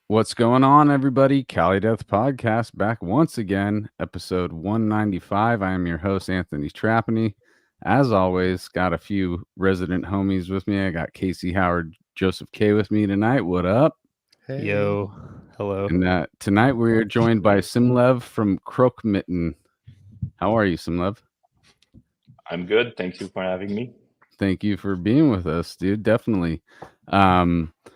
What's going on, everybody? Cali Death Podcast back once again, episode 195. I am your host, Anthony Trapani. As always, got a few resident homies with me. I got Casey Howard, Joseph K with me tonight. What up? Hey. Yo, hello. And tonight we're joined by Simlev from Krokmitën. How are you, Simlev? I'm good. Thank you for having me. Thank you for being with us, dude. Definitely.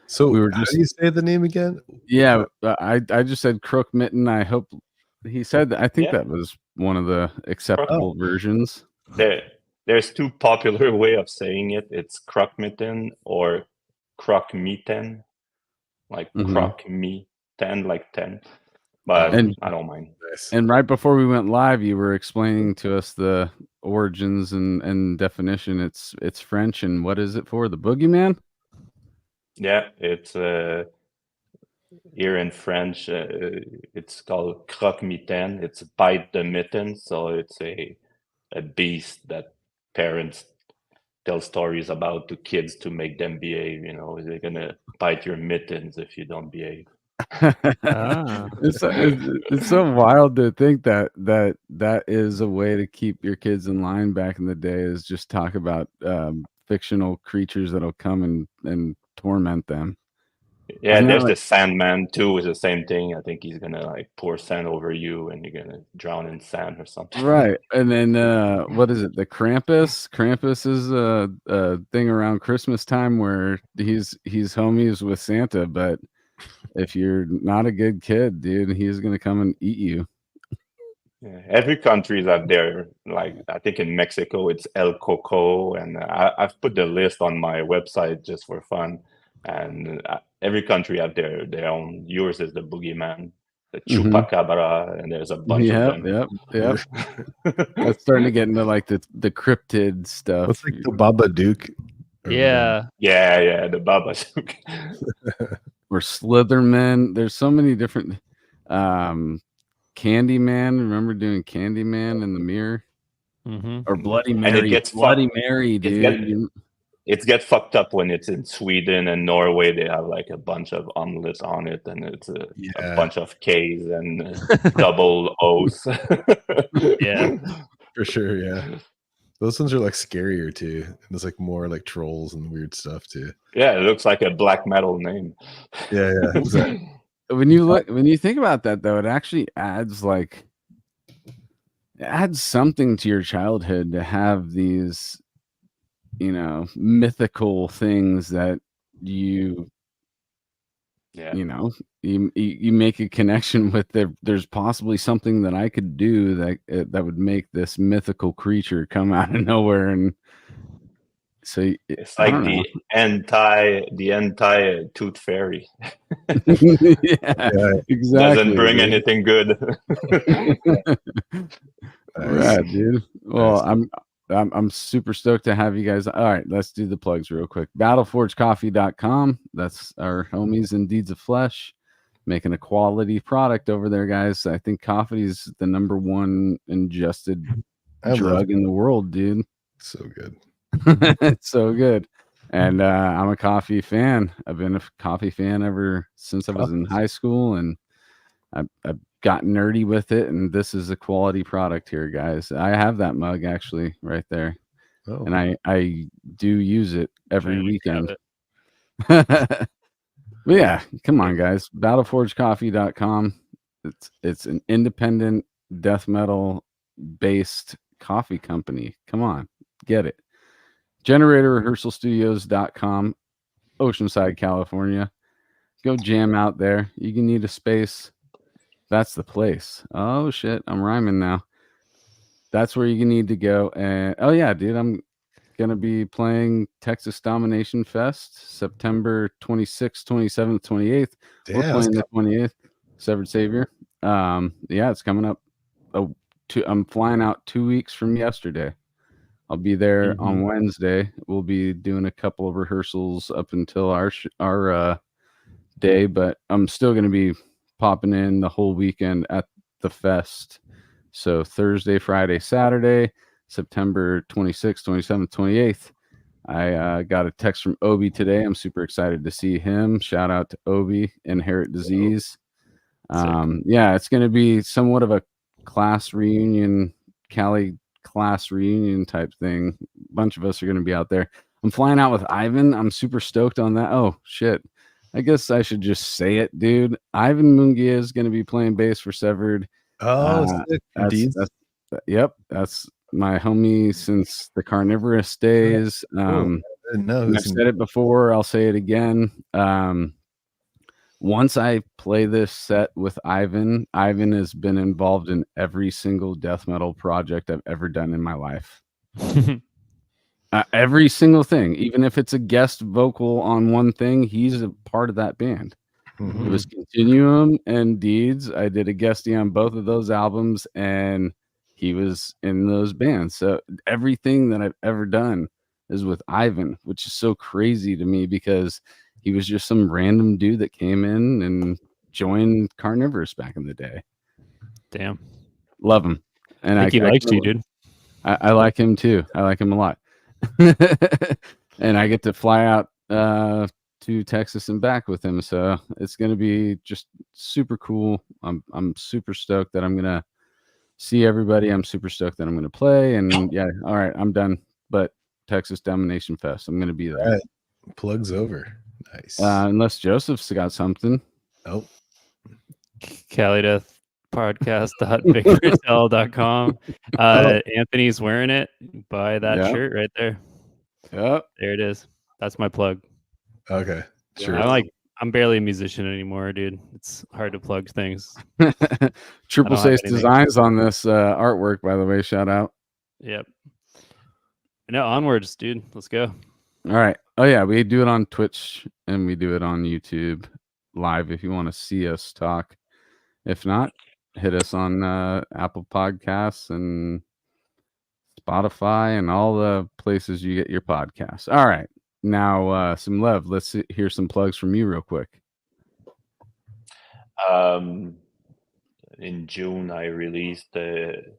So we were how just do you say the name again? Yeah, I just said Krokmitën. I hope he said that. I think that was one of the acceptable versions. There's two popular way of saying it. It's Krokmitën or Krokmitën, like Krokmitën, like 10. But I don't mind. And right before we went live, you were explaining to us the origins and definition. It's French, and what is it for? The boogeyman? Yeah, it's here in French. It's called Krokmitën. It's bite the mitten, so it's a beast that parents tell stories about to kids to make them behave. You know, they're gonna bite your mittens if you don't behave. It's so wild to think that is a way to keep your kids in line back in the day, is just talk about fictional creatures that'll come and torment them. Yeah, there's the Sandman too, is the same thing. I think he's gonna like pour sand over you and you're gonna drown in sand or something. Right. And then what is it? The Krampus? Krampus is a thing around Christmas time where he's homies with Santa, but if you're not a good kid, dude, he's gonna come and eat you. Yeah, every country's out there. Like I think in Mexico it's El Coco, and I've put the list on my website just for fun. And every country out there, their own. Yours is the boogeyman, the chupacabra, and there's a bunch of them. Yep. That's starting to get into like the cryptid stuff. What's like the Babadook? Yeah, the Babadook. Or Slitherman. There's so many different. Candyman. Remember doing Candyman in the mirror? Or Bloody Mary. And it gets Bloody Mary, dude. It gets fucked up when it's in Sweden and Norway. They have like a bunch of omelets on it, and it's a bunch of K's and double O's. Yeah, for sure. Yeah, those ones are like scarier too. And there's like more like trolls and weird stuff too. Yeah, it looks like a black metal name. Yeah, exactly. When you think about that, though, it actually adds something to your childhood to have these, mythical things that you make a connection with. There's possibly something that I could do that would make this mythical creature come out of nowhere. And so it's like the anti tooth fairy. Yeah, exactly. Doesn't bring anything good. Right, dude. Well, I'm super stoked to have you guys. All right, let's do the plugs real quick. BattleforgeCoffee.com. That's our homies in Deeds of Flesh, making a quality product over there, guys. I think coffee is the number one ingested drug in the world, dude. So good. It's so good. And I'm a coffee fan. I've been a coffee fan ever since I was in high school, and I've got nerdy with it, and this is a quality product here, guys. I have that mug actually right there. And I do use it every weekend. But yeah, come on, guys. BattleforgeCoffee.com. It's an independent death metal based coffee company. Come on, get it. GeneratorRehearsalStudios.com, Oceanside, California. Go jam out there. You can need a space. That's the place. Oh shit, I'm rhyming now. That's where you need to go. And oh yeah, dude, I'm gonna be playing Texas Domination Fest September 26th, 27th, 28th. We're playing the 28th. Severed Savior. Yeah, it's coming up. I'm flying out 2 weeks from yesterday. I'll be there on Wednesday. We'll be doing a couple of rehearsals up until our day, but I'm still going to be popping in the whole weekend at the fest. So Thursday, Friday, Saturday, September 26th, 27th, 28th. I got a text from Obi today. I'm super excited to see him. Shout out to Obi, Inherit Disease. Yeah, it's going to be somewhat of a class reunion, Cali class reunion type thing. A bunch of us are going to be out there. I'm flying out with Ivan. I'm super stoked on that. Oh, shit. I guess I should just say it, dude. Ivan Mungia is going to be playing bass for Severed. Oh, sick. Yep, that's my homie since the Carnivorous days. Cool. I didn't know. I've said it before. I'll say it again. Once I play this set with Ivan has been involved in every single death metal project I've ever done in my life. Every single thing, even if it's a guest vocal on one thing, he's a part of that band. It was Continuum and Deeds. I did a guestie on both of those albums, and he was in those bands. So everything that I've ever done is with Ivan, which is so crazy to me because he was just some random dude that came in and joined Carnivorous back in the day. Damn. Love him. And I think he likes you, dude. I like him too. I like him a lot. And I get to fly out to Texas and back with him. So it's going to be just super cool. I'm super stoked that I'm going to see everybody. I'm super stoked that I'm going to play. And yeah, all right, I'm done. But Texas Domination Fest, I'm going to be there. All right. Plugs over. Nice. Unless Joseph's got something. Nope. Cali Death podcast.bigcartel.com. Anthony's wearing it. Buy that shirt right there. Yep. There it is. That's my plug. Okay. Sure. I'm barely a musician anymore, dude. It's hard to plug things. Triple Six Designs on this artwork, by the way. Shout out. Yep. No, onwards, dude. Let's go. All right. Oh yeah, we do it on Twitch and we do it on YouTube live if you want to see us talk. If not, hit us on Apple Podcasts and Spotify and all the places you get your podcasts. All right. Now, Simlev, let's hear some plugs from you real quick. In June, I released the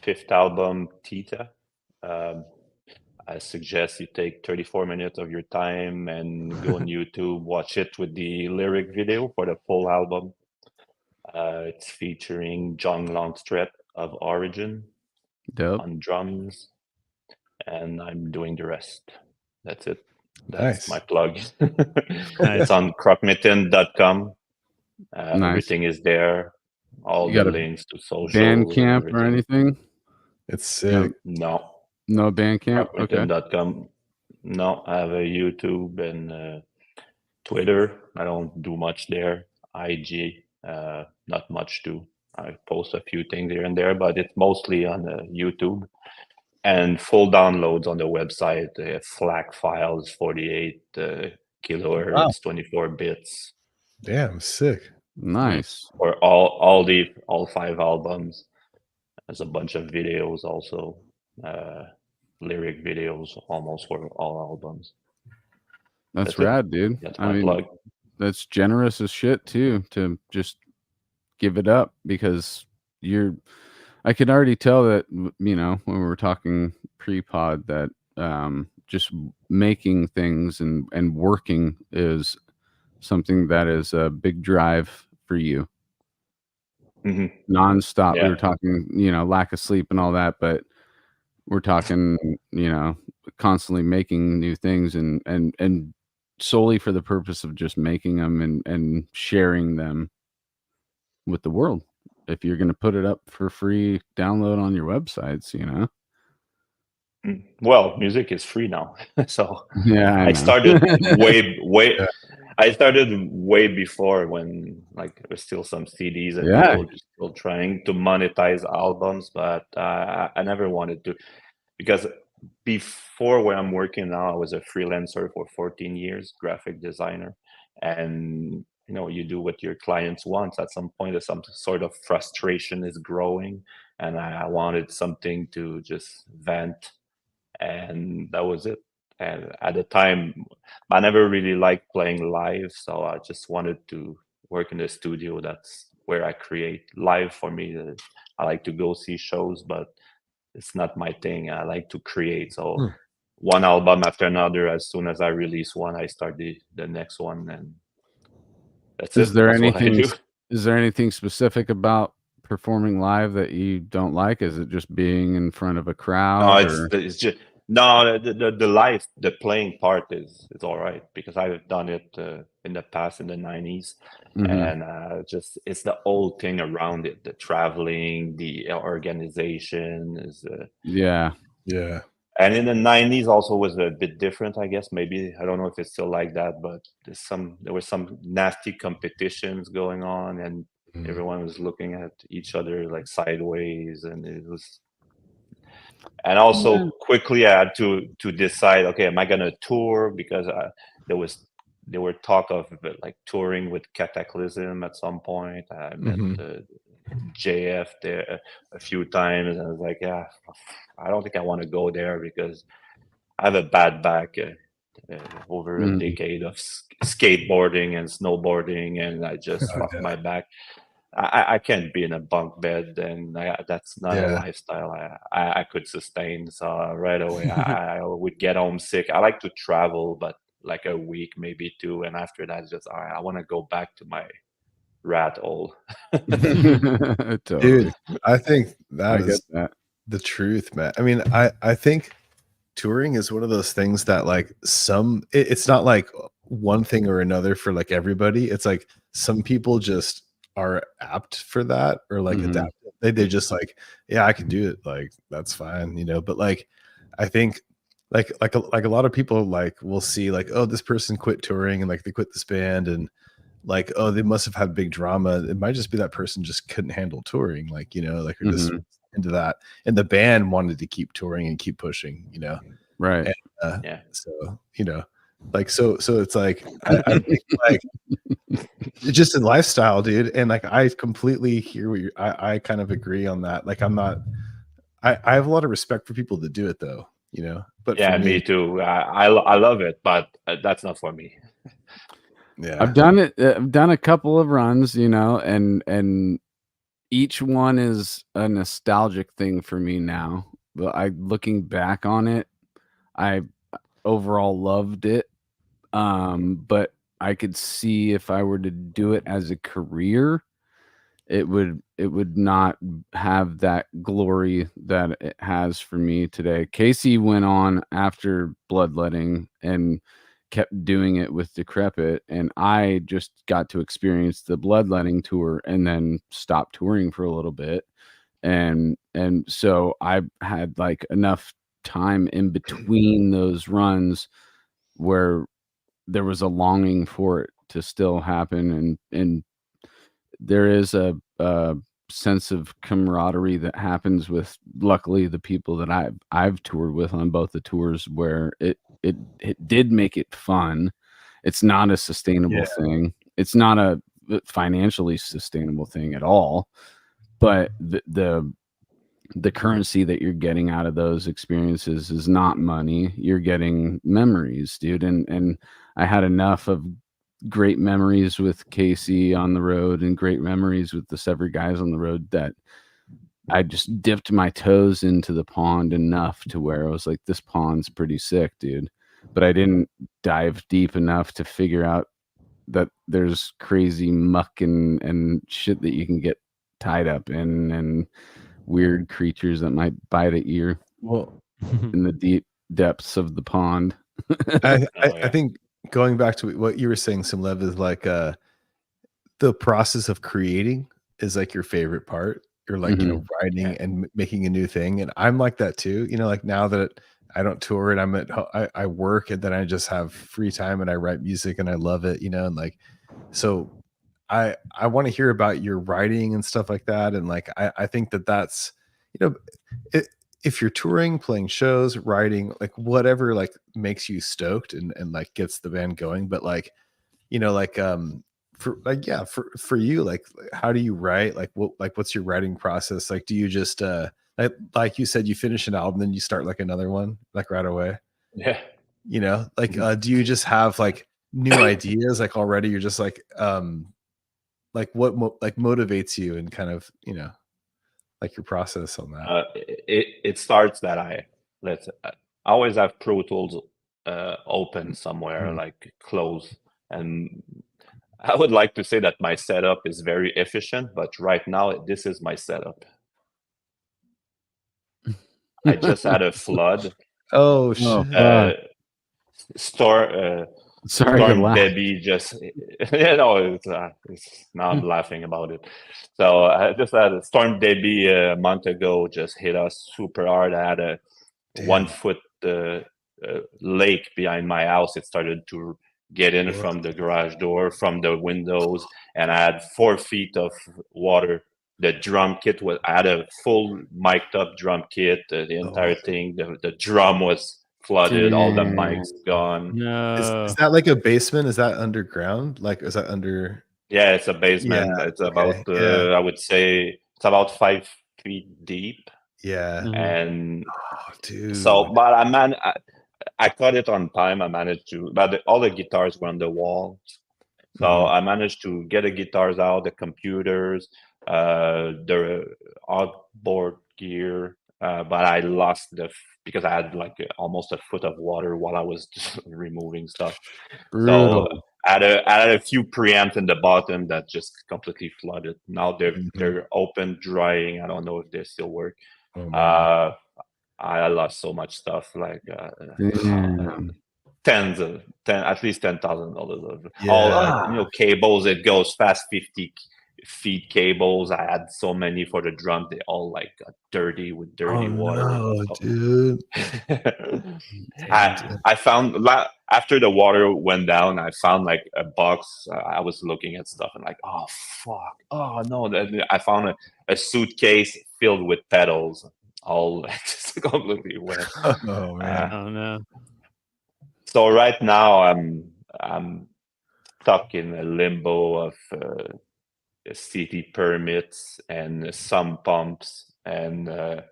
fifth album, Tita. I suggest you take 34 minutes of your time and go on YouTube, watch it with the lyric video for the full album. It's featuring John Longstreth of Origin on drums, and I'm doing the rest. That's it. That's my plug. It's on Krokmitën.com. Everything is there. All the links to social. Bandcamp or anything? It's sick. No. No Bandcamp? Krokmitën.com. No, I have a YouTube and Twitter. I don't do much there. IG, not much too. I post a few things here and there, but it's mostly on YouTube. And full downloads on the website. FLAC files, 48 kilohertz, 24 bits. Damn, sick. Nice. For all 5 albums. There's a bunch of videos also. Lyric videos almost for all albums. That's rad, dude. That's my plug. That's generous as shit too, to just give it up, because I could already tell that, you know, when we were talking pre-pod, that just making things and working is something that is a big drive for you. Nonstop. We were talking, you know, lack of sleep and all that, but we're talking, you know, constantly making new things and solely for the purpose of just making them and sharing them with the world. If you're going to put it up for free download on your websites, you know. Well, music is free now. So yeah, I started I started way before, when like there was still some CDs and people were still trying to monetize albums, but I never wanted to, because before where I'm working now, I was a freelancer for 14 years, graphic designer, and you know, you do what your clients want. At some point, some sort of frustration is growing, and I wanted something to just vent, and that was it. And at the time, I never really liked playing live, so I just wanted to work in the studio. That's where I create. Live for me, I like to go see shows, but it's not my thing. I like to create. So one album after another. As soon as I release one, I start the next one, and that's Is it. there That's what I anything? do. Is there anything specific about performing live that you don't like? Is it just being in front of a No, crowd, it's or? it's just no the live the playing part is all right because I've done it in the past in the 90s, Mhm. and just it's the whole thing around it, the traveling, the organization is Yeah. Yeah. and in the 90s also was a bit different, I guess. Maybe I don't know if it's still like that, but there were some nasty competitions going on, and Mhm. everyone was looking at each other like sideways, and it was. And also Yeah. quickly I had to decide, okay, am I gonna tour? Because there were talk of like touring with Cataclysm at some point. I met JF there a few times, and I was like, yeah, I don't think I want to go there because I have a bad back. Over a Mhm. decade of skateboarding and snowboarding, and I just Oh, fucked yeah. my back. I can't be in a bunk bed, and that's not a Yeah. lifestyle I could sustain. So right away, I would get homesick. I like to travel, but like a week, maybe two, and after that, just I want to go back to my rat hole. Totally. Dude, I think that I get is that. the truth, man. I mean, I think touring is one of those things that like it's not like one thing or another for like everybody. It's like some people just are apt for that or like Mhm. adapt. They just like, yeah, I can do it. Like that's fine, you know. But like I think like a lot of people like will see like, oh, this person quit touring and like they quit this band and like, oh, they must have had big drama. It might just be that person just couldn't handle touring, like, you know, like or just Mhm. into that. And the band wanted to keep touring and keep pushing, you know. Right. And Yeah. so, you know, like so it's like I think like it's just a lifestyle, dude. And like I completely hear what I kind of agree on that. Like I'm not I have a lot of respect for people that do it though, you know. But for Yeah, me me, too. I love it, but that's not for me. yeah. I've done it. I've done a couple of runs, you know, and each one is a nostalgic thing for me now. But looking back on it, I overall loved it. But I could see if I were to do it as a career, it would not have that glory that it has for me today. Casey went on after Bloodletting and kept doing it with Decrepit, and I just got to experience the Bloodletting tour and then stopped touring for a little bit. And so I had like enough time in between those runs where there was a longing for it to still happen, and there is a sense of camaraderie that happens with, luckily, the people that I've toured with on both the tours, where it did make it fun. It's not a sustainable thing. It's not a financially sustainable thing at all. But the currency that you're getting out of those experiences is not money. You're getting memories, dude. And I had enough of great memories with Casey on the road and great memories with the several guys on the road that I just dipped my toes into the pond enough to where I was like, this pond's pretty sick, dude. But I didn't dive deep enough to figure out that there's crazy muck and shit that you can get tied up in, and weird creatures that might bite at you Well, in the deep depths of the pond. I Oh yeah. think going back to what you were saying, Simlev, is like the process of creating is like your favorite part. You're like, you know, Mhm. writing Yeah. and making a new thing. And I'm like that too. You know, like now that I don't tour and I'm I work and then I just have free time and I write music and I love it, you know, and like so I want to hear about your writing and stuff like that. And like I think that that's, you know, it, if you're touring, playing shows, writing, like whatever like makes you stoked and like gets the band going. But like, you know, like for like yeah, for you, like how do you write? Like what's your writing process? Like do you just like you said, you finish an album, then you start like another one, like right away? Yeah. You know, like do you just have like new ideas like already? You're just like what like motivates you and kind of, you know, like your process on that? It starts that let's always have Pro Tools open somewhere, like close. And I would like to say that my setup is very efficient, but right now this is my setup. I just had a flood. Oh shit! fuck. Storm Sorry to laugh. Debbie just it's now I'm laughing about it. So I just had a Storm Debbie a month ago just hit us super hard. I had a Damn. 1 foot lake behind my house. It started to get in from the garage door, from the windows, and I had 4 feet of water. The drum kit was, I had a full mic'd up drum kit, the entire thing. The drum was flooded, all the mics gone. No. Is that like a basement? Is that underground? Like, is that under? Yeah, it's a basement. Yeah, It's about, yeah. I would say, it's about 5 feet deep. Yeah. Mhm. And Oh, dude. so, but I cut it on time. I managed to, but all the guitars were on the wall. So I managed to get the guitars out, the computers, the outboard gear, but I lost because I had like almost a foot of water while I was removing stuff. Brutal. So I had a few preamps in the bottom that just completely flooded. Now they're open, drying. I don't know if they still work. Oh, man. I lost so much stuff, like Damn. at least $10,000 of Yeah. all cables. It goes fast, 50 feet cables. I had so many for the drum. They all like got dirty with dirty water. No, So- dude. I found after the water went down, I found like a box. I was looking at stuff and like, oh fuck, oh no! Then I found a suitcase filled with pedals, all just completely wet. Oh man. Oh no. So right now I'm stuck in a limbo of city permits and some pumps, and I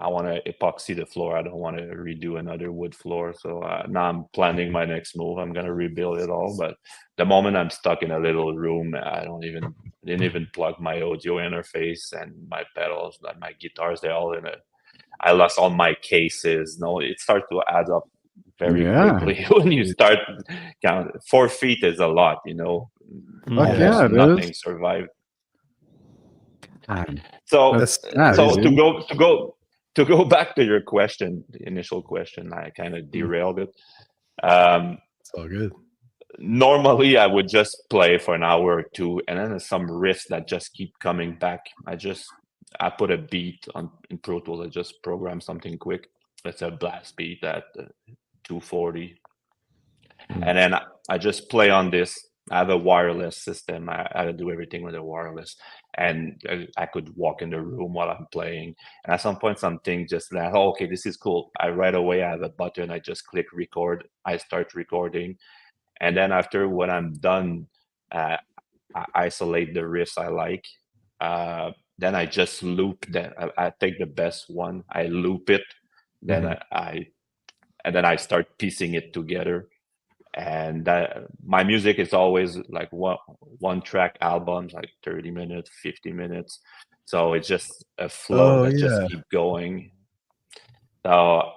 want to epoxy the floor. I don't want to redo another wood floor. So now I'm planning my next move. I'm gonna rebuild it all, but the moment I'm stuck in a little room, I didn't even plug my audio interface and my pedals, like my guitars. They're all in it. I lost all my cases. No, it starts to add up very quickly when you start count. 4 feet is a lot, Fuck yeah, it nothing is. survived. God. So That's to go back to your question, the initial question, I kind of derailed it. it's all good. Normally I would just play for an hour or two, and then there's some riffs that just keep coming back. I put a beat in Pro Tools. I just program something quick. It's a blast beat at 240, and then I just play on this. I have a wireless system. I do everything with a wireless, and I could walk in the room while I'm playing. And at some point, something just like, oh, okay, this is cool. Right away, I have a button. I just click record. I start recording, and then after when I'm done, I isolate the riffs I like. Then I just loop that. I take the best one. I loop it. Then I start piecing it together. And my music is always like one track albums, like 30 minutes, 50 minutes. So it's just a flow that just keep going. So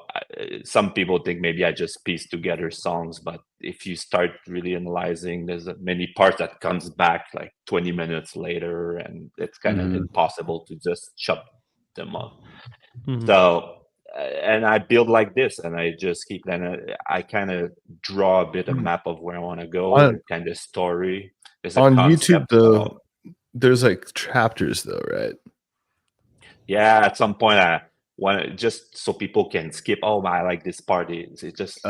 some people think maybe I just piece together songs, but if you start really analyzing, there's many parts that comes back like 20 minutes later, and it's kind of impossible to just chop them up. So and I build like this, and I just keep, and I kind of draw a bit of map of where I want to go, kind of story. There's on YouTube though, there's like chapters though, right? Yeah, at some point I want just so people can skip. Oh, I like this part. It's just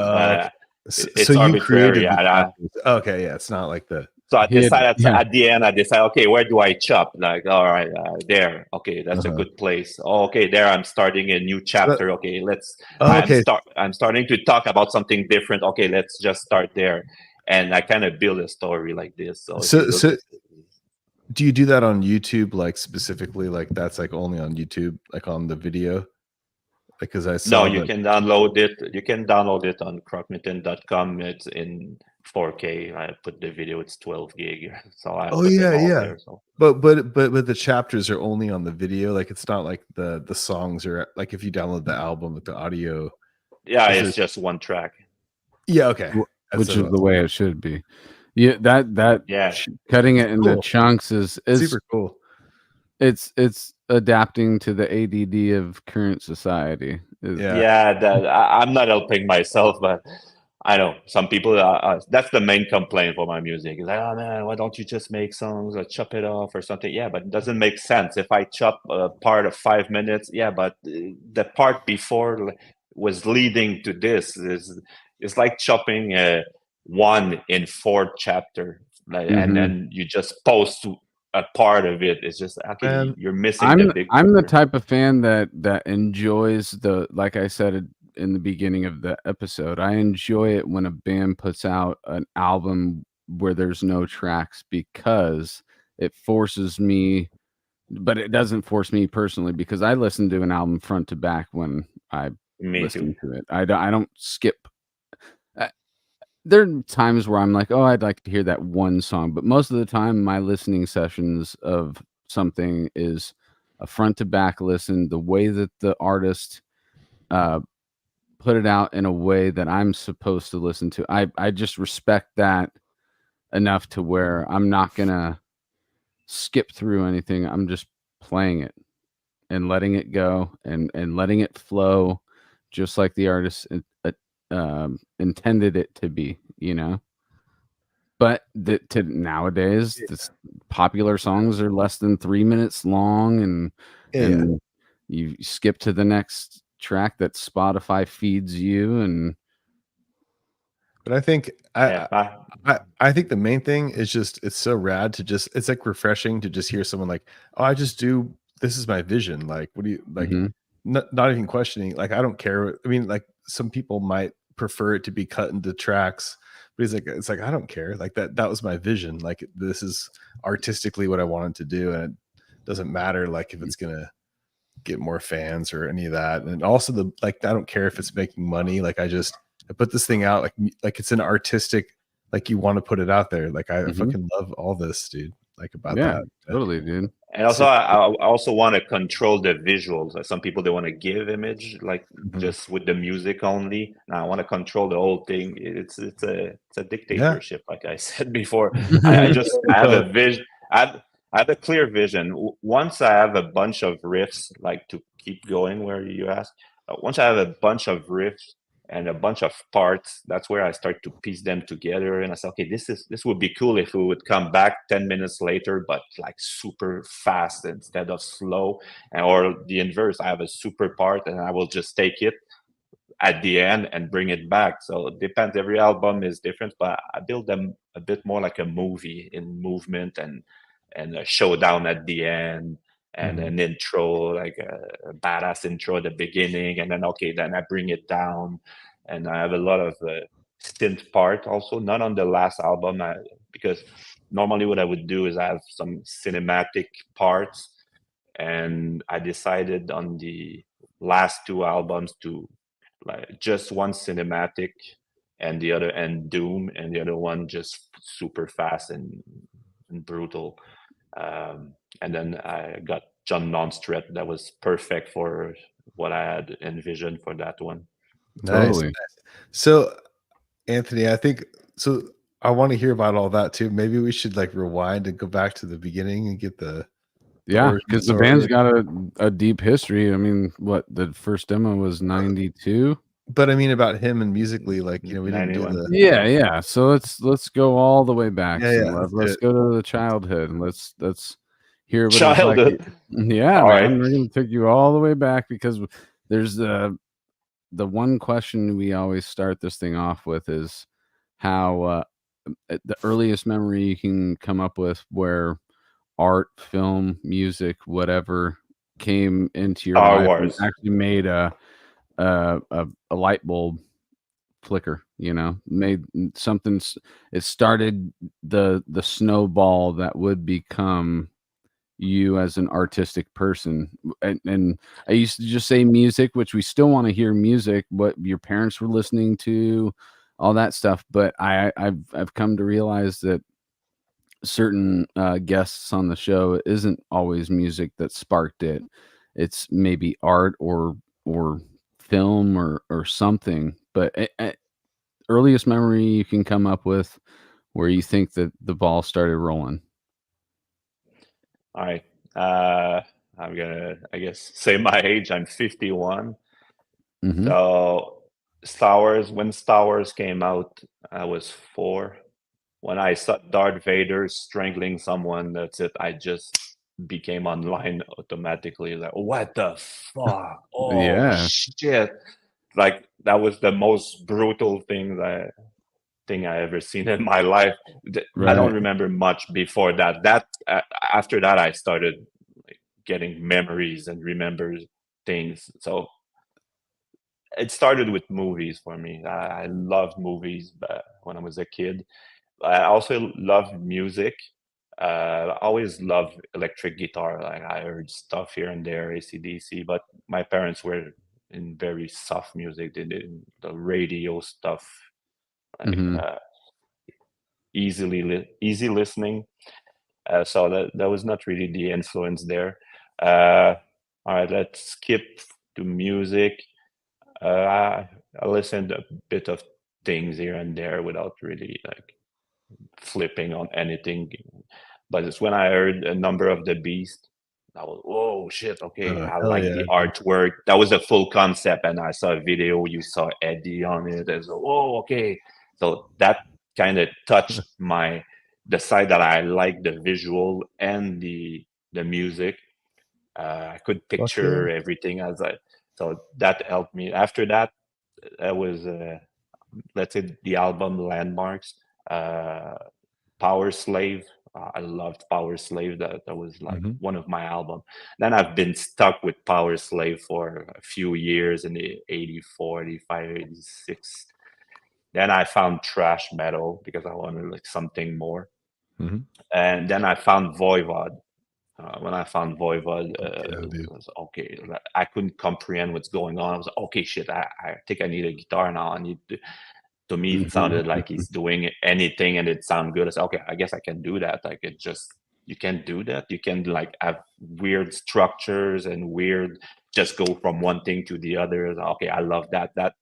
it's so arbitrary. Okay, yeah, it's not like the. So I decide at the end. I decide, okay, where do I chop? Like, all right, there. Okay, that's a good place. Oh, okay, there. I'm starting a new chapter. Okay, let's. I'm starting to talk about something different. Okay, let's just start there, and I kind of build a story like this. So do you do that on YouTube, like specifically, like that's like only on YouTube, like on the video? Because I saw can download it. You can download it on Krokmitën.com. It's in 4K. I put the video, it's 12 gig, so I Oh put yeah, them all yeah. there. So But the chapters are only on the video. Like it's not like the songs are like if you download the album with the audio. yeah, Is it's just one track. Yeah, okay. Which is the way it should be. Yeah, that Yeah. cutting it into Cool. chunks is super cool. it's adapting to the ADD of current society. Yeah. That I'm not helping myself, but I know some people. That's the main complaint for my music. Is like, oh man, why don't you just make songs or chop it off or something? Yeah, but it doesn't make sense if I chop a part of 5 minutes. Yeah, but the part before was leading to this. It's like chopping 1 in 4 chapter, and then you just post a part of it. It's just okay. Man, You're missing the big. I'm the picture. type of fan that enjoys the, like I said in the beginning of the episode, I enjoy it when a band puts out an album where there's no tracks, because it forces me, but it doesn't force me personally, because I listen to an album front to back when I Me listen too. to it. I don't skip. There are times where I'm like, oh, I'd like to hear that one song, but most of the time my listening sessions of something is a front to back listen, the way that the artist put it out in a way that I'm supposed to listen to. I just respect that enough to where I'm not gonna skip through anything. I'm just playing it and letting it go and letting it flow, just like the artist intended it to be, you know. But nowadays, this popular songs are less than 3 minutes long, and you skip to the next track that Spotify feeds you, and But I think Yeah, I think the main thing is just it's so rad to just it's like refreshing to just hear someone like, oh, I just do this is my vision. Like, what do you like? Mhm. Not even questioning. Like, I don't care. I mean, like some people might prefer it to be cut into tracks, but he's like, it's like I don't care. Like that was my vision. Like this is artistically what I wanted to do, and it doesn't matter like if it's gonna get more fans or any of that. And also the like I don't care if it's making money. Like I put this thing out like it's an artistic, like you want to put it out there. Like I fucking love all this, dude. Like about yeah, that. totally, dude. and also I also want to control the visuals. Some people they want to give image like just with the music only. Now I want to control the whole thing. It's a dictatorship, like I said before. I have a vision. I have a clear vision. Once I have a bunch of riffs, like to keep going where you ask. Once I have a bunch of riffs and a bunch of parts, that's where I start to piece them together. And I say, okay, this would be cool if we would come back 10 minutes later, but like super fast instead of slow. Or the inverse, I have a super part and I will just take it at the end and bring it back. So it depends. Every album is different, but I build them a bit more like a movie in movement and a showdown at the end and an intro, like a badass intro at the beginning, and then okay, then I bring it down, and I have a lot of synth part also, not on the last album, because normally what I would do is I have some cinematic parts, and I decided on the last 2 albums to like just one cinematic and the other and doom and the other one just super fast and brutal. And then I got John Nonstret that was perfect for what I had envisioned for that one. Nice. Totally. So Anthony, I think so. I want to hear about all that too. Maybe we should like rewind and go back to the beginning and get the Yeah, origin because the story. band's got a deep history. I mean, what, the first demo was 92? But I mean about him and musically, like we didn't do 91. the Yeah. So let's go all the way back. Yeah, Simlev. let's Let's do go to the childhood and let's hear what Childhood. it's like. Yeah, All man, right. we're gonna take you all the way back, because there's the one question we always start this thing off with is how the earliest memory you can come up with where art, film, music, whatever came into your Star life Wars. and actually made a light bulb flicker, made something. It started the snowball that would become you as an artistic person. And I used to just say music, which we still want to hear music, what your parents were listening to, all that stuff. But I've come to realize that certain guests on the show isn't always music that sparked it. It's maybe art or film or something. But earliest memory you can come up with where you think that the ball started rolling. All right. I'm gonna, I guess, say my age. I'm 51. Hmm. So Star Wars, when Star Wars came out, I was 4. When I saw Darth Vader strangling someone, that's it. I just became online automatically. Like, what the fuck? Oh Yeah, shit! Like that was the most brutal thing I ever seen in my life. I don't right. remember much before that. After that, I started like, getting memories and remember things. So it started with movies for me. I loved movies when I was a kid. I also loved music. I always loved electric guitar. Like I heard stuff here and there, AC/DC, but my parents were in very soft music. They did the radio stuff, like Hmm. easy listening. So that was not really the influence there. Uh, all right, let's skip to music. I listened a bit of things here and there without really like flipping on anything. But it's when I heard a number of the Beast. I was, oh shit, okay, I Hell like yeah, the dude. artwork. That was a full concept, and I saw a video. You saw Eddie on it. I was, oh, okay. So that kind of touched the side that I like the visual and the music. I could Fuck yeah. picture everything as I. So that helped me. After that, that was let's say the album Landmarks. Uh, Power Slave. I loved Power Slave. That was like Mhm. one of my album. Then I've been stuck with Power Slave for a few years in the 84, 85, 86. Then I found thrash metal because I wanted like something more. Mhm. And then I found Voivod. When I found Voivod, Yeah, dude. it was okay. I couldn't comprehend what's going on. I was like, okay, shit. I think I need a guitar now. I need to me it sounded like he's doing anything and it sounded good. I said, okay, I guess I can do that. Like it just you can do that. You can like have weird structures and weird just go from one thing to the other. Okay, I love that. That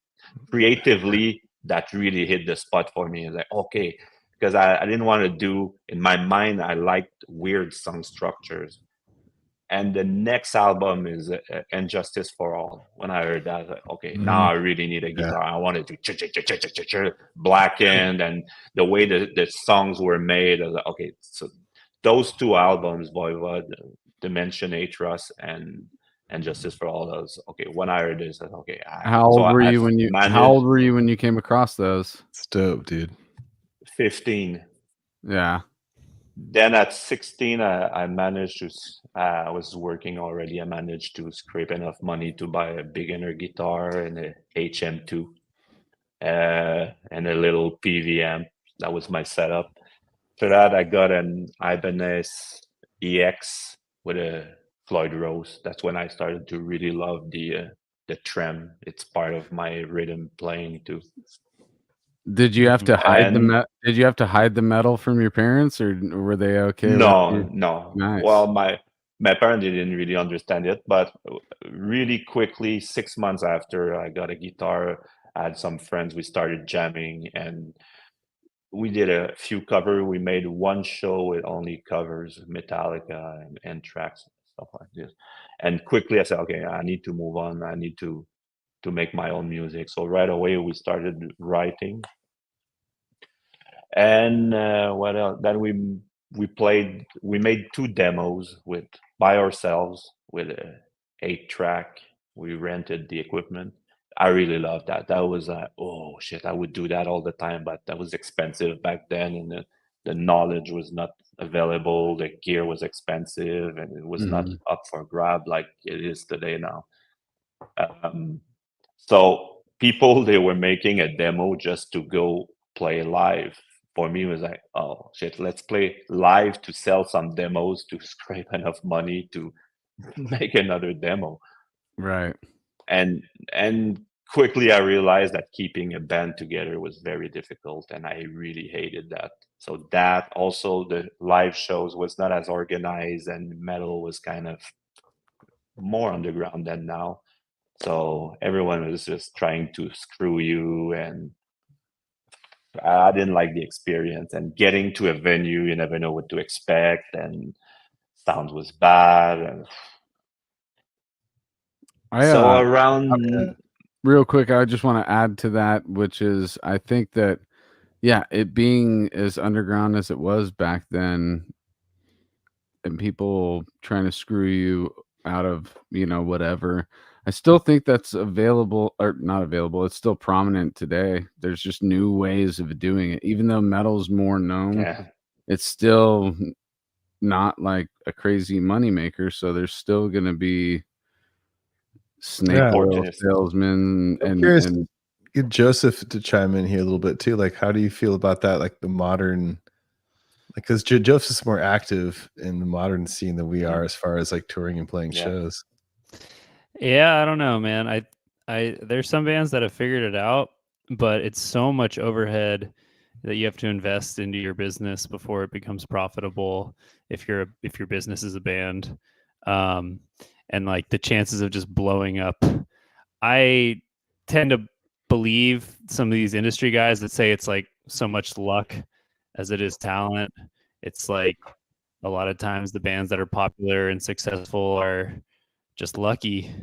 creatively that really hit the spot for me. It's like, okay, because I didn't want to do in my mind, I liked weird song structures. And the next album is Injustice for All. When I heard that, I was like, okay, now Mhm. I really need a Yeah. guitar. I wanted to blackened and the way the songs were made. I was like, okay, so those 2 albums, Voivod, Dimension Atros, and Justice for All, those okay. When I heard this, I was okay. How So old were I've you when you How managed old were you when you came across those? It's dope, dude. 15. Yeah. Then at 16, I managed to, I was working already. I managed to scrape enough money to buy a beginner guitar and a HM2 and a little PVM. That was my setup. For that, I got an Ibanez EX with a Floyd Rose. That's when I started to really love the trem. It's part of my rhythm playing too. Did you have to hide And Did you have to hide the metal from your parents, or were they okay with no, you? no. Nice. Well, my parents didn't really understand it, but really quickly, 6 months after I got a guitar, I had some friends. We started jamming, and we did a few cover. We made one show with only covers, Metallica and tracks, stuff like this. And quickly, I said, okay, I need to move on. I need to make my own music. So right away, we started writing. And what else? Then we made 2 demos with by ourselves with a 8-track. We rented the equipment. I really loved that. That was oh shit, I would do that all the time, but that was expensive back then, and the knowledge was not available. The gear was expensive, and it was not Mhm. up for grab like it is today now. Um, so people they were making a demo just to go play live. For me, it was like, oh shit, let's play live to sell some demos to scrape enough money to make another demo. Right. And quickly I realized that keeping a band together was very difficult, and I really hated that. So that also the live shows was not as organized, and metal was kind of more underground than now. So everyone was just trying to screw you, and I didn't like the experience. And getting to a venue, you never know what to expect, and sound was bad. And so around, real quick, I just want to add to that, which is I think that, yeah, it being as underground as it was back then, and people trying to screw you out of, whatever. I still think that's available, or not available. It's still prominent today. There's just new ways of doing it. Even though metal's more known, yeah, it's still not like a crazy moneymaker. So there's still going to be snake oil opportunists. salesmen I'm and curious, get Joseph to chime in here a little bit too. Like, how do you feel about that? Like the modern, like, because Joseph's more active in the modern scene than we are as far as like touring and playing shows. Yeah, I don't know, man. I there's some bands that have figured it out, but it's so much overhead that you have to invest into your business before it becomes profitable. If your business is a band, and like the chances of just blowing up, I tend to believe some of these industry guys that say it's like so much luck as it is talent. It's like a lot of times the bands that are popular and successful are just lucky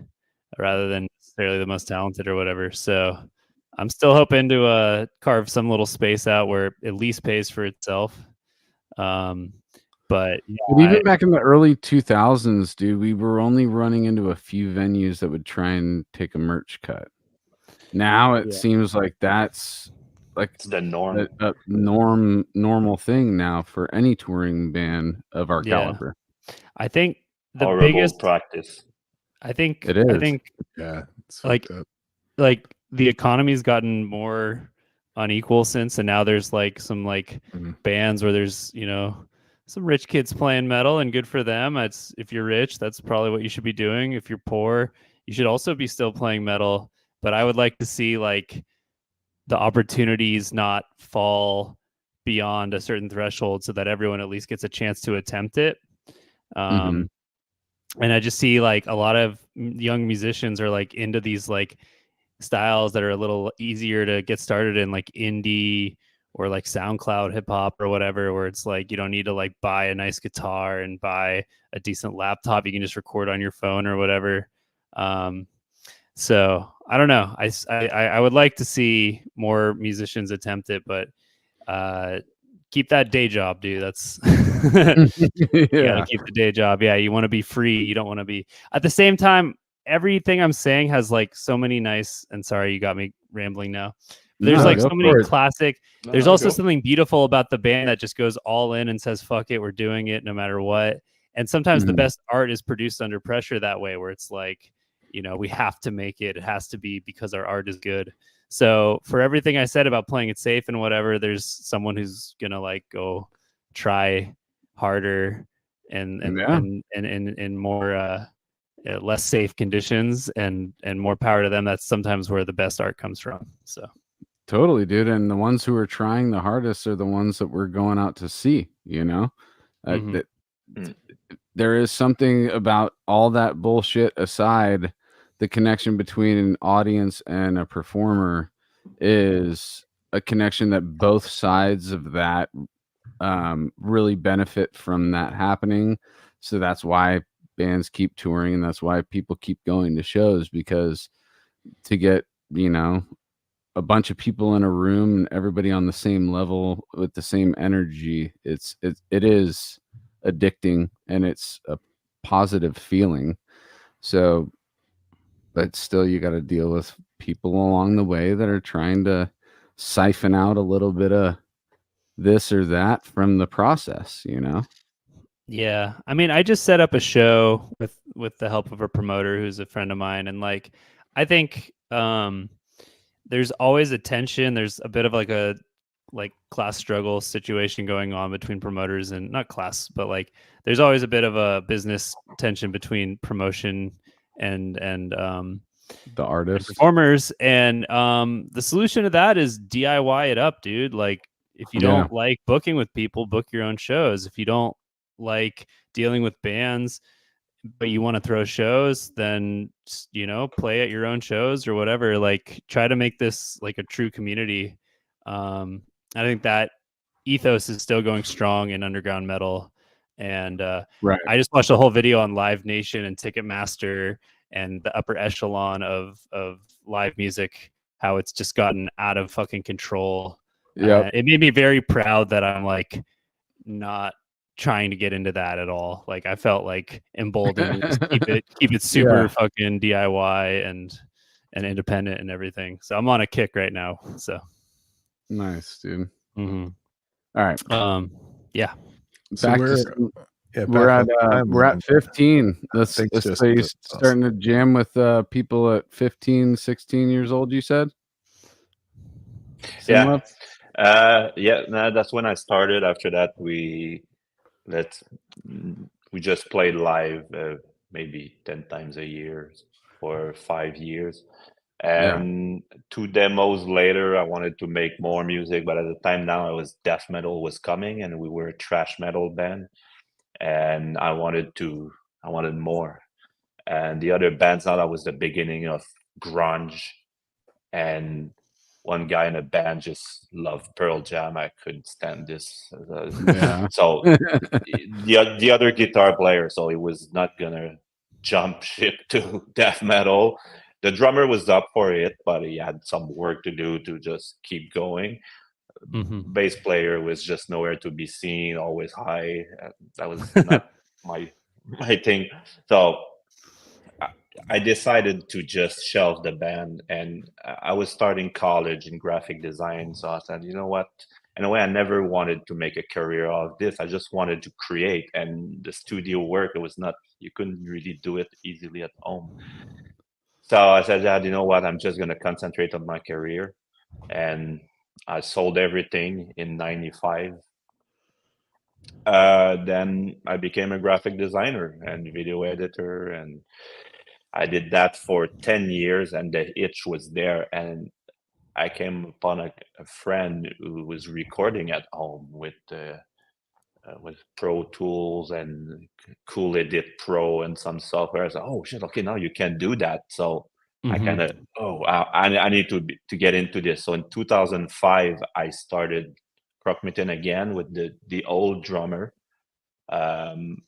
rather than necessarily the most talented or whatever. So I'm still hoping to carve some little space out where it at least pays for itself. But even back in the early 2000s, dude, we were only running into a few venues that would try and take a merch cut. Now it seems like that's like it's the norm. A normal thing now for any touring band of our caliber. I think the horrible biggest practice. I think it is. I think it's like the economy's gotten more unequal since, and now there's like some like bands where there's some rich kids playing metal, and good for them. It's if you're rich, that's probably what you should be doing. If you're poor, you should also be still playing metal. But I would like to see like the opportunities not fall beyond a certain threshold so that everyone at least gets a chance to attempt it. And I just see like a lot of young musicians are like into these like styles that are a little easier to get started in, like indie or like SoundCloud hip hop or whatever, where it's like you don't need to like buy a nice guitar and buy a decent laptop. You can just record on your phone or whatever. So I don't know. I would like to see more musicians attempt it, but keep that day job, dude. That's you gotta keep the day job. Yeah, you want to be free. You don't want to be at the same time. Everything I'm saying has like so many nice, and sorry, you got me rambling now. There's like so many classic. There's also something beautiful about the band that just goes all in and says, fuck it, we're doing it no matter what. And sometimes the best art is produced under pressure that way, where it's like, we have to make it. It has to be because our art is good. So for everything I said about playing it safe and whatever, there's someone who's going to like go try harder and more less safe conditions and more power to them. That's sometimes where the best art comes from. So totally, dude. And the ones who are trying the hardest are the ones that we're going out to see, there is something about all that bullshit aside. The connection between an audience and a performer is a connection that both sides of that really benefit from that happening. So that's why bands keep touring, and that's why people keep going to shows, because to get a bunch of people in a room and everybody on the same level with the same energy, it is addicting, and it's a positive feeling. So but still you got to deal with people along the way that are trying to siphon out a little bit of this or that from the process, Yeah. I mean, I just set up a show with the help of a promoter who's a friend of mine, and like I think there's always a tension. There's a bit of like a class struggle situation going on between promoters, and not class, but like there's always a bit of a business tension between promotion and The artist. performers. And the solution to that is DIY it up, dude. Like, if you don't like booking with people, book your own shows. If you don't like dealing with bands, but you want to throw shows, then, you know, play at your own shows or whatever. Like, try to make this like a true community. I think that ethos is still going strong in underground metal. And Right. I just watched a whole video on Live Nation and Ticketmaster and the upper echelon of live music, how it's just gotten out of fucking control. Yeah. It made me very proud that I'm like not trying to get into that at all. Like, I felt like emboldened to just keep it super fucking DIY and independent and everything. So I'm on a kick right now. So nice, dude. mm-hmm. All right. Yeah. Back So to we're at 15. Let's say you're starting to jam with people at 15, 16 years old, you said? Simlev? No, that's when I started. After that, we just played live maybe 10 times a year for 5 years. And 2 demos later, I wanted to make more music, but at the time now, it was death metal was coming, and we were a thrash metal band, and I wanted more. And the other bands, now that was the beginning of grunge, and one guy in a band just loved Pearl Jam. I couldn't stand this. So the other guitar player, so he was not gonna jump ship to death metal. The drummer was up for it, but he had some work to do to just keep going. Mm-hmm. Bass player was just nowhere to be seen, always high. That was not my thing. So I decided to just shelve the band, and I was starting college in graphic design. So I said, you know what? In a way, I never wanted to make a career out of this. I just wanted to create, and the studio work, it was not, you couldn't really do it easily at home. So I said, Dad, you know what? I'm just going to concentrate on my career. And I sold everything in 95. Then I became a graphic designer and video editor, and I did that for 10 years, and the itch was there. And I came upon a friend who was recording at home with Pro Tools and Cool Edit Pro and some software. I said, "Oh shit! Okay, now you can do that." So I kind of, I need to get into this. So in 2005, I started Krokmitën again with the old drummer, and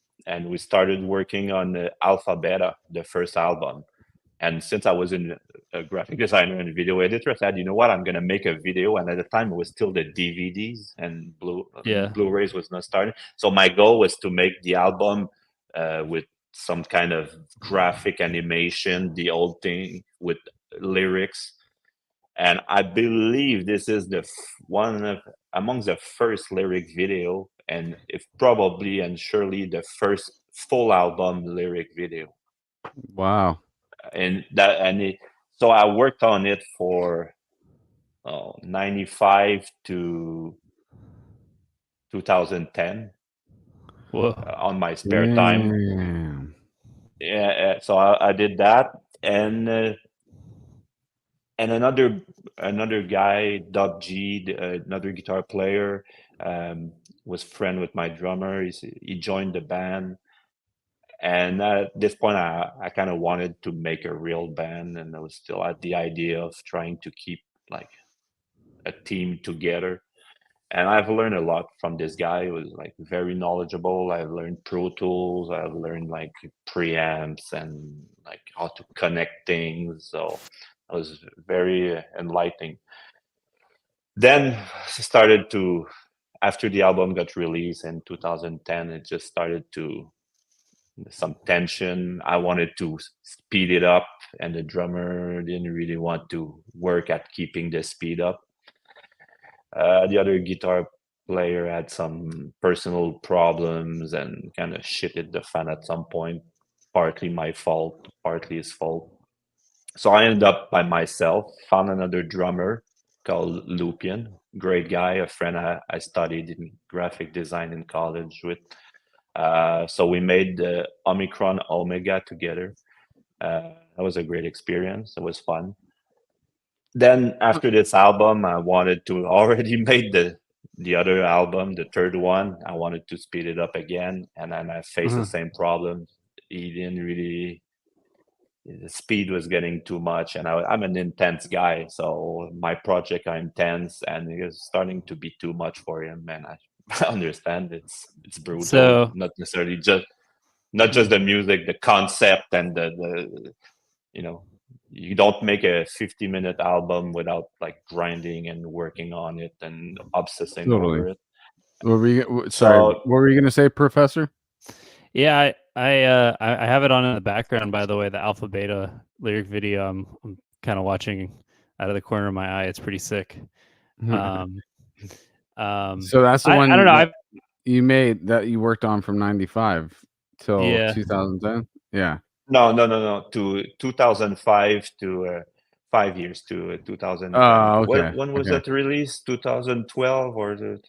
we started working on the Alpha Beta, the first album. And since I was a graphic designer and video editor, I said, you know what, I'm going to make a video. And at the time, it was still the DVDs, and Blu-rays was not starting. So my goal was to make the album with some kind of graphic animation, the old thing with lyrics. And I believe this is one of amongst the first lyric video, and if probably and surely the first full album lyric video. Wow. So I worked on it for 95 to 2010. On my spare time. Yeah, so I did that, and another guy, Dub G, another guitar player, was friend with my drummer. He joined the band. And at this point, I kind of wanted to make a real band, and I was still at the idea of trying to keep like a team together. And I've learned a lot from this guy. He was like very knowledgeable. I've learned Pro Tools. I've learned like preamps and like how to connect things. So it was very enlightening. Then after the album got released in 2010, it just started to some tension. I wanted to speed it up, and the drummer didn't really want to work at keeping the speed up. The other guitar player had some personal problems and kind of shitted the fan at some point. Partly my fault, partly his fault. So I ended up by myself, found another drummer called Lupian, great guy, a friend I studied in graphic design in college with. So we made the Omicron Omega together. that was a great experience. It was fun. Then after this album, I wanted to already made the other album, the third one. I wanted to speed it up again, and then I faced the same problem. He didn't really. The speed was getting too much, and I'm an intense guy, so my project are intense, and it was starting to be too much for him. And I understand it's brutal, So not necessarily not just the music, the concept, and the you know, you don't make a 50-minute album without like grinding and working on it and obsessing over it. Sorry, So what were you gonna say, Professor? yeah, I have it on in the background. By the way, the Alpha Beta lyric video. I'm kind of watching out of the corner of my eye. It's pretty sick. So that's the one I don't know. that you made that you worked on from 95 till Yeah. 2010. Yeah. no, to 2005 to 5 years to 2000. Okay. When was Okay. that released? 2012 or the?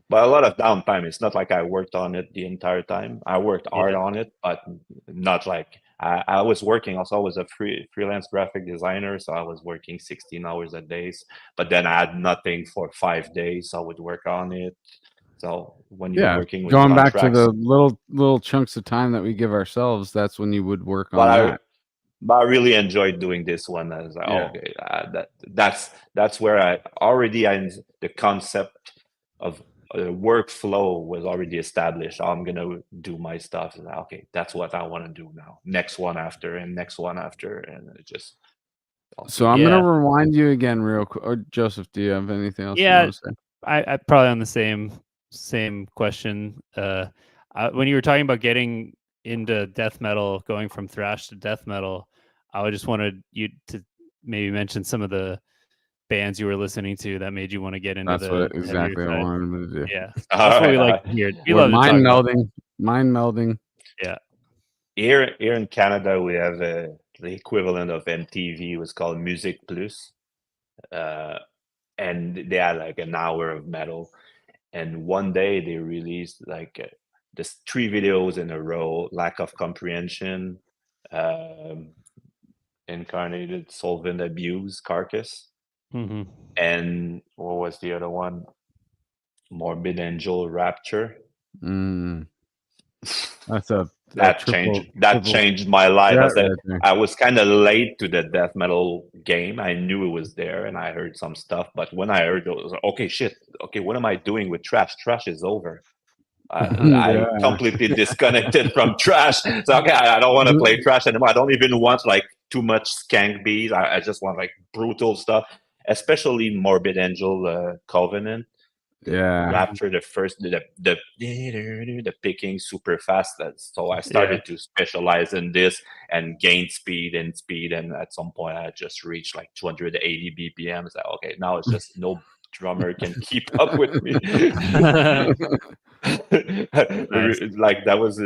But a lot of downtime. It's not like I worked on it the entire time. I worked hard on it, but not like I was working. Also, I was a freelance graphic designer, so I was working 16 hours a day. But then I had nothing for 5 days. So I would work on it. So when you're working with going back to contracts, the little chunks of time that we give ourselves, that's when you would work on that. but I really enjoyed doing this one. I was like, Yeah. okay, that's where I the concept of workflow was already established. I'm gonna do my stuff. And, okay, that's what I want to do now. Next one after, and next one after, and it just. So I'm gonna rewind you again real quick. Or Joseph, do you have anything else you want to say? I probably on the same question. When you were talking about getting into death metal, going from thrash to death metal, I just wanted you to maybe mention some of the bands you were listening to that made you want to get into exactly what I wanted to do. Yeah, that's what we like to hear. We love mind melding. Yeah. Here in Canada, we have the equivalent of MTV. It was called Music Plus, and they had like an hour of metal. And one day they released like this 3 videos in a row: Lack of Comprehension, Incarnated Solvent Abuse, Carcass, and what was the other one? Morbid Angel, Rapture. That's that changed my life. I was kind of late to the death metal game. I knew it was there, and I heard some stuff. But when I heard it, was like, okay, shit. Okay, what am I doing with trash? Trash is over. I completely disconnected from trash. So okay, I don't want to play trash anymore. I don't even want like too much skank beats. I just want like brutal stuff, especially Morbid Angel, Covenant. Rapture, the first, the picking super fast. So I started to specialize in this and gain speed, and at some point I just reached like 280 BPMs. Like, okay, now it's just no drummer can keep up with me. Like that was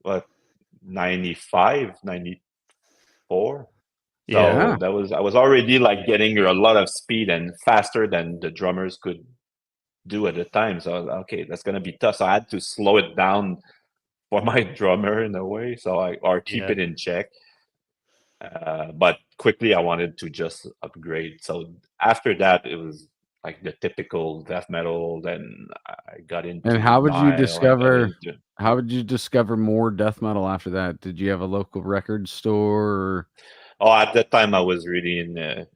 what, 95, 94. So I was already like getting a lot of speed and faster than the drummers could do at the time. So I was like, okay, that's gonna be tough. So I had to slow it down for my drummer in a way, or keep it in check. But quickly I wanted to just upgrade. So after that, it was like the typical death metal. Then I got into. And how would you discover? How would you discover more death metal after that? Did you have a local record store? Or? Oh, at that time I was really in the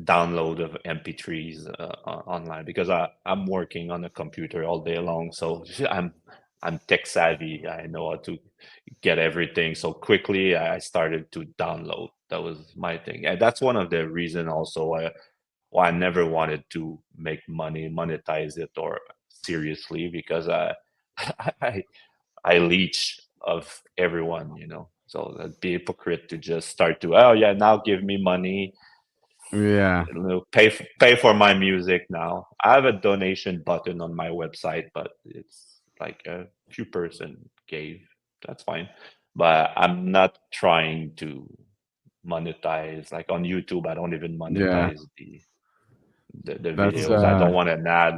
download of MP3s online, because I'm working on a computer all day long. So I'm tech savvy. I know how to get everything. So quickly I started to download. That was my thing. And that's one of the reasons also why I never wanted to make money, monetize it or seriously, because I leech of everyone, So that'd be hypocrite to just start to, oh yeah, now give me money. Pay for my music now. I have a donation button on my website, but it's like a few person gave. That's fine, but I'm not trying to monetize. Like on YouTube, I don't even monetize the videos. I don't want an ad.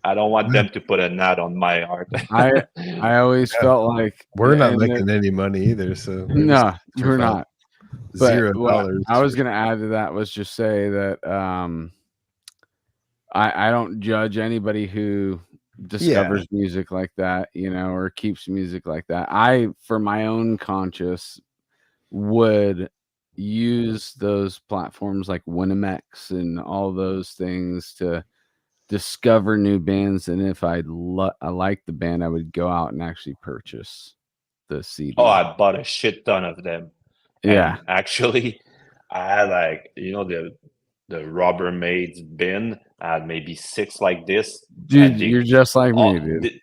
I don't want them to put a knot on my art. I always felt like We're not and making any money either, so we're no, just for we're fun. not. But what $0. I was going to add to that was just say that I don't judge anybody who discovers music like that, you know, or keeps music like that. I, for my own conscience, would use those platforms like Winamax and all those things to discover new bands. And if I like the band, I would go out and actually purchase the CD. Oh, I bought a shit ton of them. Yeah. And actually, I had like, you know, the Rubbermaid's bin. I had maybe 6 like this. Dude, you're just like me, dude.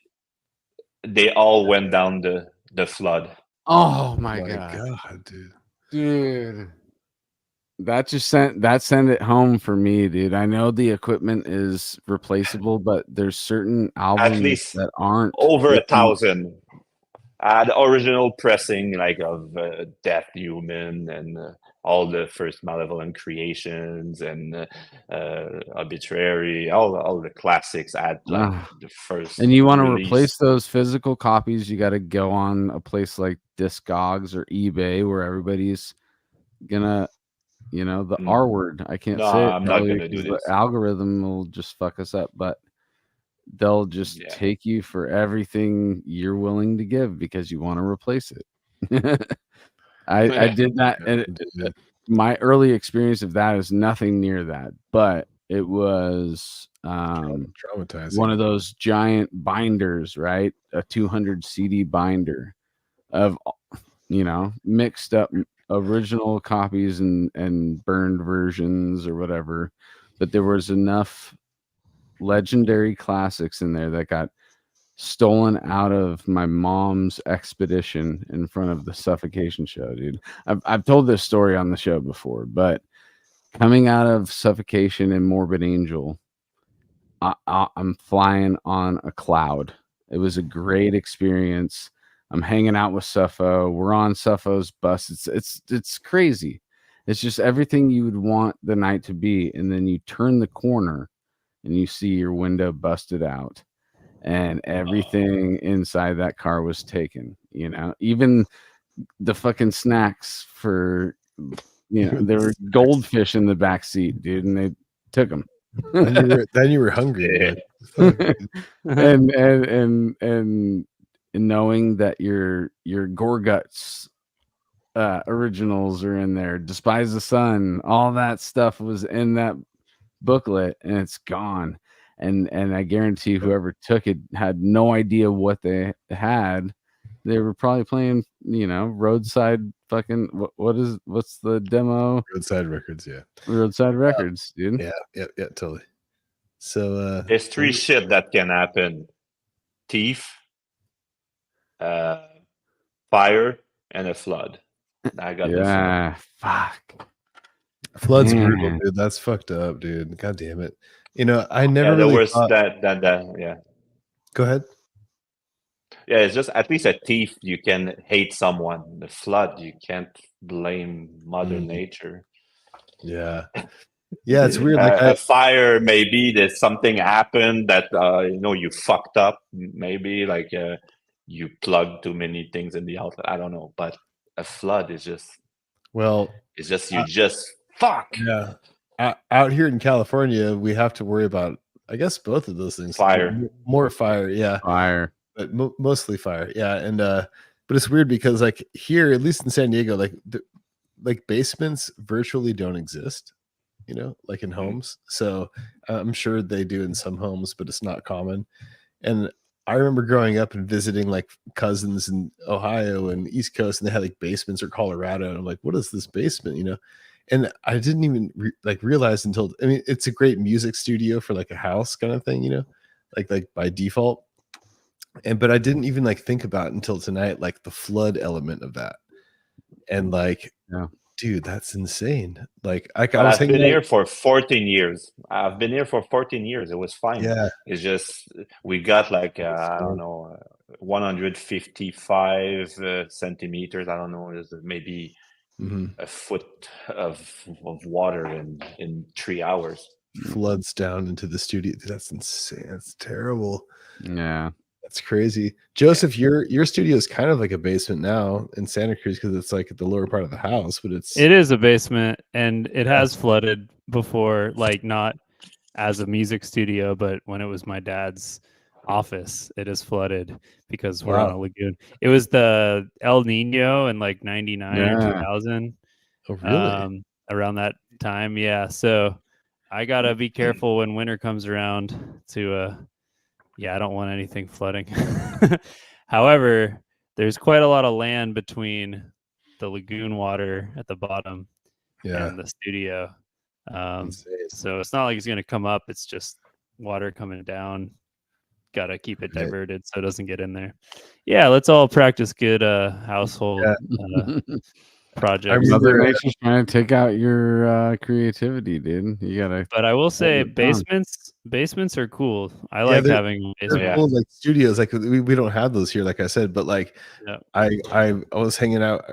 They all went down the flood. Oh my god, dude. That sent it home for me, dude. I know the equipment is replaceable, but there's certain albums At least that aren't. over 1,000. I had original pressing like of Death Human and all the first Malevolent Creations and Arbitrary, all the classics. I had like the first. And you want to release. replace those physical copies, you got to go on a place like Discogs or eBay where everybody's gonna, you know, the R word. I can't say it. I'm not gonna do this. The algorithm will just fuck us up, but they'll just take you for everything you're willing to give because you want to replace it. I did that, and my early experience of that is nothing near that, but it was traumatizing. one of those giant binders, right? A 200 CD binder of, you know, mixed up original copies and burned versions or whatever, but there was enough legendary classics in there that got stolen out of my mom's expedition in front of the Suffocation show, dude. I've told this story on the show before, but coming out of Suffocation and Morbid Angel, I'm flying on a cloud. It was a great experience. I'm hanging out with Suffo. We're on Suffo's bus. It's crazy. It's just everything you would want the night to be, and then you turn the corner and you see your window busted out and everything inside that car was taken, you know, even the fucking snacks for, you know, there were goldfish in the back seat, dude, and they took them. then you were hungry. and knowing that your Gorguts originals are in there, Despise the Sun, all that stuff was in that booklet, and it's gone. And I guarantee whoever took it had no idea what they had. They were probably playing, you know, roadside fucking what's the demo? Roadside Records, yeah. Roadside Records, dude. Yeah, totally. So there's 3 shit that can happen: thief, fire, and a flood. I got the fuck. Flood's brutal, dude. That's fucked up, dude. God damn it. You know, I never there really was thought... that Go ahead. Yeah, it's just at least a thief you can hate someone. The flood you can't blame Mother Nature. Yeah, it's weird. Like a fire, maybe there's something happened that you know, you fucked up. Maybe like you plugged too many things in the outlet. I don't know, but a flood is just it's just you just fuck. Yeah. Out here in California, we have to worry about, I guess, both of those things. Fire. More fire, yeah. Fire. But mostly fire, yeah. And but it's weird because like here, at least in San Diego, like basements virtually don't exist, you know, like in homes. So I'm sure they do in some homes, but it's not common. And I remember growing up and visiting like cousins in Ohio and East Coast, and they had like basements, or Colorado. And I'm like, what is this basement, you know? And I didn't even realize until, I mean, it's a great music studio for like a house kind of thing, you know, like by default. But I didn't even like think about until tonight, like the flood element of that. And like, dude, that's insane. Like I've been here for 14 years. I've been here for 14 years. It was fine. Yeah. It's just, we got like, I don't know, 155 centimeters. I don't know, maybe a foot of water in 3 hours. floods down into the studio. That's insane. That's terrible. Yeah. That's crazy. Joseph, your studio is kind of like a basement now in Santa Cruz because it's like at the lower part of the house, but It is a basement, and it has flooded before, like not as a music studio, but when it was my dad's office, it is flooded because we're on a lagoon. It was the El Nino in like 99 or Yeah. 2000. Oh, really? Around that time. Yeah. So I gotta be careful when winter comes around to I don't want anything flooding. However, there's quite a lot of land between the lagoon water at the bottom Yeah. and the studio. Insane. So it's not like it's gonna come up, it's just water coming down. Gotta keep it Right. diverted so it doesn't get in there. Yeah, let's all practice good household projects. Mother Nature's trying to take out your creativity, dude. You gotta. But I will say it down. basements are cool. I like they're- having They're basements. cool, like studios. Like we don't have those here, like I said, but like Yeah. I was hanging out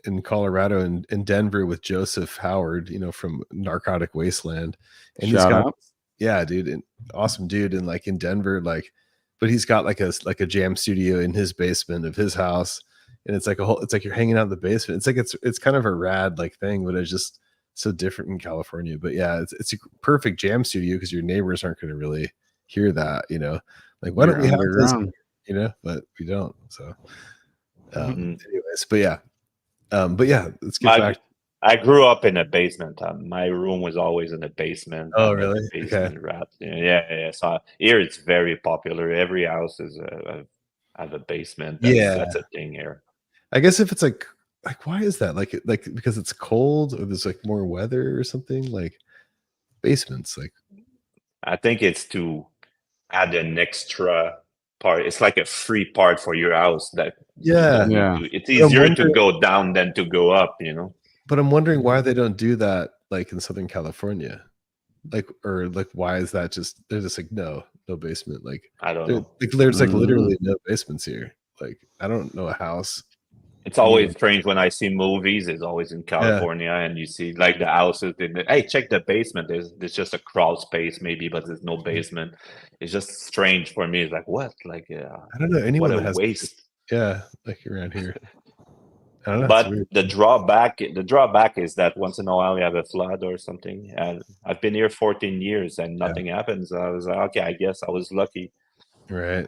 in Colorado and in Denver with Joseph Howard, from Narcotic Wasteland, and he's Shout got out. yeah, dude, and awesome dude, and like in Denver, like, but he's got like a jam studio in his basement of his house, and it's like it's like you're hanging out in the basement. It's like it's kind of a rad like thing, but it's just so different in California. But yeah, it's a perfect jam studio because your neighbors aren't going to really hear that, like why don't we have this, but we don't. So anyways, but yeah, let's get back. I grew up in a basement. My room was always in the basement. Oh, really? Basement rat. Yeah. So here it's very popular. Every house is have a basement. That's a thing here. I guess if it's like why is that? Like because it's cold or there's like more weather or something, like basements, like I think it's to add an extra part. It's like a free part for your house that it's easier to go down than to go up, But I'm wondering why they don't do that like in Southern California. Or why is that just they're just like no basement, like I don't know. Like there's like literally no basements here. Like I don't know a house. It's always strange when I see movies. It's always in California, and you see like the houses. Hey, check the basement. There's just a crawl space maybe, but there's no basement. It's just strange for me. It's like what? Like I don't know anyone that has waste. Yeah, like around here. I don't know, but the drawback is that once in a while you have a flood or something. And I've been here 14 years and nothing happens. I was like, okay, I guess I was lucky. Right.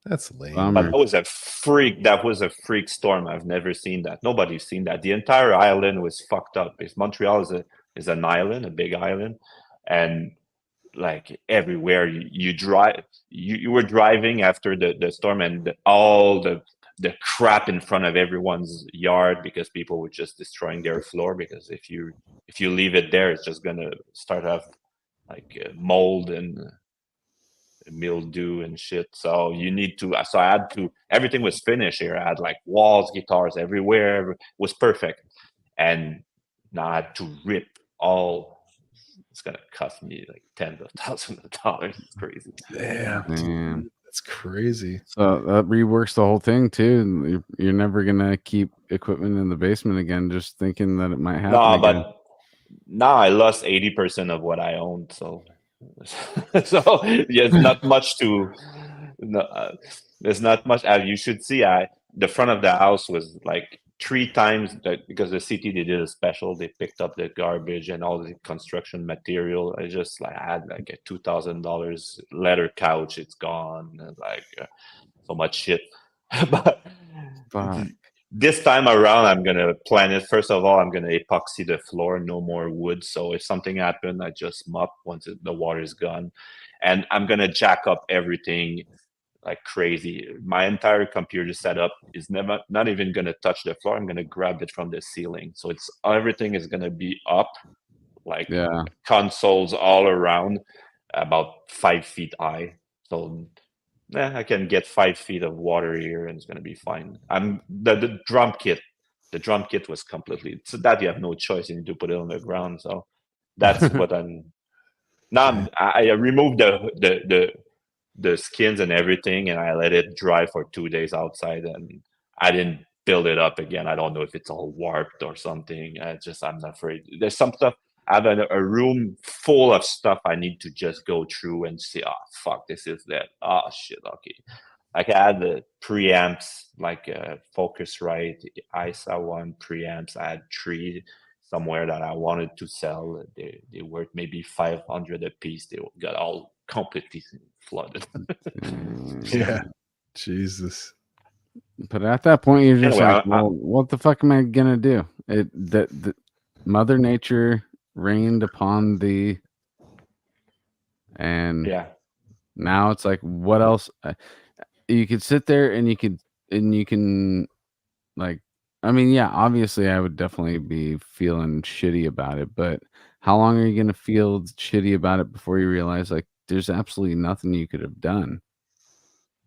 That's lame. But that was a freak storm. I've never seen that. Nobody's seen that. The entire island was fucked up. Because Montreal is an island, a big island, and like everywhere you drive, you were driving after the storm, and all the crap in front of everyone's yard because people were just destroying their floor. Because if you leave it there, it's just gonna start to have like mold and mildew and shit. So you need to. So I had to. Everything was finished here. I had like walls, guitars everywhere. It was perfect, and now I had to rip all. It's gonna cost me like tens of thousands of dollars. It's crazy. Damn. That's crazy. So that reworks the whole thing too. You're never gonna keep equipment in the basement again, just thinking that it might happen. No, again. but now I lost 80% of what I owned. So there's not much to. There's not much. You should see. The front of the house was like 3 times because the city they did a special. They picked up the garbage and all the construction material. I had like a $2,000 leather couch. It's gone. Like so much shit. But this time around, I'm gonna plan it. First of all, I'm gonna epoxy the floor. No more wood. So if something happened, I just mop once the water's gone, and I'm gonna jack up everything like crazy. My entire computer setup is not even gonna touch the floor. I'm gonna grab it from the ceiling. So everything is gonna be up, like consoles all around, about 5 feet high. So I can get 5 feet of water here, and it's gonna be fine. The drum kit. The drum kit was completely. So that you have no choice. You need to put it on the ground. So that's what I'm. Now I removed the skins and everything, and I let it dry for 2 days outside, and I didn't build it up again. I don't know if it's all warped or something. I'm not afraid. There's some stuff. I have a room full of stuff I need to just go through and see. Oh fuck, this is that. Oh shit, okay. Like I had the preamps, like Focusrite, ISA one preamps. I had 3 somewhere that I wanted to sell. They worth maybe 500 a piece. They got all completely flooded. Yeah. Jesus. But at that point, you're just Anyway, like, well, what the fuck am I gonna do? The Mother Nature rained upon thee, and yeah. now it's like, what else? You could sit there and you can like, I mean, yeah, obviously, I would definitely be feeling shitty about it, but how long are you gonna feel shitty about it before you realize like there's absolutely nothing you could have done?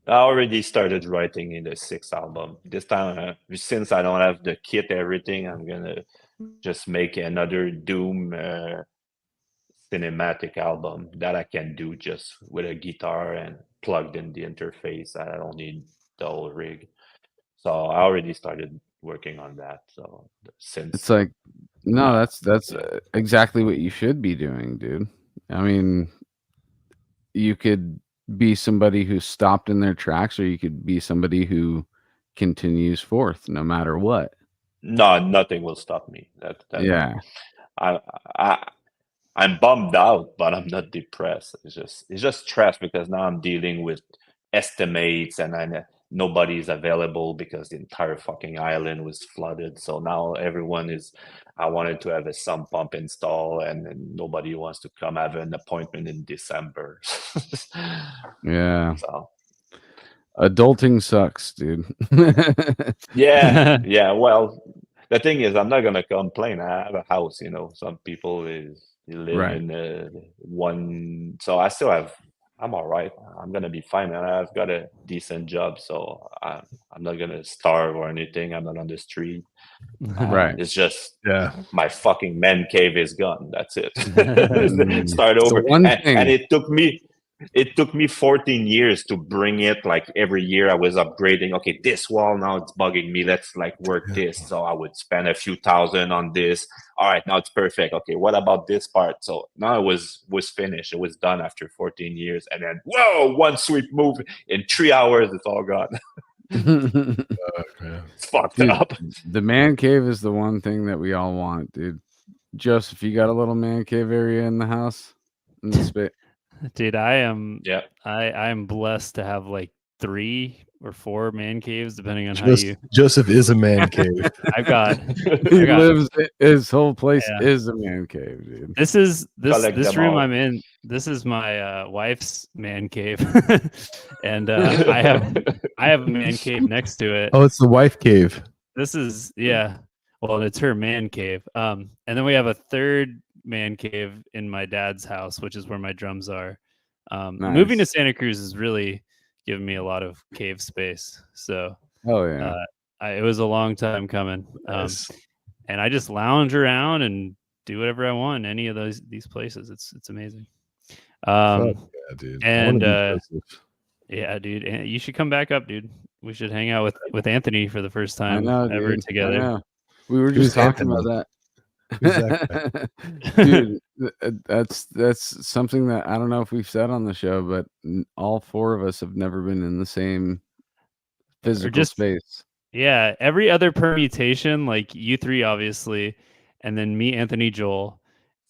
I already started writing in the 6th album. This time, since I don't have the kit, everything, I'm gonna just make another Doom cinematic album that I can do just with a guitar and plugged in the interface. I don't need the whole rig. So I already started working on that. So since It's like, no, Yeah. that's Yeah. exactly what you should be doing, dude. I mean, you could be somebody who stopped in their tracks, or you could be somebody who continues forth no matter what. No, nothing will stop me. That Yeah. I'm bummed out, but I'm not depressed. It's just stress because now I'm dealing with estimates and nobody's available because the entire fucking island was flooded. So now I wanted to have a sump pump install and nobody wants to come. I have an appointment in December. Yeah. So Adulting sucks, dude. yeah. Well, the thing is, I'm not gonna complain. I have a house, Some people they live Right. in one, so I'm all right. I'm gonna be fine, and I've got a decent job, so I'm not gonna starve or anything. I'm not on the street. Right. It's just Yeah. my fucking man cave is gone. That's it. Start It's the over, one and thing. it took me 14 years to bring it. Like every year I was upgrading. Okay, this wall now it's bugging me. Let's like work this. So I would spend a few thousand on this. All right, now it's perfect. Okay, what about this part? So now it was finished. It was done after 14 years. And then whoa, one sweep move in 3 hours, it's all gone. It's fucked Dude, up. the man cave is the one thing that we all want, dude. Joseph, you got a little man cave area in the house? In the space? Dude, I am Yeah. I am blessed to have like 3 or 4 man caves, depending on how you. Joseph is a man cave. I've got. He lives. His whole place Yeah. is a man cave, dude. This Collect this them room all. I'm in. This is my wife's man cave, and I have a man cave next to it. Oh, it's the wife cave. This is well, it's her man cave. And then we have a third man cave in my dad's house, which is where my drums are. Moving to Nice. Santa Cruz has really given me a lot of cave space. So Oh yeah. it was a long time coming. Nice. And I just lounge around and do whatever I want in any of these places. It's amazing. Fuck yeah, dude. I wanna And be Joseph. yeah, dude, you should come back up, dude. We should hang out with Anthony for the first time I know, ever dude. together. I know. We were Who's just talking Anthony? about Who's that that. Dude, that's something that I don't know if we've said on the show, but all 4 of us have never been in the same physical just- space. Yeah, every other permutation, like you 3, obviously, and then me, Anthony, Joel,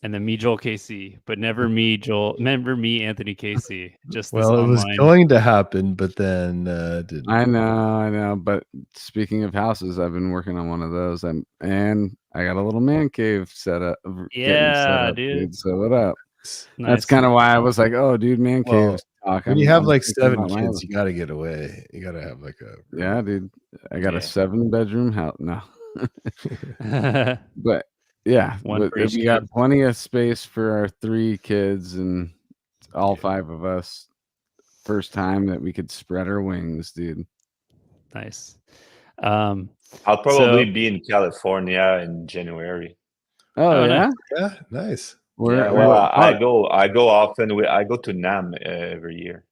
and then me, Joel, KC, but never me, Anthony, KC. Just Well, this it was online. going to happen, but then didn't. I know. But speaking of houses, I've been working on one of those, and I got a little man cave set up. Dude. So what up? Nice. That's kind of why I was like, oh, dude, man Well, cave talk. When you have I'm like thinking 7 about my kids, other- you got to get away. You got to have like a Yeah, dude. I got Yeah. a 7-bedroom house. No. But yeah, One for each we got kid. plenty of space for our 3 kids and all 5 of us. First time that we could spread our wings, dude. Nice. I'll probably be in California in January. Oh, Oh, yeah? nice. Yeah, nice. Yeah, well, I go often. I go to NAM every year.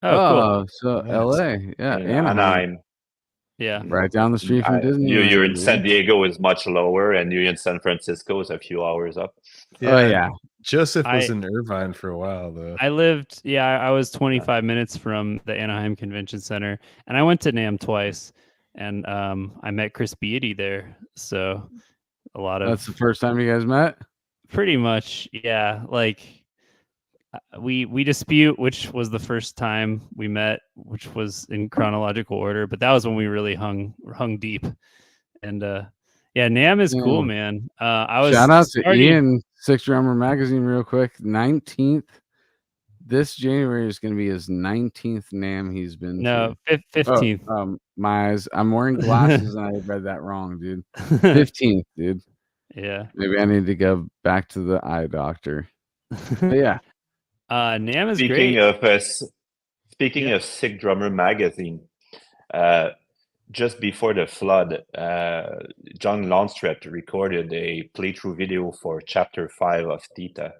Oh, cool. So Nice. LA. Yeah, in Anaheim. Anaheim. Yeah. Right down the street from Disney. You're in San Diego is much lower, and you're in San Francisco is a few hours up. Oh yeah. Joseph was in Irvine for a while though. I was 25 minutes from the Anaheim Convention Center, and I went to NAMM twice, and I met Chris Beatty there. So That's the first time you guys met? Pretty much, yeah. Like we dispute which was the first time we met, which was in chronological order, but that was when we really hung deep. And yeah, NAMM is cool, man. I was shout out to Ian, Sick Drummer Magazine, real quick. 19th. This January is going to be his 19th NAMM he's been to. 15th. My eyes. I'm wearing glasses and I read that wrong, dude. 15th, dude. Yeah. Maybe I need to go back to the eye doctor. But yeah. NAMM is speaking great. Speaking of Sick Drummer Magazine, just before the flood, John Longstreth recorded a playthrough video for Chapter 5 of Theta.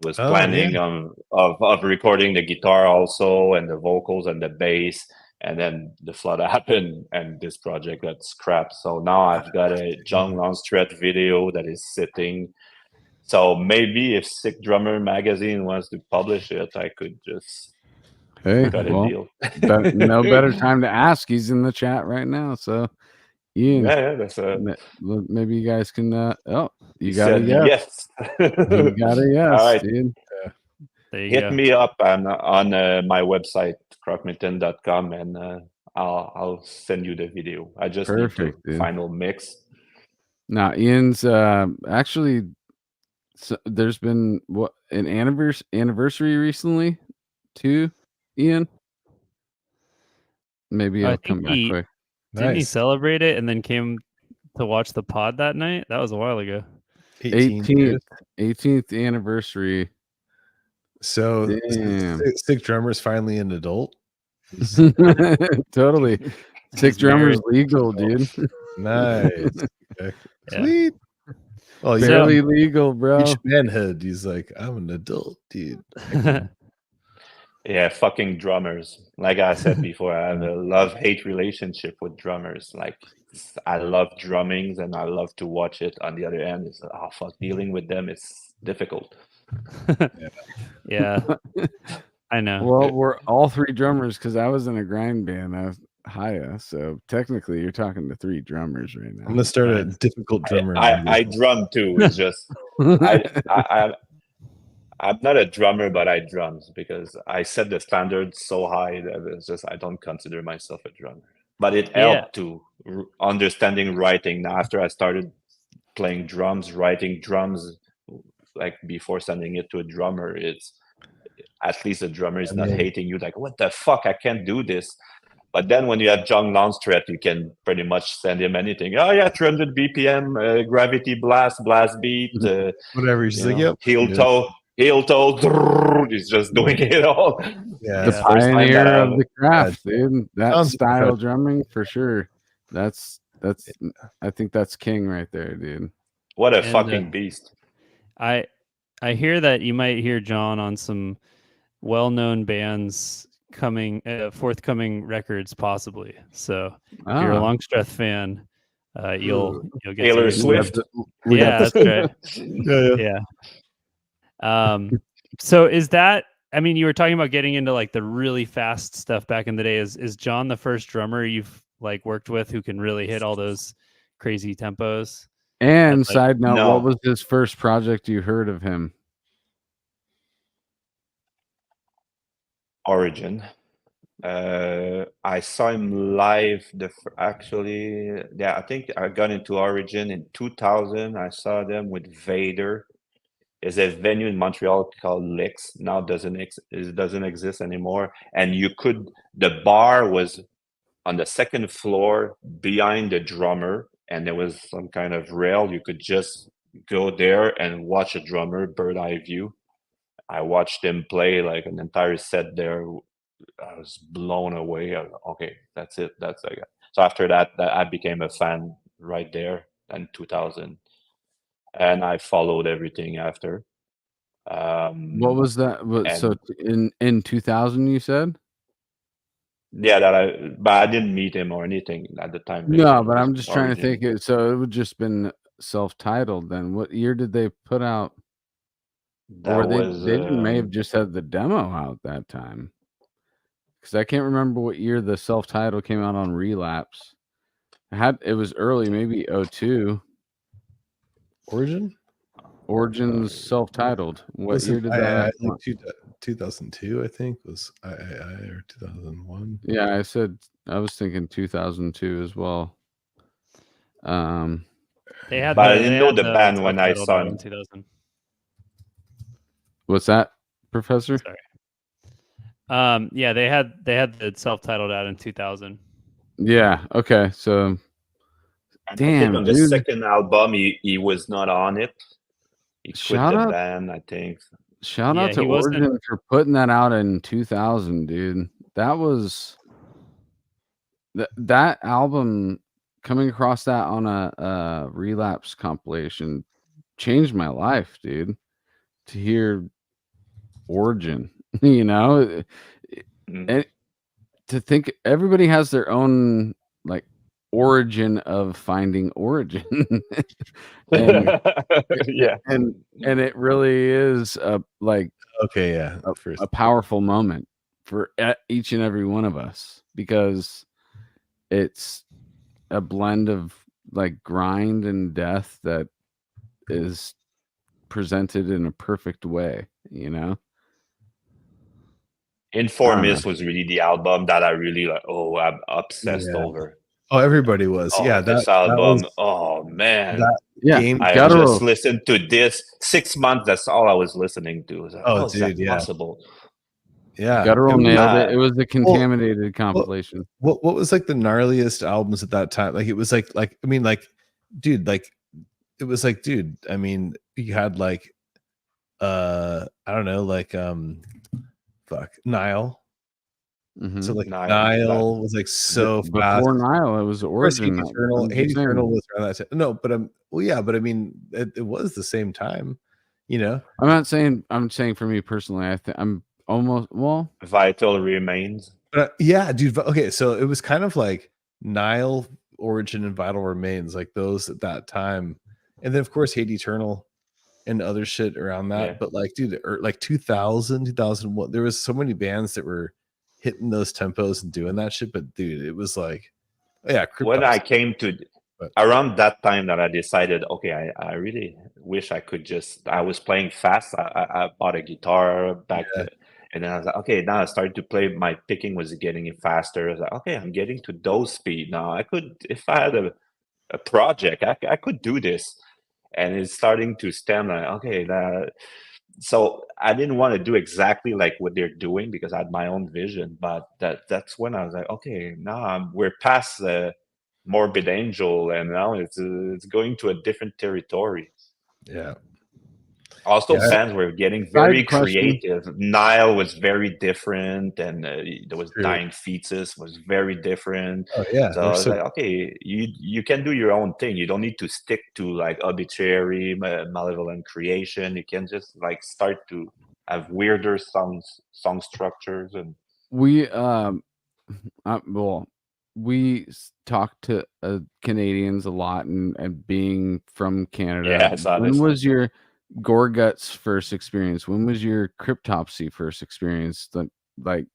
Was planning of recording the guitar also and the vocals and the bass, and then the flood happened and this project got scrapped. So now I've got a John Longstreth video that is sitting. So maybe if Sick Drummer Magazine wants to publish it, I could just cut a deal. No better time to ask. He's in the chat right now. So Ian, that's maybe you guys can you got a yes. You got a yes. All right, dude. Hit me up on my website krokmitën.com and I'll send you the video. I just need to final mix. Now Ian's actually there's been an anniversary recently too, Ian. Maybe I'll come back quick. Didn't he celebrate it and then came to watch the pod that night? That was a while ago. 18th anniversary. So Sick Drummer's finally an adult. Totally. Sick Drummer's legal, dude. Nice. Okay. Sweet. Well, barely legal, bro. Each manhood, he's like, I'm an adult, dude. Yeah, fucking drummers. Like I said before, I have a love-hate relationship with drummers. Like, I love drummings and I love to watch it. On the other end, it's dealing with them is difficult. Yeah. I know. Well, we're all three drummers because I was in a grind band, Haya. So technically, you're talking to three drummers right now. I'm gonna start a difficult drummer. I drum too. It's just I'm not a drummer, but I drums because I set the standard so high that it's just I don't consider myself a drummer. But it helped to understanding writing. Now, after I started playing drums, writing drums, like before sending it to a drummer, it's at least the drummer is not hating you. Like, what the fuck? I can't do this. But then when you have John Longstreth, you can pretty much send him anything. Oh yeah, 300 BPM, gravity blast beat, whatever. He's like, yep, heel toe. He's just doing it all. Yeah, the pioneer of the craft, dude. That style drumming for sure. That's I think that's king right there, dude. What a fucking beast. I hear that you might hear John on some well-known bands forthcoming records possibly. So if you're a Longstreth fan, you'll get Taylor Swift. Yeah, that's right. Yeah. So is that, I mean, you were talking about getting into like the really fast stuff back in the day. Is John the first drummer you've like worked with who can really hit all those crazy tempos? And side note, what was his first project you heard of him? Origin. I saw him live. I think I got into Origin in 2000. I saw them with Vader. There's a venue in Montreal called Licks. Now it doesn't exist anymore. And the bar was on the second floor behind the drummer, and there was some kind of rail. You could just go there and watch a drummer, bird eye view. I watched him play like an entire set there. I was blown away. Okay, that's it. So after that, I became a fan right there in 2000. And I followed everything after. What was that? So in 2000, you said? Yeah, but I didn't meet him or anything at the time. No, but I'm just trying to think. So it would just been self-titled then. What year did they put out? That they was may have just had the demo out that time. Because I can't remember what year the self-titled came out on Relapse. It was early, maybe 02. Origin's self-titled. What year did that? Like 2002, I think was I or 2001. Yeah, I was thinking 2002 as well. They had But I the, didn't they know had the band when I self-titled saw out in him. 2000. What's that, Professor? Sorry. Yeah, they had the self-titled out in 2000. Yeah. Okay. So, I damn, think on the dude. second album, he was not on it. He quit Shout the out, band, I think. shout Yeah, out to he wasn't- Origin for putting that out in 2000, dude. That was that album coming across that on a Relapse compilation changed my life, dude. To hear Origin, you know, and to think everybody has their own like origin of finding origin. and Yeah. and it really is like Okay, yeah. a powerful moment for each and every one of us, because it's a blend of like grind and death that is presented in a perfect way, you know. Informist was really the album that I really like. Oh, I'm obsessed Yeah. over. Oh, everybody was. Oh, Yeah, this that album. was Oh man, that Yeah, game. I Guttural. just listened to this 6 months. That's all I was listening to. I was like, Oh, how is that dude, yeah. possible? Yeah, Guttural and nailed it. It was the contaminated compilation. What was like the gnarliest albums at that time? Like it was like I mean like, dude, like it was like, dude. I mean, you had like, I don't know, like Nile. Mhm. So like Nile, Nile was like so fast. Before Nile, it was Of course, Origin. Hate Eternal was around that time. No, but well, yeah, but I mean, it was the same time, you know. I'm saying for me personally, I'm almost Vital Remains. But yeah, dude. Okay, so it was kind of like Nile, Origin, and Vital Remains, like those at that time, and then of course Hate Eternal and other shit around that. Yeah. But like, dude, like 2000, 2001, there was so many bands that were hitting those tempos and doing that shit. But dude, it was like, yeah. When I came to around that time that I decided, okay, I really wish I could I was playing fast. I bought a guitar back and then I was like, okay, now I started to play. My picking was getting faster. I was like, okay, I'm getting to those speed now. I could, if I had a project, I could do this. And it's starting to stem like, okay, so I didn't want to do exactly like what they're doing because I had my own vision. But that's when I was like, okay, now we're past Morbid Angel, and now it's going to a different territory. Yeah. Also, bands were getting very creative. Nile was very different, and there was Dying Fetus was very different. Oh yeah. So I was like, okay, you can do your own thing. You don't need to stick to like Obituary, Malevolent Creation. You can just like start to have weirder song structures. And we we talk to Canadians a lot, and being from Canada. Yeah, I saw when this. was your Gorgut's first experience? When was your Cryptopsy first experience? Like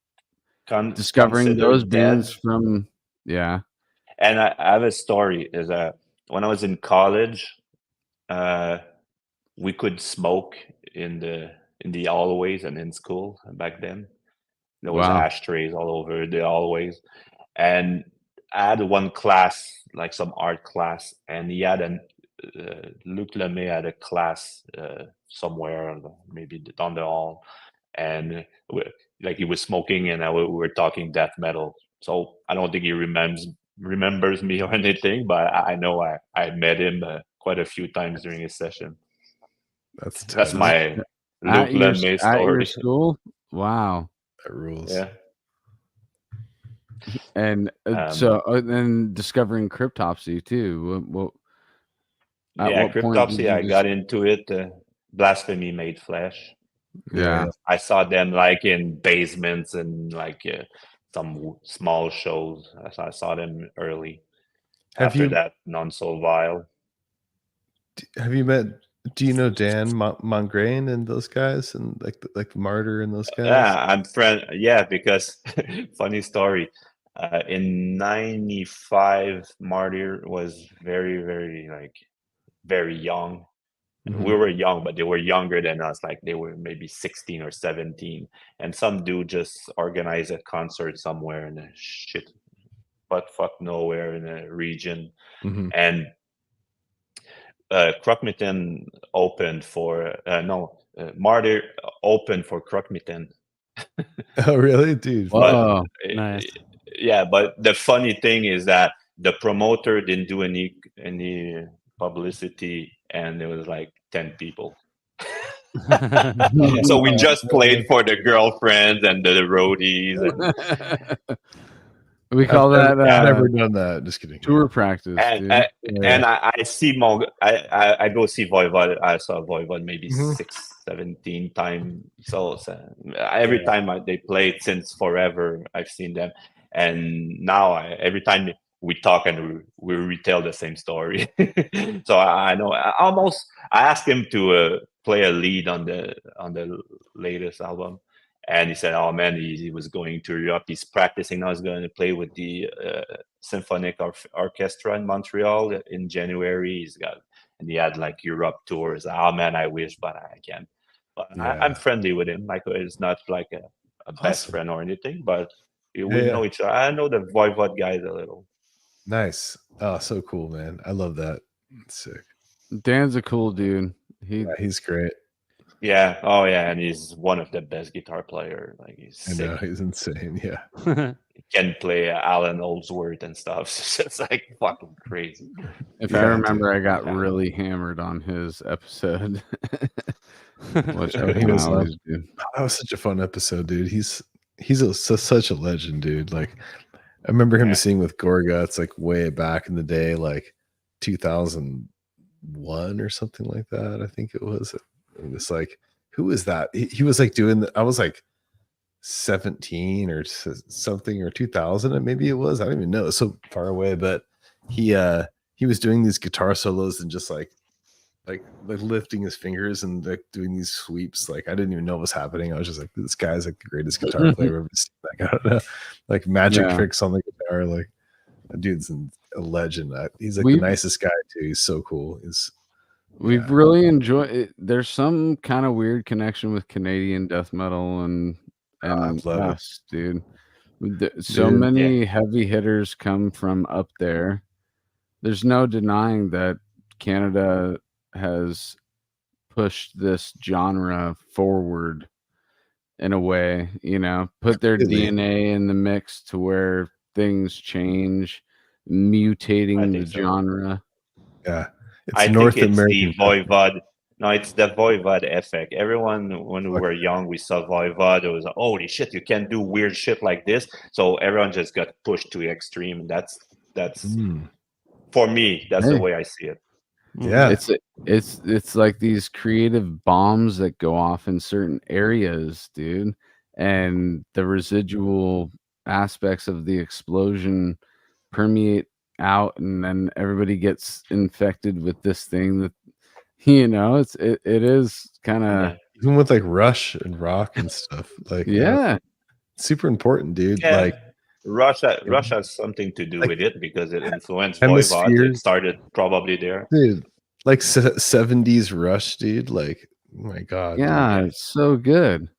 discovering those bands from And I have a story. Is when I was in college, we could smoke in the hallways and in school back then. There was ashtrays all over the hallways, and I had one class, like some art class, and he had Luc Lemay had a class somewhere, maybe down the hall, and like he was smoking, and we were talking death metal. So I don't think he remembers me or anything, but I know I met him quite a few times during his session. That's my Luc Lemay story. At your school? Wow, that rules. Yeah. And so then discovering Cryptopsy too. Cryptopsy, I got into it. Blasphemy Made Flesh. Yeah. I saw them like in basements and like some small shows. I saw them early. After that, Non So Vile. Have you met Do you know Dan Mongrain and those guys, and like Martyr and those guys? Yeah, I'm friend. Yeah, because funny story. In '95, Martyr was very like very young. Mhm. We were young, but they were younger than us. Like they were maybe 16 or 17. And some dude just organized a concert somewhere in a shit butt fuck nowhere in a region. Mhm. And Krokmitën opened for Martyr opened for Krokmitën. Oh, really, dude? But Whoa. Nice. yeah, but the funny thing is that the promoter didn't do any publicity, and it was like 10 people. So we just played for the girlfriends and the roadies, and We call that I've never done that. Just kidding. tour practice, and dude. I, and I see I go see Voivod. I saw Voivod maybe Mhm. 17 times. So every time they played since forever, I've seen them, and now every time we talk and we retell the same story. So I know I asked him to play a lead on the latest album. And he said, "Oh man, he was going to Europe. He's practicing now. He's going to play with the symphonic orchestra in Montreal in January. And he had like Europe tours. Oh man, I wish, but I can't. But Yeah. I'm friendly with him. Like it's not like a best Awesome. friend or anything, but we Yeah. know each other. I know the Voivod guys a little. Nice. Oh, so cool, man. I love that. It's sick. Dan's a cool dude. Yeah, he's great. Yeah. Oh yeah, and he's one of the best guitar player. Like he's I know, sick. he's insane. Yeah. He can play Alan Oldsworth and stuff. So it's like fucking crazy. If I Yeah, remember, dude. I got Yeah. really hammered on his episode, which I He kinda was always do. That was such a fun episode, dude. He's such a legend, dude. Like I remember him Yeah. singing with Gorga. It's like way back in the day, like 2001 or something like that. I think it was. And it's like, who is that? He was like doing. I was like 17 or something, or 2000, maybe it was. I don't even know. It's so far away, but he was doing these guitar solos and just like lifting his fingers and like doing these sweeps. Like I didn't even know what was happening. I was just like, this guy's like the greatest guitar player I've ever seen. Like, I don't know, like magic Yeah. tricks on the guitar. Like, that dude's a legend. He's like We've- the nicest guy too. He's so cool. We've really enjoyed it. There's some kind of weird connection with Canadian death metal and love it. us, dude. So Dude, many heavy hitters come from up there. There's no denying that Canada has pushed this genre forward in a way, put their Completely. DNA in the mix to where things change, mutating the think so. genre. Yeah, it's I North think it's American. the Voivod. No, it's the Voivod effect. Everyone, when we were young, we saw Voivod. It was like, holy shit, you can't do weird shit like this. So everyone just got pushed to the extreme. And that's for me. That's the way I see it. Yeah, It's like these creative bombs that go off in certain areas, dude, and the residual aspects of the explosion permeate out, and then everybody gets infected with this thing that it is kind of even with like Rush and rock and stuff. Like super important, dude. Yeah. Like Russia has something to do with it because it influenced Voivod. Hemisphere. It started probably there. Dude, like 70s Rush, dude. Like, oh my god. yeah, dude. it's so good.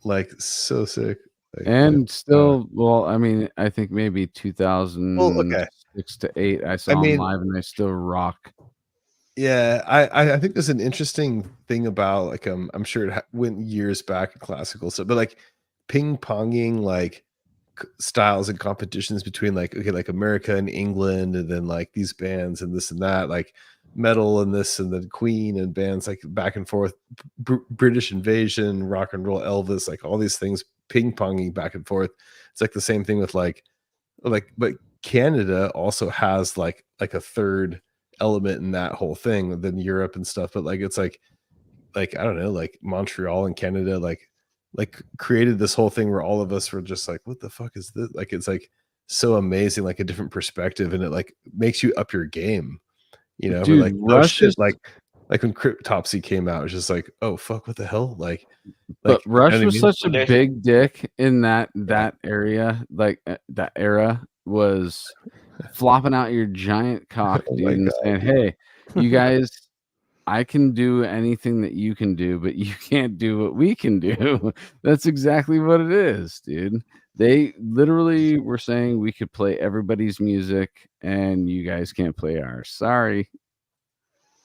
Like, so sick. Like, And still, well, I mean, I think maybe 2006 to 8, I saw them live, and they still rock. Yeah, I think there's an interesting thing about like I'm sure it went years back in classical stuff, but like ping ponging like styles and competitions between like America and England, and then like these bands and this and that, like metal and this and then Queen and bands like back and forth, British Invasion, rock and roll, Elvis, like all these things ping ponging back and forth. It's like the same thing with like but Canada also has like a third element in that whole thing than Europe and stuff, but like it's like I don't know, like Montreal and Canada like created this whole thing where all of us were just like, what the fuck is this? Like it's like so amazing, like a different perspective, and it like makes you up your game, Dude, like, oh shit, like like when Cryptopsy came out, it was just like, oh fuck, what the hell? Like But you know Rush what I was mean? such a There's- big dick in that area, like that era was flopping out your giant cock, Oh dude, my and God, saying, "Hey, you guys, I can do anything that you can do, but you can't do what we can do." That's exactly what it is, dude. They literally were saying we could play everybody's music and you guys can't play ours. Sorry.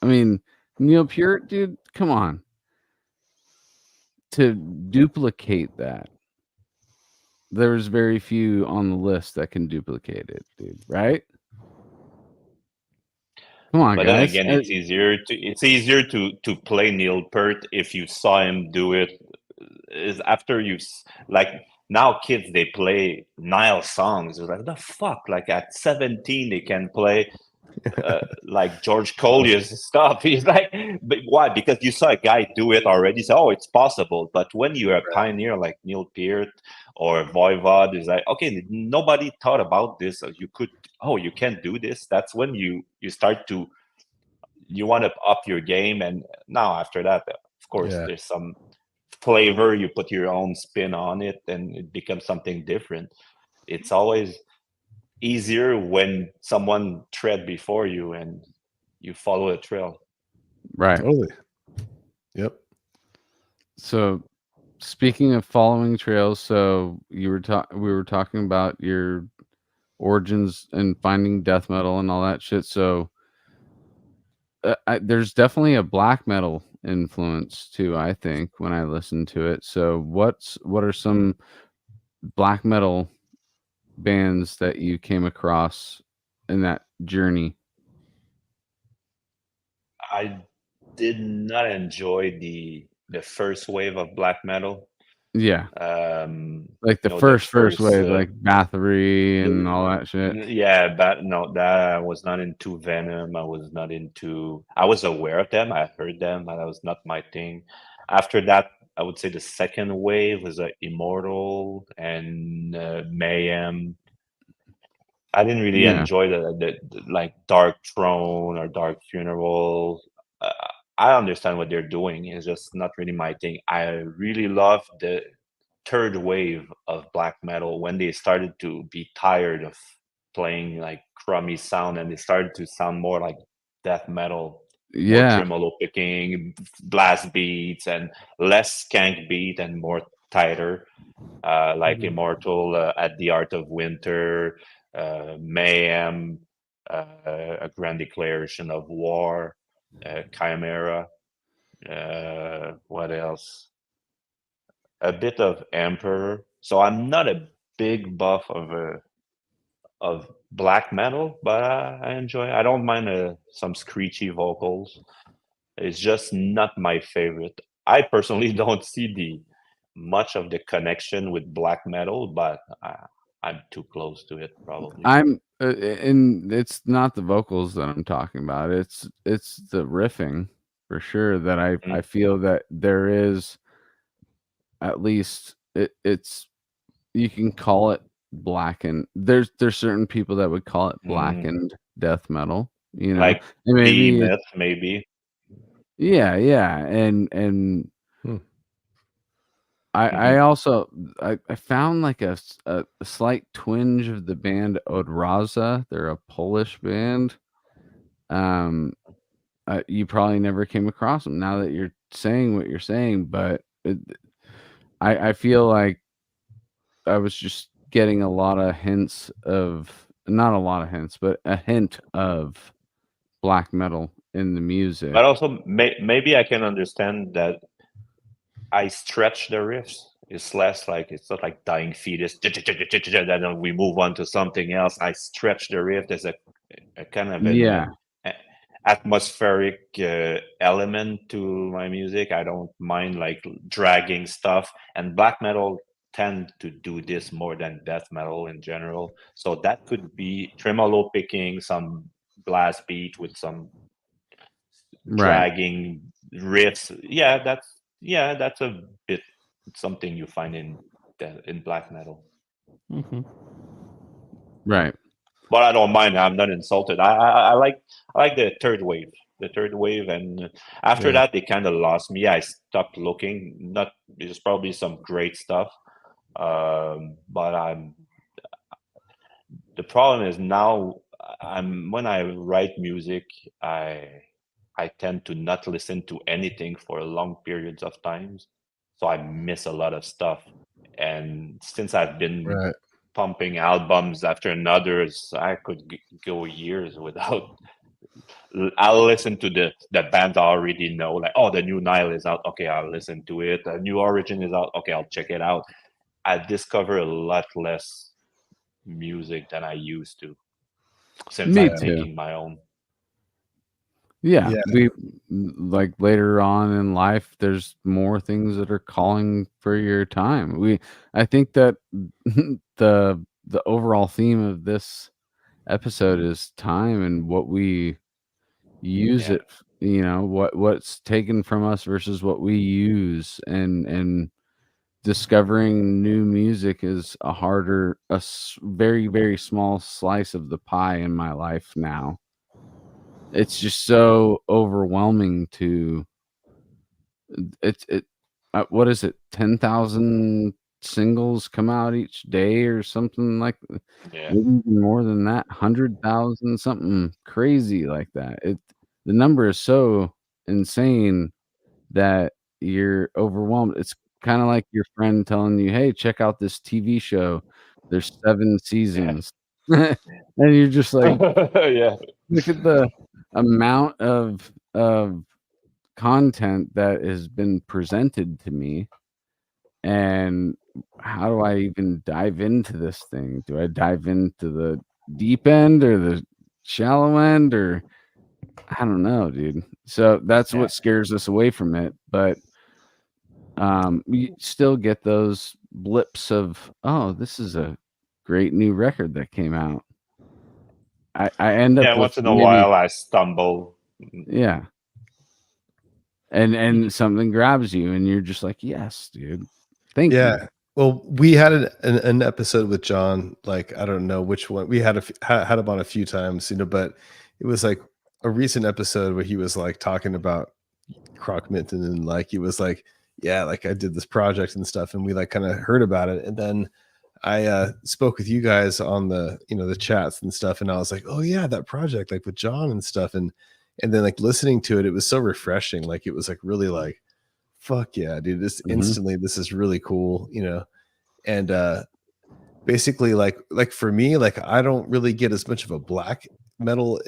I mean, Neil Peart, dude, come on. To duplicate that, there's very few on the list that can duplicate it, dude, right? Come on, But then guys. again, it's easier to play Neil Peart if you saw him do it. Is after like now kids they play Nile songs. It's like the fuck. Like at 17 they can play like George Collier's stuff. He's like, but why? Because you saw a guy do it already. So oh, it's possible. But when you're a pioneer like Neil Peart or Voivod, it's like okay, nobody thought about this. You could you can do this. That's when you start to you want to up your game. And now after that, of course, Yeah. there's some flavor. You put your own spin on it, and it becomes something different. It's always easier when someone tread before you and you follow a trail. Right. Totally. Yep. So, speaking of following trails, so we were talking about your origins and finding death metal and all that shit. So, there's definitely a black metal influence too, I think, when I listen to it. So, what are some black metal bands that you came across in that journey? I did not enjoy the first wave of black metal. Yeah, like the No, first wave, like Bathory and all that shit. Yeah, but no, that I was not into Venom. I was not into. I was aware of them. I heard them, but that was not my thing. After that, I would say the second wave was Immortal and Mayhem. I didn't really Yeah. enjoy the like Dark Throne or Dark Funeral. Uh, I understand what they're doing. It's just not really my thing. I really love the third wave of black metal when they started to be tired of playing like crummy sound and they started to sound more like death metal, more Yeah. tremolo picking, blast beats, and less skank beat and more tighter. Like Immortal, at the Art of Winter, Mayhem, a Grand Declaration of War, Chimera. What else? A bit of Emperor. So I'm not a big buff of black metal, but I enjoy. I don't mind some screechy vocals. It's just not my favorite. I personally don't see the much of the connection with black metal, but I'm too close to it probably. I'm and it's not the vocals that I'm talking about. It's the riffing for sure that I feel that there is at least it's you can call it blackened. There's certain people that would call it blackened death metal, you know. Like and maybe Behemoth, maybe. yeah, and I also I found like a slight twinge of the band Odraza. They're a Polish band. You probably never came across them now that you're saying what you're saying, but I feel like I was just getting a lot of hints of not a lot of hints, but a hint of black metal in the music. But also maybe I can understand that I stretch the riffs. It's less like it's not like Dying Fetus. Then we move on to something else. I stretch the riff. There's a kind of an atmospheric element to my music. I don't mind like dragging stuff. And black metal tend to do this more than death metal in general. So that could be tremolo picking, some blast beat with some dragging riffs. That's a bit something you find in black metal. Right. But I don't mind. I'm not insulted. I like the third wave. the third wave, and after Yeah. that they kind of lost me. I stopped looking. Not there's probably some great stuff, but the problem is now when I write music, I tend to not listen to anything for long periods of times, so I miss a lot of stuff. And since I've been Right. pumping albums after another's, I could go years without. I'll listen to the bands I already know, like, oh, the new Nile is out. Okay, I'll listen to it. The new Origin is out. Okay, I'll check it out. I discover a lot less music than I used to since Me I'm too. making my own. Yeah, Yeah. we like later on in life, there's more things that are calling for your time. I think that the overall theme of this episode is time and what we use Yeah. it. You know what's taken from us versus what we use, and discovering new music is a very very small slice of the pie in my life now. It's just so overwhelming to what is it, 10,000 singles come out each day or something like Yeah. maybe even more than that, 100,000, something crazy like that. The number is so insane that you're overwhelmed. It's kind of like your friend telling you, hey, check out this TV show, there's 7 seasons. And you're just like, Yeah. look at the amount of content that has been presented to me, and how do I even dive into this thing? Do I dive into the deep end or the shallow end, or I don't know, dude. So that's Yeah. what scares us away from it. But we still get those blips of, oh, this is a great new record that came out. I end Yeah. up with Once in a maybe, while, I stumble. yeah, and something grabs you and you're just like, yes, dude, thank you. Yeah. Well, we had an episode with John, like, I don't know which one. We had had him on a few times, but it was like a recent episode where he was like talking about Krokmitën, and like he was like, yeah, like I did this project and stuff, and we like kind of heard about it. And then I spoke with you guys on the the chats and stuff, and I was like, oh yeah, that project, like with John and stuff. And then like listening to it, it was so refreshing. Like it was like really like, fuck yeah, dude, this instantly, this is really cool, and basically like for me, like I don't really get as much of a black metal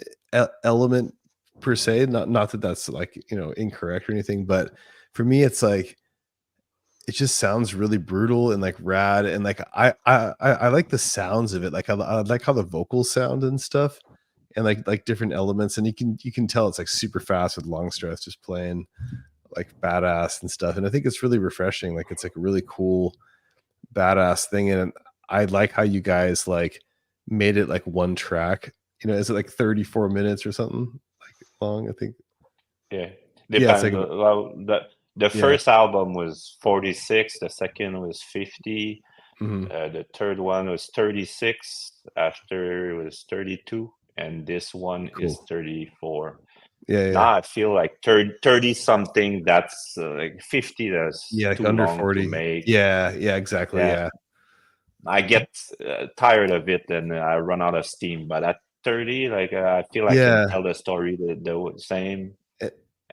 element per se, not that that's like incorrect or anything, but for me it's like it just sounds really brutal and like rad, and like I like the sounds of it. Like I like how the vocals sound and stuff, and like different elements, and you can tell it's like super fast with Longstreth just playing like badass and stuff. And I think it's really refreshing. Like it's like a really cool badass thing. And I like how you guys like made it like one track. Is it like 34 minutes or something like long? I think. Yeah. Yeah, it's Depends. like Well, the first album was 46. The second was 50. mhm. The third one was 36. After it was 32, and this one is Cool. 34. Yeah, Now I feel like 30 something. That's like 50. That's yeah, like too under long 40. to make. Yeah, exactly. Yeah. I get tired of it and I run out of steam. But at 30, like I feel I can tell the story the same.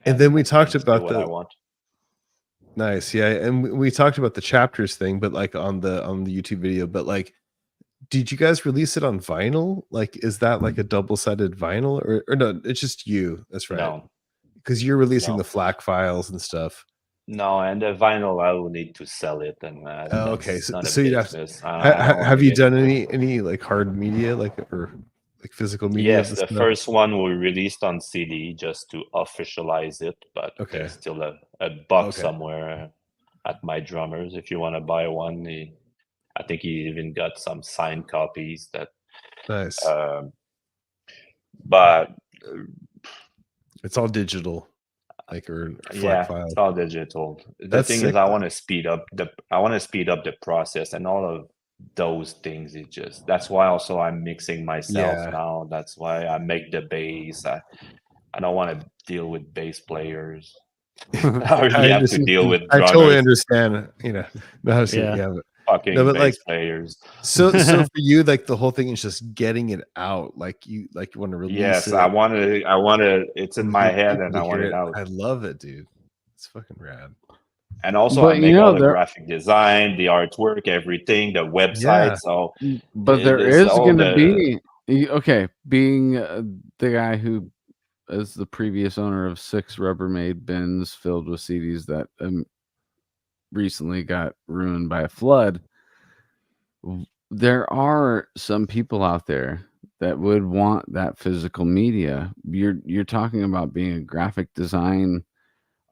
And then we talked do about what I want. Nice, yeah, and we talked about the chapters thing, but like on the YouTube video. But like, did you guys release it on vinyl? Like, is that like a double-sided vinyl, or no? It's just you. That's right. No. Because you're releasing No. the FLAC files and stuff. No, and the vinyl I will need to sell it, and Oh, okay. that's not So a you'd have business. have you done any like hard media, like, or like physical media? Yes, the first one we released on CD just to officialize it, but Okay. there's still a box Okay. somewhere at my drummer's. If you want to buy one, I think he even got some signed copies. That Nice. But it's all digital, like, or yeah, files. it's all digital. The That's thing sick, is, I want to speed up the process, and all of those things. It just that's why also I'm mixing myself Yeah. now. That's why I make the bass. I don't want to deal with bass players. I I already have to deal with I totally drummers, understand. You know, no, so, Yeah. yeah, but, fucking no, but bass like, players. so for you, like the whole thing is just getting it out. Like you want to release Yes, it. I want to. It's in and my get head, people and to I want hear it out. I love it, dude. It's fucking rad. And also, I But you make all know, the there, graphic design, the artwork, everything, the website. Yeah. So but there there's is all going to the be okay. Being the guy who is the previous owner of 6 Rubbermaid bins filled with CDs that recently got ruined by a flood. There are some people out there that would want that physical media. You're talking about being a graphic design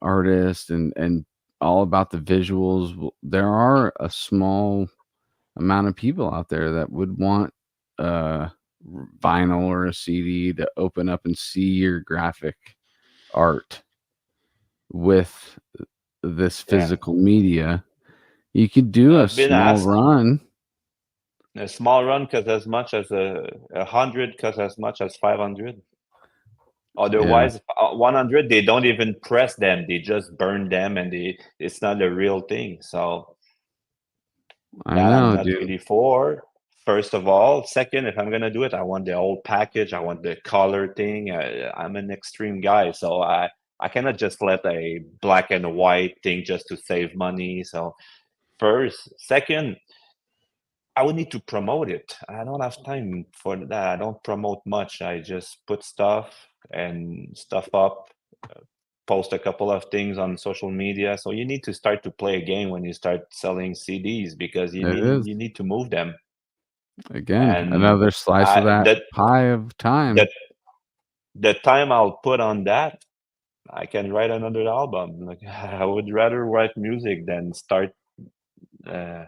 artist and all about the visuals. There are a small amount of people out there that would want vinyl or a CD to open up and see your graphic art with this Yeah. physical media. You could do a I've been small asked run. a small run costs as much as 100 costs as much as 500. Yeah, Otherwise, 100 they don't even press them; they just burn them, and it's not a real thing. So I that I'm know, not dude. really for. First of all, second, if I'm gonna do it, I want the whole package. I want the color thing. I'm an extreme guy, so I cannot just let a black and white thing just to save money. So first, second, I would need to promote it. I don't have time for that. I don't promote much. I just put stuff and stuff up, post a couple of things on social media. So you need to start to play a game when you start selling CDs because It is. you need to move them. Again, And another slice of that that pie of time. that the time I'll put on that, I can write another album. Like I would rather write music than start. Uh,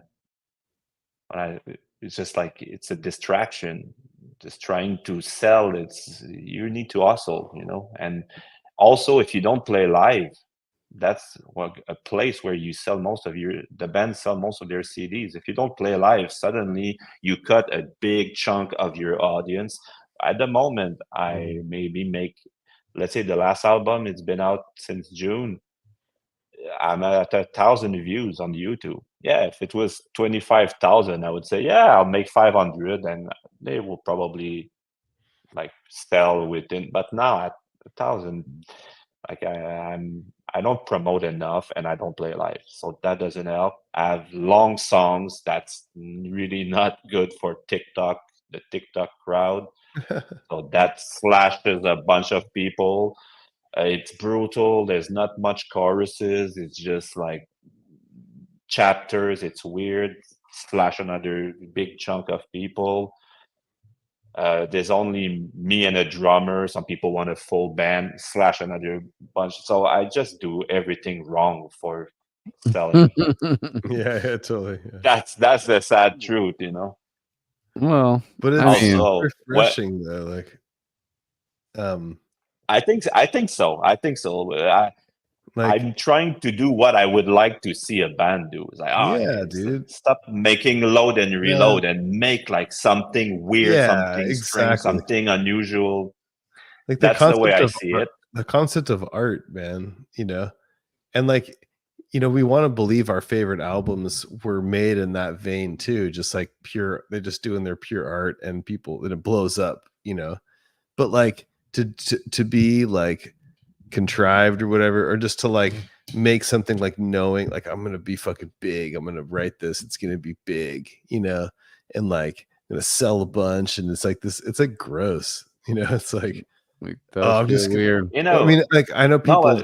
I, it's just like it's a distraction. Just trying to sell. It's you need to hustle, And also, if you don't play live, that's a place where you sell the bands sell most of their CDs. If you don't play live, suddenly you cut a big chunk of your audience. At the moment, I maybe make, let's say the last album, it's been out since June. I'm at 1,000 views on YouTube. Yeah, if it was 25,000, I would say, yeah, I'll make 500 and they will probably like sell within, but now at 1,000, like I don't promote enough and I don't play live. So that doesn't help. I have long songs that's really not good for TikTok, the TikTok crowd. So that slashes a bunch of people. It's brutal. There's not much choruses. It's just like chapters. It's weird. Slash another big chunk of people. There's only me and a drummer. Some people want a full band. Slash another bunch. So I just do everything wrong for selling. Yeah, totally. Yeah. That's the sad truth, Well, But I it's mean, Also, refreshing though. Like, I think so. I think so. like I'm trying to do what I would like to see a band do. It's like, yeah, dude. stop making load and Yeah. reload and make like something weird, Yeah, something strange, exactly. something unusual. Like the That's the way concept I of see it. the concept of art, man. And like, we want to believe our favorite albums were made in that vein too, just like they're just doing their pure art and it blows up, But like to be like contrived or whatever, or just to like make something like knowing like I'm gonna be fucking big, I'm gonna write this, it's gonna be big, and like I'm gonna sell a bunch, and it's like this, it's like gross, it's like it oh, does I'm feel just weird. I mean, like I know people.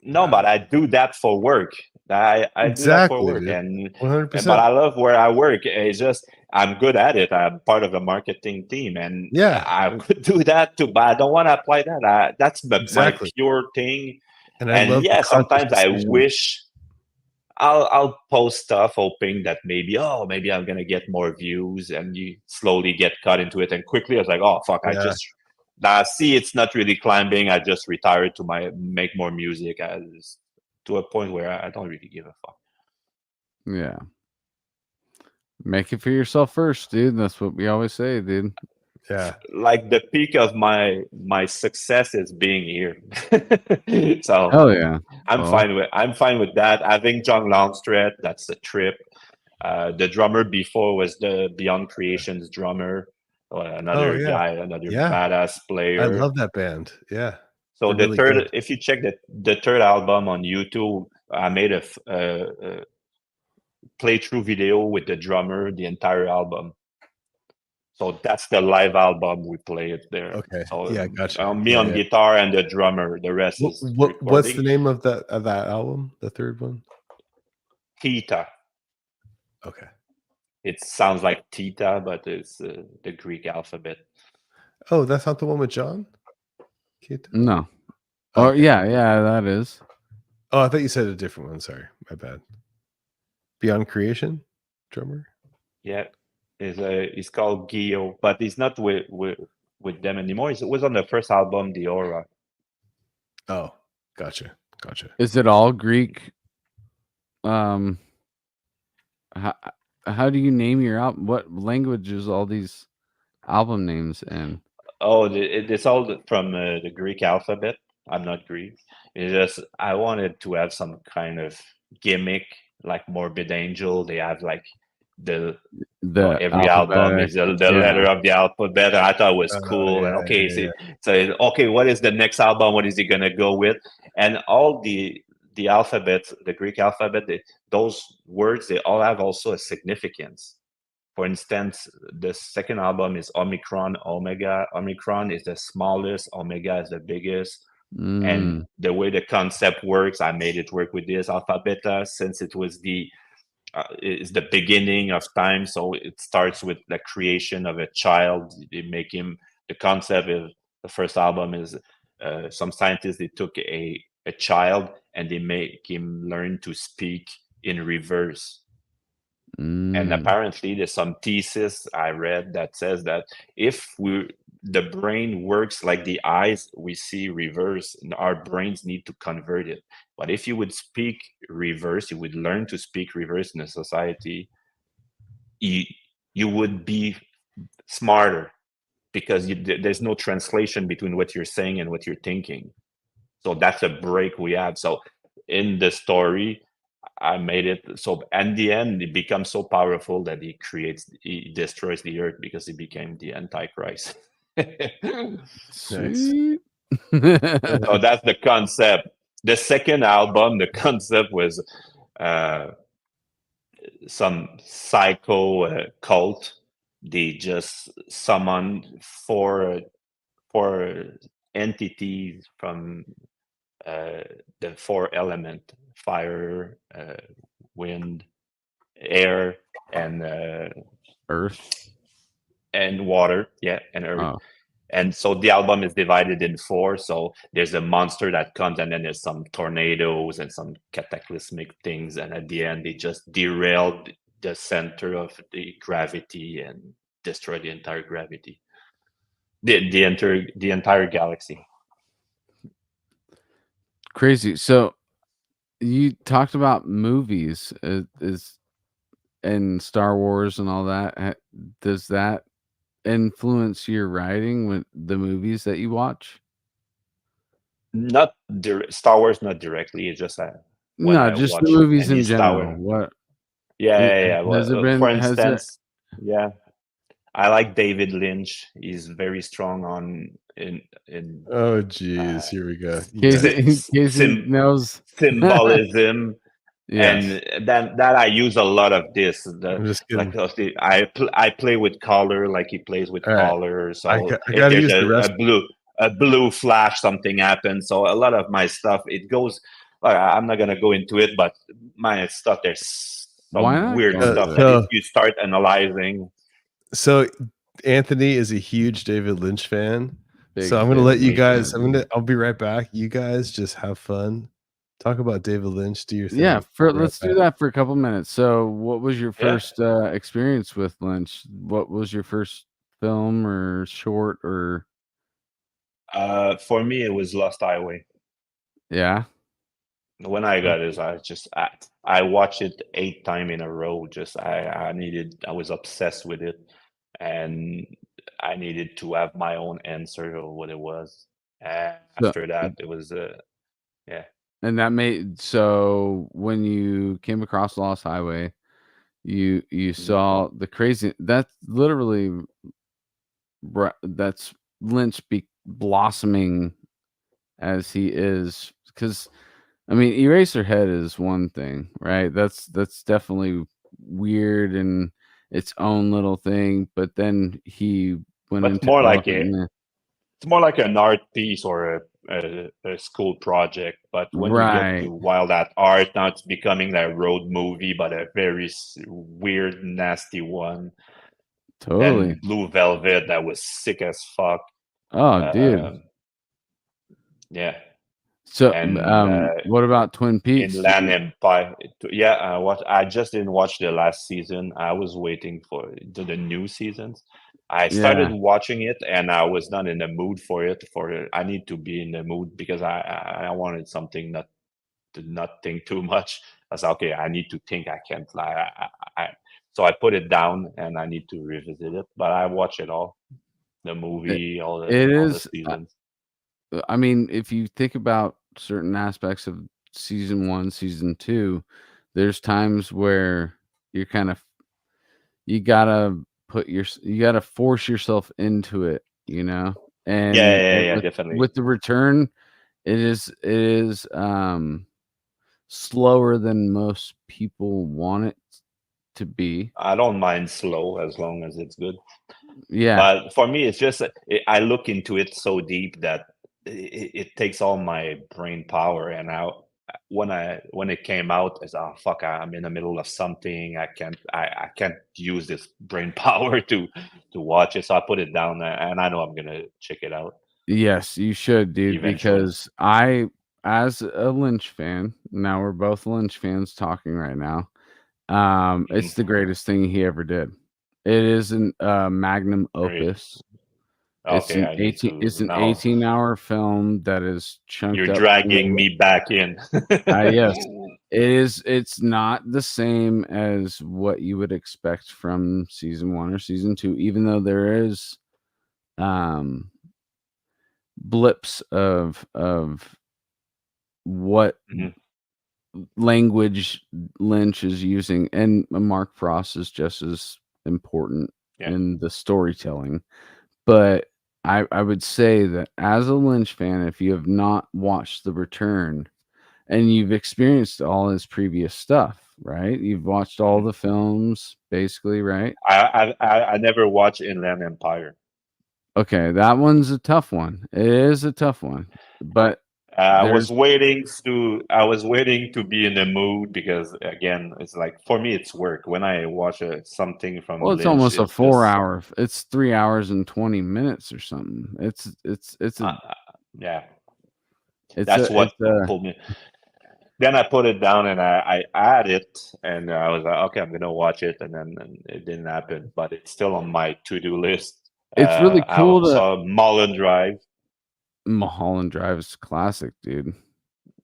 No, but I do that for work. I do that for Exactly, work, dude. and 100%. but I love where I work. It's just I'm good at it. I'm part of a marketing team, and Yeah. I could do that too. But I don't want to apply that. That's Exactly. my pure thing. And I love yeah, the conscious sometimes I decision. wish I'll post stuff hoping that maybe I'm gonna get more views, and you slowly get cut into it, and quickly I was like, oh fuck, I Yeah. just see it's not really climbing. I just retired to make more music to a point where I don't really give a fuck. Yeah. Make it for yourself first, dude. That's what we always say, dude. Yeah. like the peak of my success is being here. So Oh yeah. I'm Well, fine with that. Having John Longstreth, that's the trip. The drummer before was the Beyond Creations drummer, another yeah. guy, another Yeah. badass I player. love that band. Yeah. So They're the really third, good. if you check the third album on YouTube, I made a playthrough video with the drummer, the entire album. So that's the live album we play it there. Okay. So Yeah, gotcha. me Yeah, on yeah. guitar and the drummer. The rest is What's the recording. name of that album? The third one? Theta. Okay. It sounds like Theta, but it's the Greek alphabet. Oh, that's not the one with John? Keith? no. Oh Okay. yeah, that is. Oh, I thought you said a different one. Sorry. My bad. Beyond Creation drummer? Yeah, he's called Gio, but he's not with them anymore. It was on the first album, The Aura. Oh, gotcha. Is it all Greek? How do you name your album? What language is all these album names in? Oh, it's all from the Greek alphabet. I'm not Greek. It's just I wanted to have some kind of gimmick, like Morbid Angel. They have like the The every album alphabetic. is the letter of the alphabet. I thought it was cool. And okay, yeah. so okay, what is the next album? What is he gonna go with? And all the alphabets, the Greek alphabet, those words, they all have also a significance. For instance, the second album is Omicron, Omega. Omicron is the smallest, Omega is the biggest. And the way the concept works, I made it work with this alpha beta since it was is the beginning of time. So it starts with the creation of a child. They make him, the concept of the first album is some scientists, they took a child and they make him learn to speak in reverse. And apparently there's some thesis I read that says that if the brain works like the eyes, we see reverse, and our brains need to convert it. But if you would speak reverse, you would learn to speak reverse in a society, you would be smarter because there's no translation between what you're saying and what you're thinking. So that's a break we have. So in the story, I made it so at the end it becomes so powerful that he destroys the earth because he became the Antichrist. Sweet. So that's the concept. The second album, the concept was some psycho cult. They just summoned four entities from the four element: fire, wind, air, and Earth. and water. Yeah, and earth. Oh. And so the album is divided in four. So there's a monster that comes, and then there's some tornadoes and some cataclysmic things. And at the end, they just derailed the center of the gravity and destroyed the entire gravity, the entire galaxy. Crazy. So you talked about movies and Star Wars and all that. Does that influence your writing with the movies that you watch? Not Star Wars, not directly. It's just when No, I just the watch movies any in Star general. Wars. What Yeah. has it Well, been? for Has it? instance, yeah, I like David Lynch. He's very strong in Oh, geez. Here we go. Casey knows symbolism. Yes. And that I use a lot of this. I'm just kidding. Like I play with color, like he plays with All right. color. So I if gotta there's use the rest. a blue flash, something happens. So a lot of my stuff, it goes. I'm not gonna go into it, but my stuff, there's Why some not weird go stuff into that it? if you start analyzing. So Anthony is a huge David Lynch fan. Big So I'm gonna let you Me guys. too. I'll be right back. You guys just have fun. Talk about David Lynch. Do your thing. Yeah, I'll be right let's do back. that for a couple minutes. So, what was your Yeah. first experience with Lynch? What was your first film or short or? For me, it was Lost Highway. Yeah. When I got it, I watched it 8 times in a row. Just I was obsessed with it, and I needed to have my own answer of what it was. So- After that, it was yeah. And that made so when you came across Lost Highway, you saw the crazy. That's literally that's Lynch blossoming as he is, because I mean, Eraserhead is one thing, right? That's definitely weird and its own little thing. But then he went But into more like Elephant Man. it's more like an art piece or a school project. But when you get to Right. Wild at Art, now it's becoming that road movie, but a very weird, nasty one. Totally. Then Blue Velvet, that was sick as fuck. Oh, dude. Yeah. So, And what about Twin Peaks? Inland Empire. Yeah, I just didn't watch the last season. I was waiting for the new seasons. I started Yeah. watching it and I was not in the mood for it. I need to be in the mood because I wanted something not to not think too much. I was okay. I need to think. I can't lie. So I put it down and I need to revisit it. But I watch it all, the movie, all the seasons. I mean, if you think about certain aspects of season 1, season 2, there's times where you're kind of you gotta force yourself into it, you know. And Yeah, definitely. with the return, it is slower than most people want it to be. I don't mind slow as long as it's good. Yeah. But for me, it's just I look into it so deep that it takes all my brain power. And when it came out, I said, "Oh fuck! I'm in the middle of something. I can't use this brain power to watch it." So I put it down, and I know I'm gonna check it out. Yes, you should, dude, Eventually. because as a Lynch fan, now we're both Lynch fans talking right now. It's the greatest thing he ever did. It is an magnum opus. Okay, It's an 18-hour film that is chunked You're up. dragging me back in. Yes, it is. It's not the same as what you would expect from season 1 or season 2, even though there is blips of what language Lynch is using, and Mark Frost is just as important in the storytelling. But I would say that as a Lynch fan, if you have not watched The Return and you've experienced all his previous stuff, right? You've watched all the films, basically, right? I never watched Inland Empire. Okay, that one's a tough one. It is a tough one, but I was waiting to be in the mood because again, it's like for me, it's work. When I watch something from well, it's Lynch, almost a 4-hour. It's 3 hours and 20 minutes or something. It's yeah. It's That's what pulled me. Then I put it down and I add it, and I was like, okay, I'm gonna watch it, and then it didn't happen, but it's still on my to-do list. It's really cool. I saw Mulholland Drive. Mulholland Drive is classic, dude.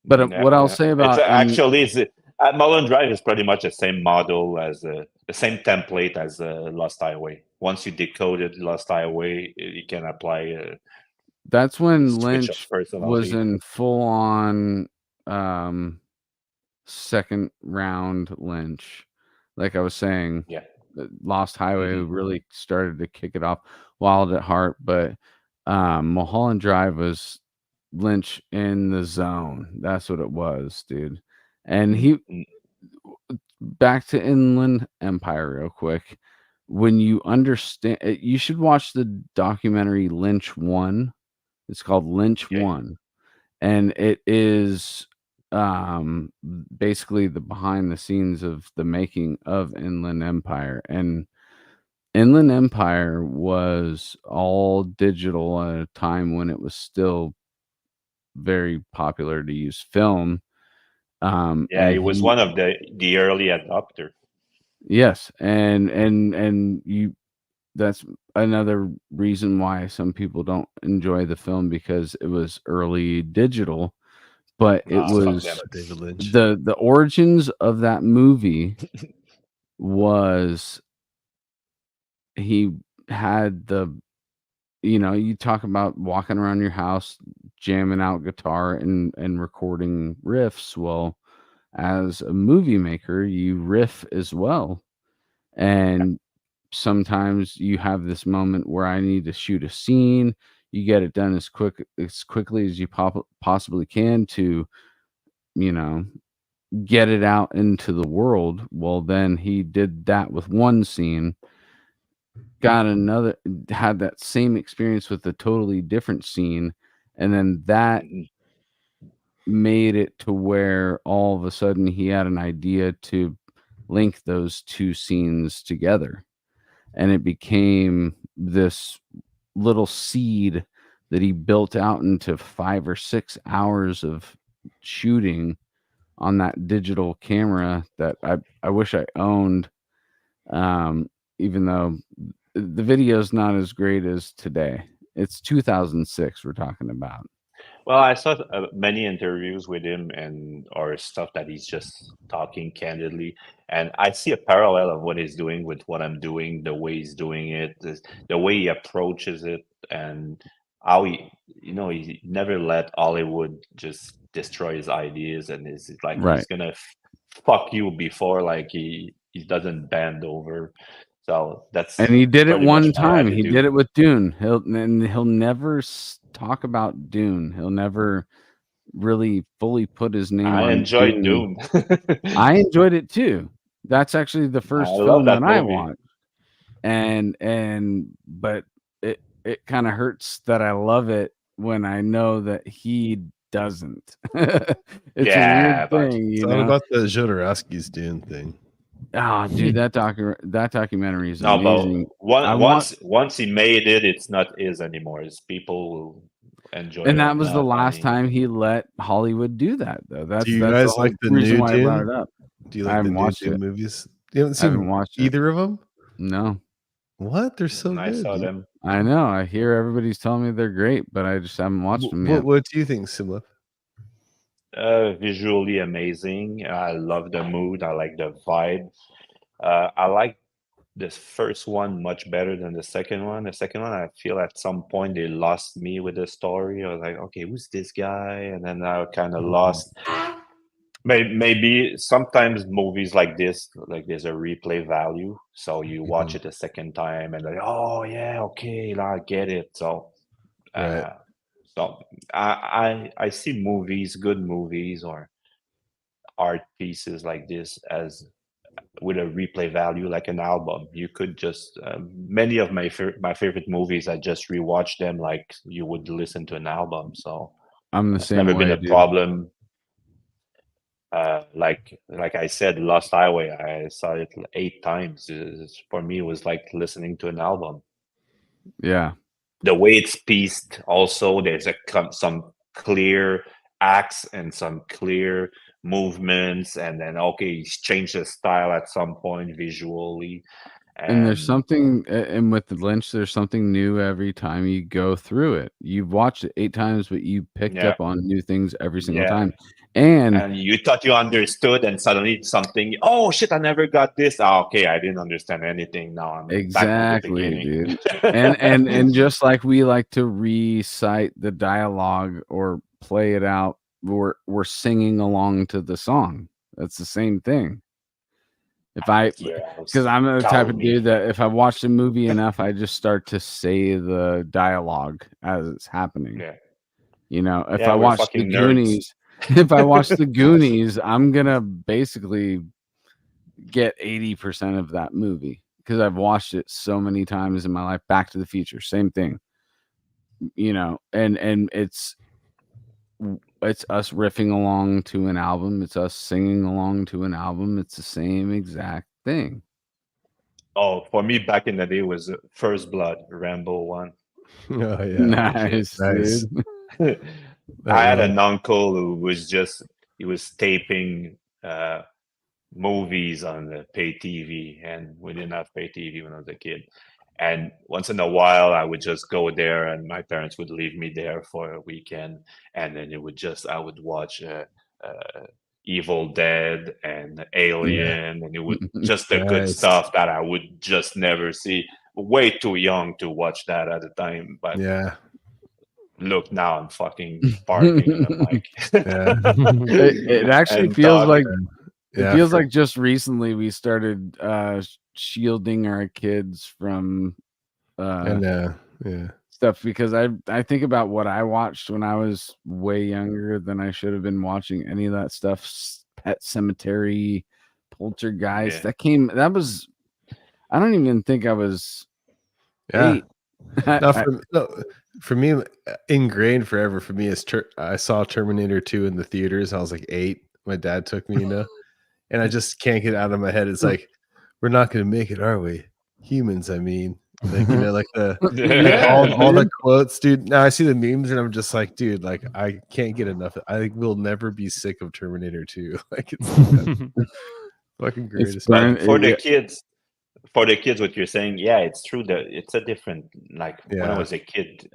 But what I'll say about Mulholland Drive is pretty much the same model as the same template as Lost Highway. Once you decoded Lost Highway, you can apply. That's when Lynch was in full-on second round Lynch. Like I was saying, Lost Highway really started to kick it off. Wild at Heart, but Mulholland Drive was Lynch in the zone. That's what it was, dude. And he back to Inland Empire real quick. When you understand, you should watch the documentary Lynch 1. It's called Lynch 1, and it is basically the behind the scenes of the making of Inland Empire. And Inland Empire was all digital at a time when it was still very popular to use film. He was one of the early adopter. Yes, and you. That's another reason why some people don't enjoy the film, because it was early digital, but it was David Lynch. The origins of that movie was he had the you talk about walking around your house, jamming out guitar and recording riffs. Well, as a movie maker, you riff as well. And sometimes you have this moment where I need to shoot a scene. You get it done as quickly as you possibly can to, get it out into the world. Well, then he did that with one scene, had that same experience with a totally different scene, and then that made it to where all of a sudden he had an idea to link those two scenes together, and it became this little seed that he built out into 5 or 6 hours of shooting on that digital camera that I wish I owned, even though the video is not as great as today. It's 2006 we're talking about. Well, I saw many interviews with him and or stuff that he's just talking candidly, and I see a parallel of what he's doing with what I'm doing, the way he's doing it, the way he approaches it, and how he never let Hollywood just destroy his ideas, and is like Right. he's gonna fuck you before like he doesn't bend over. So that's And he did it pretty much one my time. He attitude. did it with Dune. He'll never talk about Dune. He'll never really fully put his name I on enjoyed Dune. I enjoyed it too. That's actually the I first love film that that I movie. watched. But it kind of hurts that I love it when I know that he doesn't. It's a Yeah, weird but thing, It's all about the Jodorowsky's Dune thing. Oh, dude, that documentary is no, amazing. but I want, once he made it, it's not his anymore. It's people who enjoy it and or that was the not. last time he let Hollywood do that, though. Do That's you the guys whole like the reason new why I brought Dune? it up. Do you I like the haven't new watched Dune it. movies? You haven't I haven't seen watched it. either of them? No, What? They're so I good. saw dude. them. I know. I hear everybody's telling me they're great, but I just haven't watched them yet. What do you think, Simlev? Visually amazing. I love the mood. I like the vibe. I like this first one much better than the second one. The second one, I feel at some point they lost me with the story. I was like, okay, who's this guy? And then I kind of lost. Maybe sometimes movies like this, like there's a replay value. So you watch it a second time and like, oh yeah, okay, now I get it. So, Right. so I see movies, good movies or art pieces like this as with a replay value like an album. You could just many of my favorite movies, I just rewatch them like you would listen to an album. So I'm the it's same never been way, a dude. problem. Like I said, Lost Highway, I saw it 8 times. For me, it was like listening to an album. Yeah. The way it's pieced, also, there's some clear acts and some clear movements, and then okay, he's changed the style at some point visually. And there's something, and with the Lynch, there's something new every time you go through it. You've watched it 8 times, but you picked Yeah. up on new things every single Yeah. time. And you thought you understood, and suddenly something. Oh shit! I never got this. Oh, okay, I didn't understand anything. Now I'm back to the exactly, beginning. dude. And just like we like to recite the dialogue or play it out, we're singing along to the song. That's the same thing. Because I'm the type of dude that if I watched a movie enough, I just start to say the dialogue as it's happening. Yeah. If Yeah, I we're watch the fucking nerds. Goonies, if I watch the Goonies, I'm gonna basically get 80% of that movie because I've watched it so many times in my life. Back to the Future, same thing. And it's us riffing along to an album. It's us singing along to an album. It's the same exact thing. Oh, for me, back in the day was First Blood, Rambo 1. Oh yeah. Nice, Nice. dude. I had an uncle who was he was taping movies on the pay TV, and we didn't have pay TV when I was a kid. And once in a while, I would just go there, and my parents would leave me there for a weekend, and then I would watch Evil Dead and Alien, and it would just the good Nice. stuff that I would just never see way too young to watch that at the time. But Yeah. look, now I'm fucking barking in the mic. Yeah. It actually And feels talk. like Yeah, it feels like just recently we started shielding our kids from and yeah. stuff, because I think about what I watched when I was way younger than I should have been watching any of that stuff. Pet Cemetery, Poltergeist. Yeah. That was, I don't even think I was Yeah. 8. For me, ingrained forever for me is I saw Terminator 2 in the theaters. I was like 8. My dad took me, and I just can't get out of my head. It's like, we're not going to make it, are we? Humans, I mean, like, like all the quotes, dude. Now I see the memes and I'm just like, dude, like I can't get enough. I will never be sick of Terminator 2. Like it's fucking greatest. But for the kids, what you're saying, yeah, it's true that it's a different, like when I was a kid,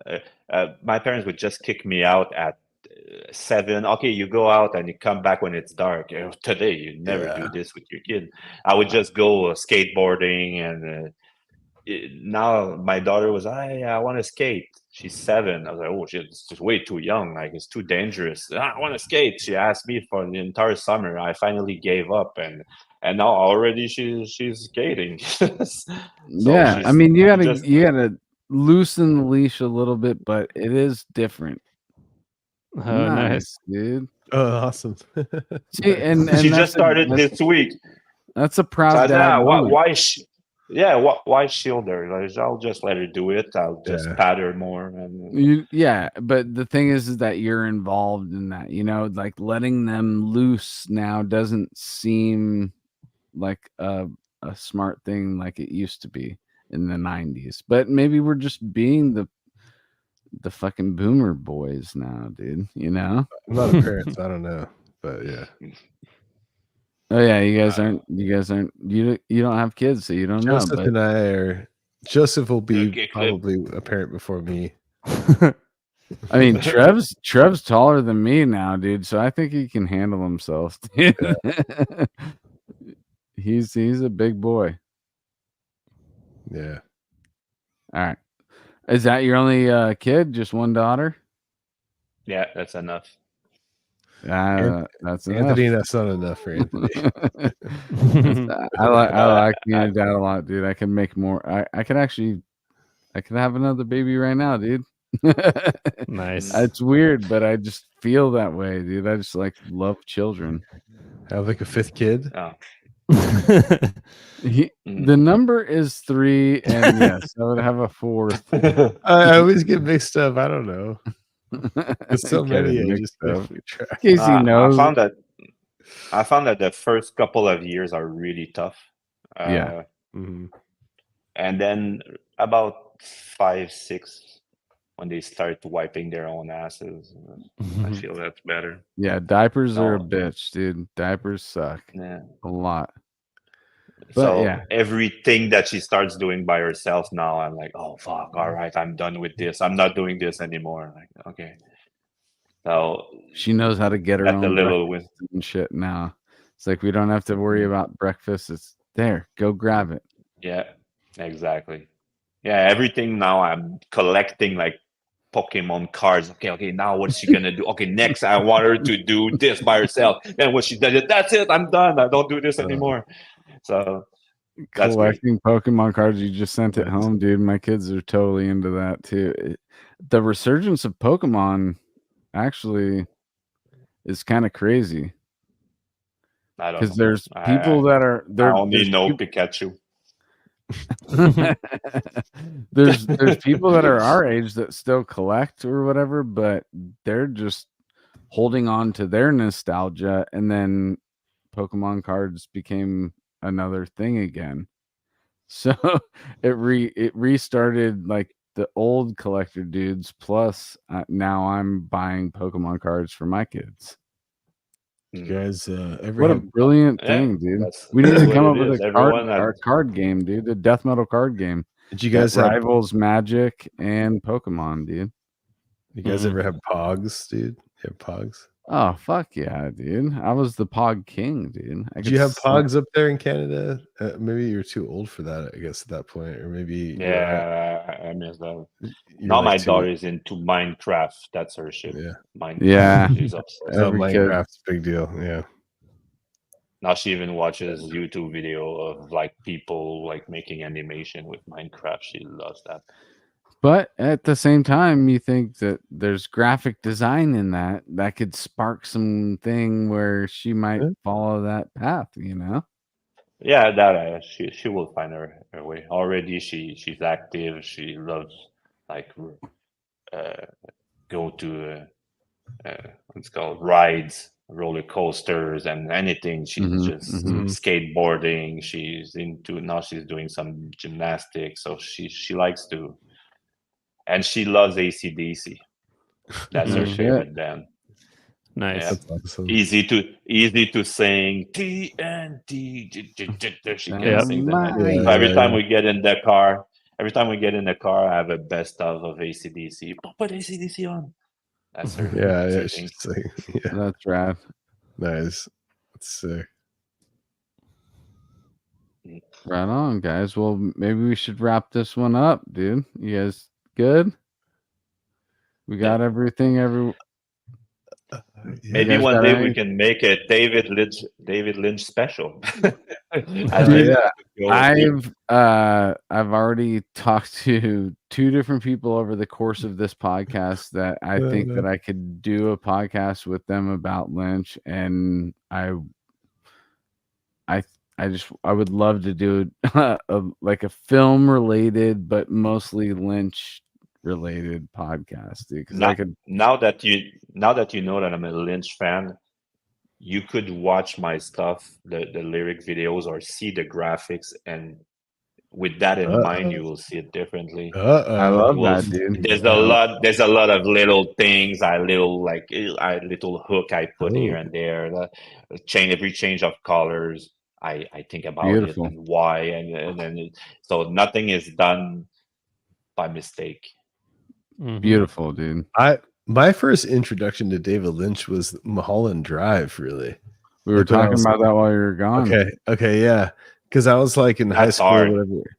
my parents would just kick me out at 7. Okay, you go out and you come back when it's dark. Today you never do this with your kid. I would just go skateboarding, and now my daughter was, I want to skate. She's 7. I was like, oh, she's just way too young. Like it's too dangerous. I want to skate. She asked me for the entire summer. I finally gave up, and now already she's skating. Yeah, I mean, you gotta loosen the leash a little bit, but it is different. Oh, nice, dude. Oh, awesome. See, and she just started this week. That's a proud dad. Why shield her? Like, I'll just let her do it. I'll just pat her more. But the thing is that you're involved in that. Like letting them loose now doesn't seem like a smart thing like it used to be in the 90s. But maybe we're just being the fucking boomer boys now, dude. I'm not a parent, so I don't know, but yeah. Oh yeah, you guys aren't. You don't have kids, so you don't know. Joseph and I are. Joseph will be probably a parent before me. I mean, Trev's taller than me now, dude. So I think he can handle himself. Dude. Yeah. He's a big boy. Yeah. All right. Is that your only kid? Just one daughter? Yeah, that's enough. That's Anthony. enough. That's not enough for Anthony. I like being a dad a lot, dude. I can make more. I could have another baby right now, dude. Nice. It's weird, but I just feel that way, dude. I just like love children. Have like a 5th kid. Oh. The number is 3, and yes, I would have a 4th. I always get mixed up. I don't know. There's so many. I just Casey knows. I found that the first couple of years are really tough. Mm-hmm. And then about 5, 6, when they start wiping their own asses, I feel that's better. Yeah, diapers are a bitch, dude. Diapers suck a lot. But everything that she starts doing by herself now, I'm like, oh fuck, all right, I'm done with this. I'm not doing this anymore. Like, okay. So she knows how to get her own breakfast and shit now. It's like we don't have to worry about breakfast. It's there. Go grab it. Yeah, exactly. Yeah, everything now I'm collecting like Pokemon cards. Okay, now what's she gonna do? Okay, next I want her to do this by herself. Then what she does, that's it. I'm done. I don't do this anymore. So collecting Pokemon cards. You just sent it home, dude. My kids are totally into that too. The resurgence of Pokemon actually is kind of crazy. I don't know. Because there's people that are I only know Pikachu. there's people that are our age that still collect or whatever, but they're just holding on to their nostalgia, and then Pokemon cards became another thing again. So it restarted like the old collector dudes. Plus, now I'm buying Pokemon cards for my kids. You guys, what a brilliant thing, dude! We need to come up with a card game, dude. A death metal card game. Did you guys have rivals Magic and Pokemon, dude? You guys ever have Pogs, dude? You have Pogs? Oh fuck yeah, dude! I was the Pog King, dude. Did you have Pogs up there in Canada? Maybe you're too old for that, I guess, at that point, or maybe Yeah, I miss that. you're Now like my too. daughter is into Minecraft. That's her shit. Yeah. Minecraft. Yeah. She's obsessed. Every kid. Minecraft's a big deal. Yeah. Now she even watches YouTube video of like people like making animation with Minecraft. She loves that. But at the same time, you think that there's graphic design in that could spark something where she might Yeah. follow that path, you know? Yeah, that she will find her way. Already she's active. She loves like go to what's called rides, roller coasters, and anything. She's Mhm, just mhm. skateboarding. She's into now. She's doing some gymnastics, so she likes to, and she loves AC/DC. That's No her shit. favorite band. Nice. Yeah. That's awesome. Easy to sing TNT. She can Yeah, sing them. my- So every time we get in the car, I have a best of AC/DC. Put AC/DC on. That's her. Yeah, That's her yeah, thing. she's like, yeah, That's rad. nice. That's sick. Right on, guys. Well, maybe we should wrap this one up, dude. You guys good? We got everything. Maybe guys one got day any- we can make a David Lynch special. Dude, yeah. I've already talked to 2 different people over the course of this podcast that I think that I could do a podcast with them about Lynch, and I would love to do like a film related but mostly Lynch related podcast, dude, because I could. Now that you know that I'm a Lynch fan, you could watch my stuff, the lyric videos, or see the graphics, and with that in mind, you will see it differently. I love Well, that, dude. there's a lot of little things, little hook I put here and there. Every change of colors, I think about Beautiful. it and why, and then so nothing is done by mistake. Mhm. Beautiful, dude. My first introduction to David Lynch was Mulholland Drive, really. We were Like when I talking was- about that while you were gone. Okay, yeah. Because I was like in high That's school hard. or whatever.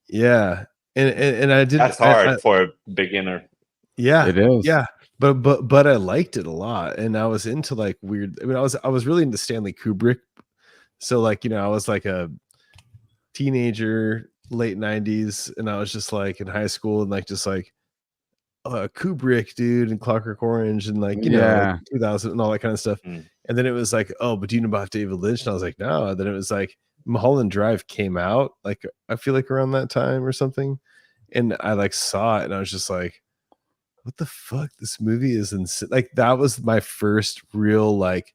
Yeah. And I did That's hard for a beginner. Yeah. It is. Yeah. But I liked it a lot. And I was into like weird. I mean, I was really into Stanley Kubrick. So like, you know, I was like a teenager, late 90s, and I was just like in high school and like just like Kubrick, dude, and Clockwork Orange, and like, you know, like 2000 and all that kind of stuff. Mm. And then it was like, oh, but do you know about David Lynch? And I was like, no. And then it was like Mulholland Drive came out, like I feel like around that time or something. And I like saw it and I was just like, what the fuck? This movie is insane. Like that was my first real like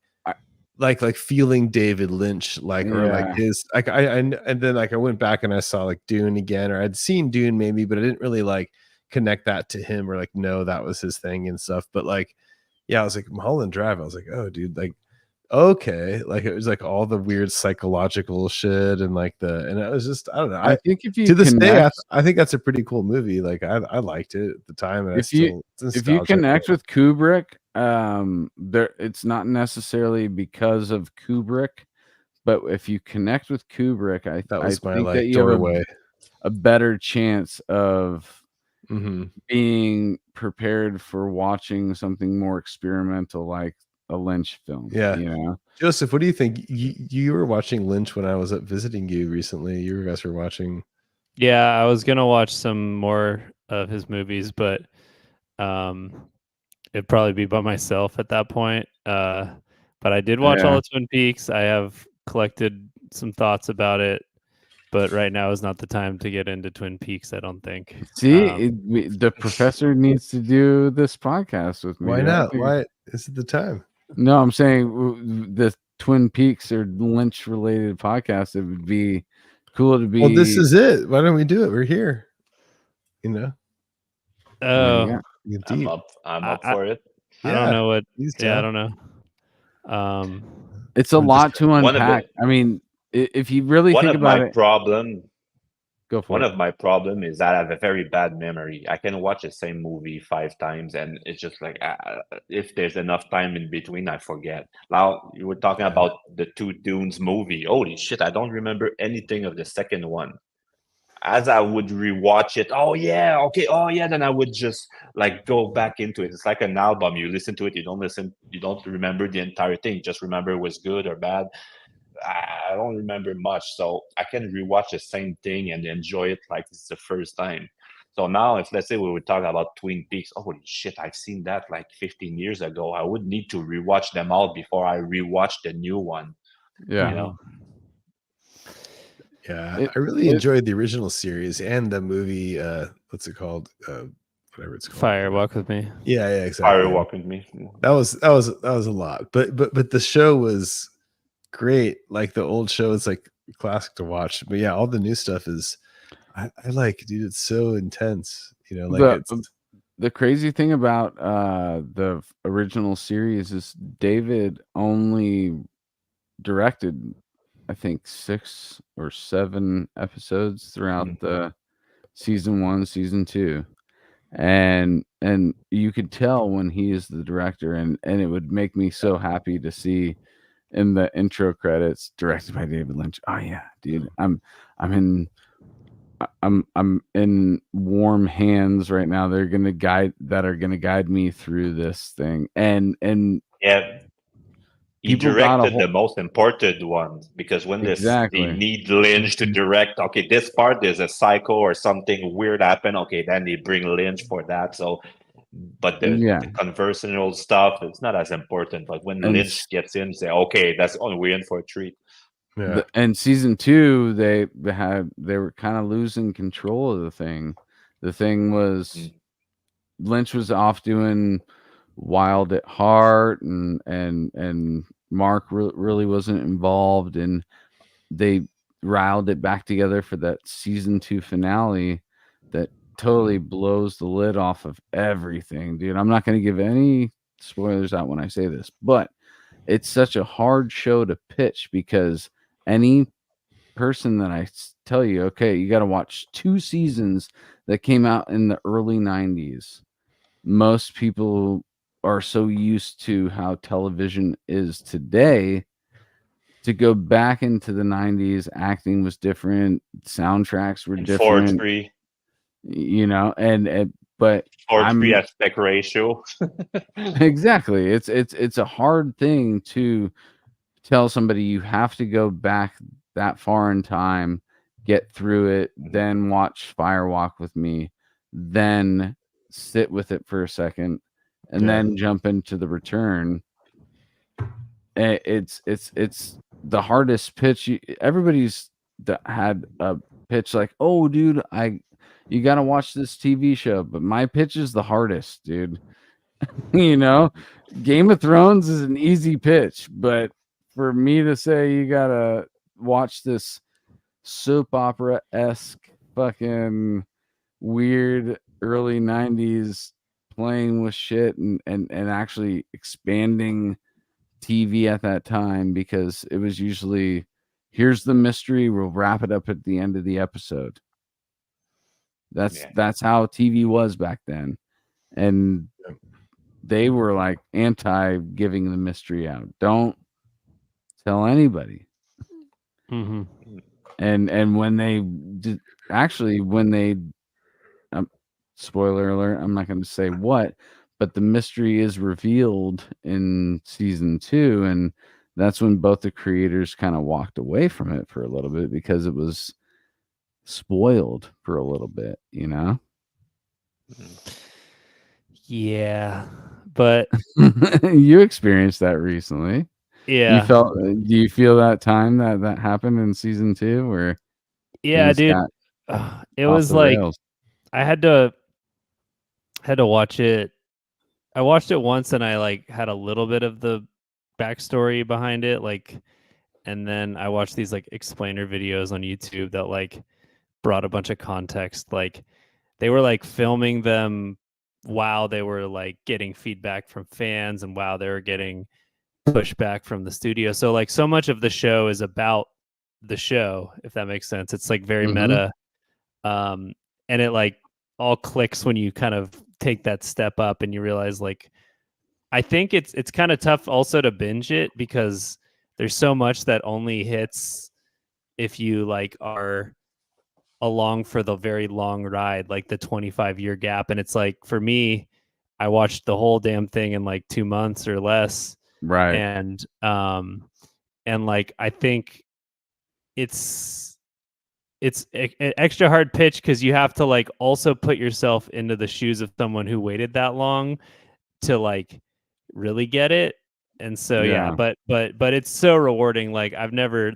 feeling David Lynch, like or like his like I and then like I went back and I saw like Dune again, or I'd seen Dune maybe, but I didn't really like connect that to him or like know that was his thing and stuff. But like, yeah, I was like Mulholland Drive. I was like, oh, dude, like, okay, like it was like all the weird psychological shit and like and it was just I don't know. I think if you to this day, I think that's a pretty cool movie. Like I liked it at the time, and if you connect with Kubrick, it's not necessarily because of Kubrick, but if you connect with Kubrick, I think that you doorway. have a better chance of Mm-hmm. being prepared for watching something more experimental like a Lynch film. Yeah. You know, Joseph, what do you think? You were watching Lynch when I was visiting you recently. You guys were watching. Yeah, I was gonna watch some more of his movies, but it'd probably be by myself at that point. But I did watch all of Twin Peaks. I have collected some thoughts about it, but right now is not the time to get into Twin Peaks, I don't think. See, the professor needs to do this podcast with me. Why not? Why is it the time? No, I'm saying the Twin Peaks or Lynch related podcast. It would be cool to be. Well, this is it. Why don't we do it? We're here. You know. Oh, I'm up for it. I don't know what. Yeah, I don't know. It's a lot to unpack. I mean, if you really think about it, problem. Go for One it. of my problem is that I have a very bad memory. I can watch the same movie 5 times, and it's just like if there's enough time in between, I forget. Now you were talking about the two Dunes movie. Holy shit, I don't remember anything of the second one. As I would rewatch it, oh yeah, okay, oh yeah, then I would just like go back into it. It's like an album. You listen to it, you don't remember the entire thing. You just remember it was good or bad. I don't remember much, so I can rewatch the same thing and enjoy it like it's the first time. So now, if let's say we would talk about Twin Peaks, holy shit, I've seen that like 15 years ago. I would need to rewatch them all before I rewatch the new one. Yeah. You know, Yeah, I really enjoyed the original series and the movie. What's it called? Whatever it's called. Fire Walk with Me. Yeah, exactly. Fire Walk with Me. That was a lot, but the show was great. Like the old show is like classic to watch. But yeah, all the new stuff is I like, dude. It's so intense. You know, like the crazy thing about the original series is David only directed, I think, 6 or 7 episodes throughout the season 1, season 2. And you could tell when he is the director, and it would make me so happy to see in the intro credits directed by David Lynch. Oh yeah, dude. I'm in warm hands right now. They're going to guide me through this thing. And yeah, he directed the most important ones, because when they need Lynch to direct, okay, this part there's a cycle or something weird happen, okay, then they bring Lynch for that. So but the conversational stuff, it's not as important. But when Lynch gets in, say, okay, that's we're in for a treat. Yeah. And season 2, they were kind of losing control of the thing. The thing was Lynch was off doing Wild at Heart, and Mark really wasn't involved, and they riled it back together for that season 2 finale that totally blows the lid off of everything, dude. I'm not going to give any spoilers out when I say this, but it's such a hard show to pitch, because any person that I tell you, okay, you got to watch 2 seasons that came out in the early 90s, most people are so used to how television is today. To go back into the 90s, acting was different, soundtracks were different. 4:3. You know, but 4:3 aspect ratio. Exactly. It's a hard thing to tell somebody. You have to go back that far in time, get through it, then watch Fire Walk with Me, then sit with it for a second, and then jump into The Return. It's the hardest pitch. Everybody's had a pitch like, oh, dude, you got to watch this TV show, but my pitch is the hardest, dude. You know, Game of Thrones is an easy pitch, but for me to say you got to watch this soap opera-esque fucking weird early 90s playing with shit and actually expanding TV at that time, because it was usually, here's the mystery, we'll wrap it up at the end of the episode. That's how TV was back then. And they were like anti giving the mystery out. Don't tell anybody. Mm-hmm. And when they did, actually, when they spoiler alert, I'm not going to say what, but the mystery is revealed in season 2, and that's when both the creators kind of walked away from it for a little bit, because it was spoiled for a little bit, you know? Yeah, but you experienced that recently. Yeah. Do you feel that time that happened in season 2 where dude, it was like rails? I had to watch it. I watched it once and I like had a little bit of the backstory behind it, like, and then I watched these like explainer videos on YouTube that like brought a bunch of context. Like they were like filming them while they were like getting feedback from fans and while they were getting pushback from the studio. So like so much of the show is about the show, if that makes sense. It's like very meta. and it like all clicks when you kind of take that step up and you realize like I think it's kind of tough also to binge it because there's so much that only hits if you like are along for the very long ride, like the 25-year gap. And it's like for me, I watched the whole damn thing in like 2 months or less. Right. And like I think it's an extra hard pitch because you have to like also put yourself into the shoes of someone who waited that long to like really get it. And so yeah, but it's so rewarding. Like I've never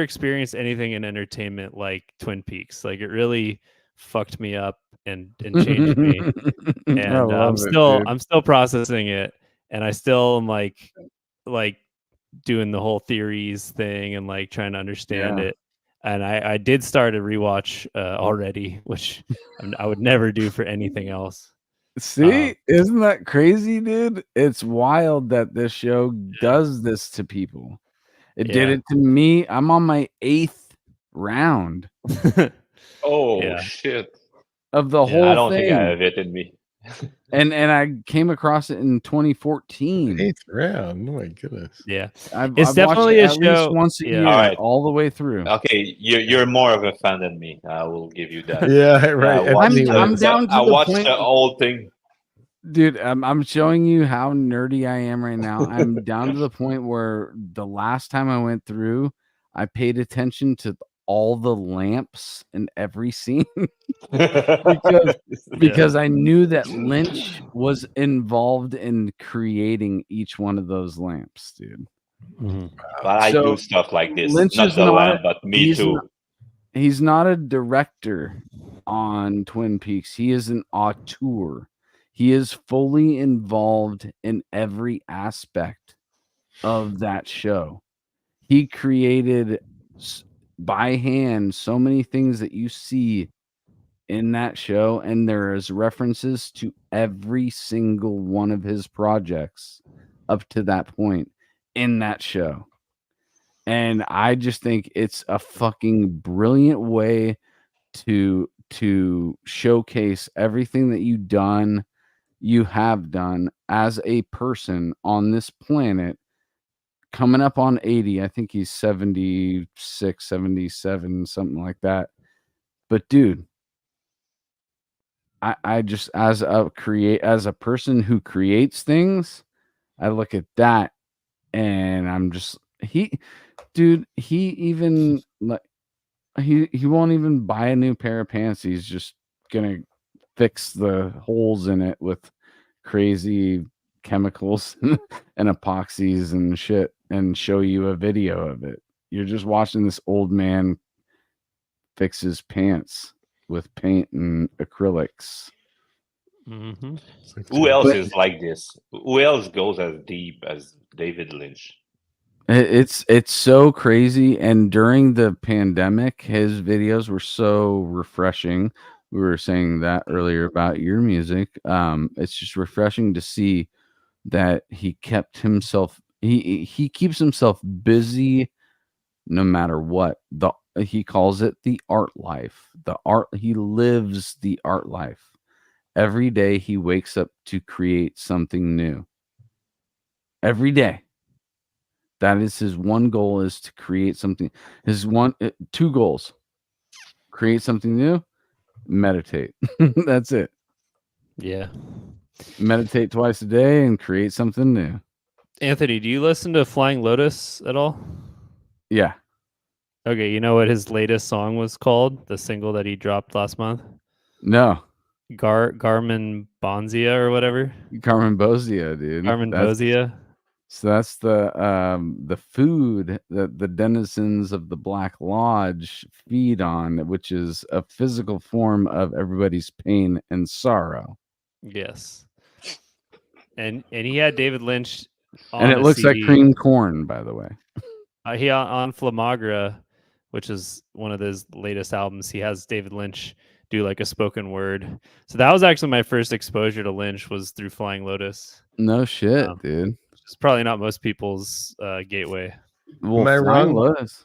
experienced anything in entertainment like Twin Peaks. Like it really fucked me up and changed me. And I'm still processing it, and I still am like doing the whole theories thing and like trying to understand it. And I did start a rewatch already, which I would never do for anything else. See, isn't that crazy, dude? It's wild that this show does this to people. It did it to me. I'm on my 8th round. Oh shit! Of the whole thing. I don't think I have it in me. And I came across it in 2014. 8th round. Oh my goodness. Yeah, I've definitely watched it a at show least once a year, all the way through. Okay, you're more of a fan than me. I will give you that. Yeah, right. I'm down to I the watched point, the whole thing. dude. I'm showing you how nerdy I am right now. I'm down to the point where the last time I went through, I paid attention to all the lamps in every scene because I knew that Lynch was involved in creating each one of those lamps, dude. But I do stuff like this. Lynch not is the not lamp, but me too. He's not a director on Twin Peaks. He is an auteur. He is fully involved in every aspect of that show. He created by hand so many things that you see in that show, and there is references to every single one of his projects up to that point in that show. And I just think it's a fucking brilliant way to showcase everything that you have done as a person on this planet, coming up on 80. I think he's 76, 77, something like that. But dude, I just as a person who creates things, I look at that and I'm just he even like he won't even buy a new pair of pants. He's just gonna fix the holes in it with crazy chemicals and epoxies and shit and show you a video of it. You're just watching this old man fix his pants with paint and acrylics. Mm-hmm. Who else is like this? Who else goes as deep as David Lynch? It's so crazy. And during the pandemic, his videos were so refreshing. We were saying that earlier about your music. It's just refreshing to see that he kept himself. He keeps himself busy, no matter what. He calls it the art life. He lives the art life. Every day he wakes up to create something new. Every day. That is his one goal, is to create something. His two goals: create something new, meditate. That's it. Yeah. Meditate twice a day and create something new. Anthony, do you listen to Flying Lotus at all? Yeah. Okay, you know what his latest song was called? The single that he dropped last month? No. Garmin Bonzia or whatever. Carmen Bozia, dude. Bozia. So that's the food that the denizens of the Black Lodge feed on, which is a physical form of everybody's pain and sorrow. Yes. And he had David Lynch on and it looks CD. like cream corn, by the way. He on Flamagra, which is one of his latest albums, he has David Lynch do like a spoken word. So that was actually my first exposure to Lynch, was through Flying Lotus. No shit, dude. It's probably not most people's gateway. Well, Am I Flying wrong? Lotus.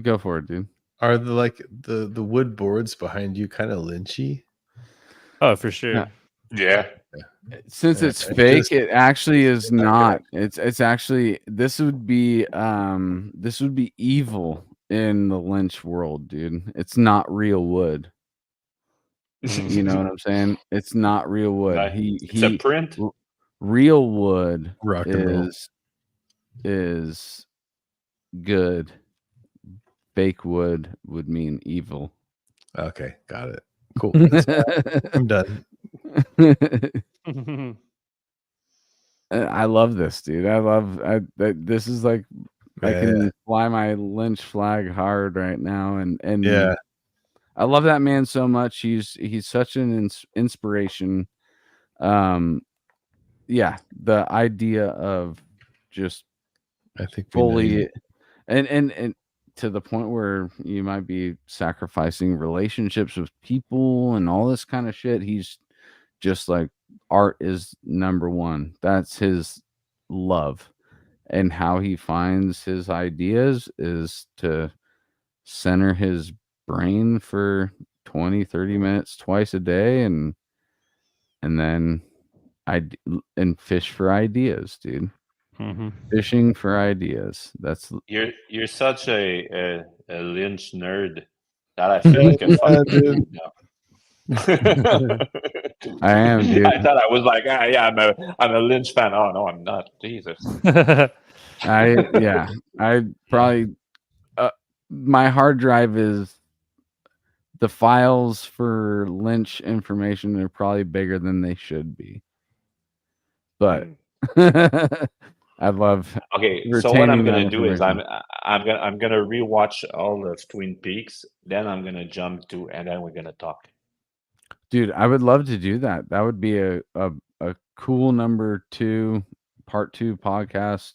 Go for it, dude. Are the wood boards behind you kind of lynchy? Oh, for sure. Yeah. Since Yeah, it's I fake, just- it actually is not not. It's actually this would be evil in the Lynch world, dude. It's not real wood. You know what I'm saying? It's not real wood. Like, it's a print. Real wood Rock and roll. is good. Fake wood would mean evil. Okay, got it. Cool. That's fine. I'm done. I love this, dude. This is like I Yeah, can fly my Lynch flag hard right now, and yeah. I love that man so much. He's such an inspiration. Yeah, the idea of just I think we know you. fully and to the point where you might be sacrificing relationships with people and all this kind of shit. He's just like art is number one. That's his love. And how he finds his ideas is to center his brain for 20, 30 minutes twice a day and then and fish for ideas, dude. Mhm. Fishing for ideas. That's You're such a Lynch nerd that I feel like a Yeah, fucking dude. nerd now. I am, dude. I thought I was like, yeah, I'm a Lynch fan. Oh no, I'm not. Jesus. I probably my hard drive is the files for Lynch information are probably bigger than they should be. But I love Okay, so what I'm retaining that gonna do is information. I'm gonna rewatch all of Twin Peaks. Then I'm gonna jump to, and then we're gonna talk. Dude, I would love to do that. That would be a cool part 2 podcast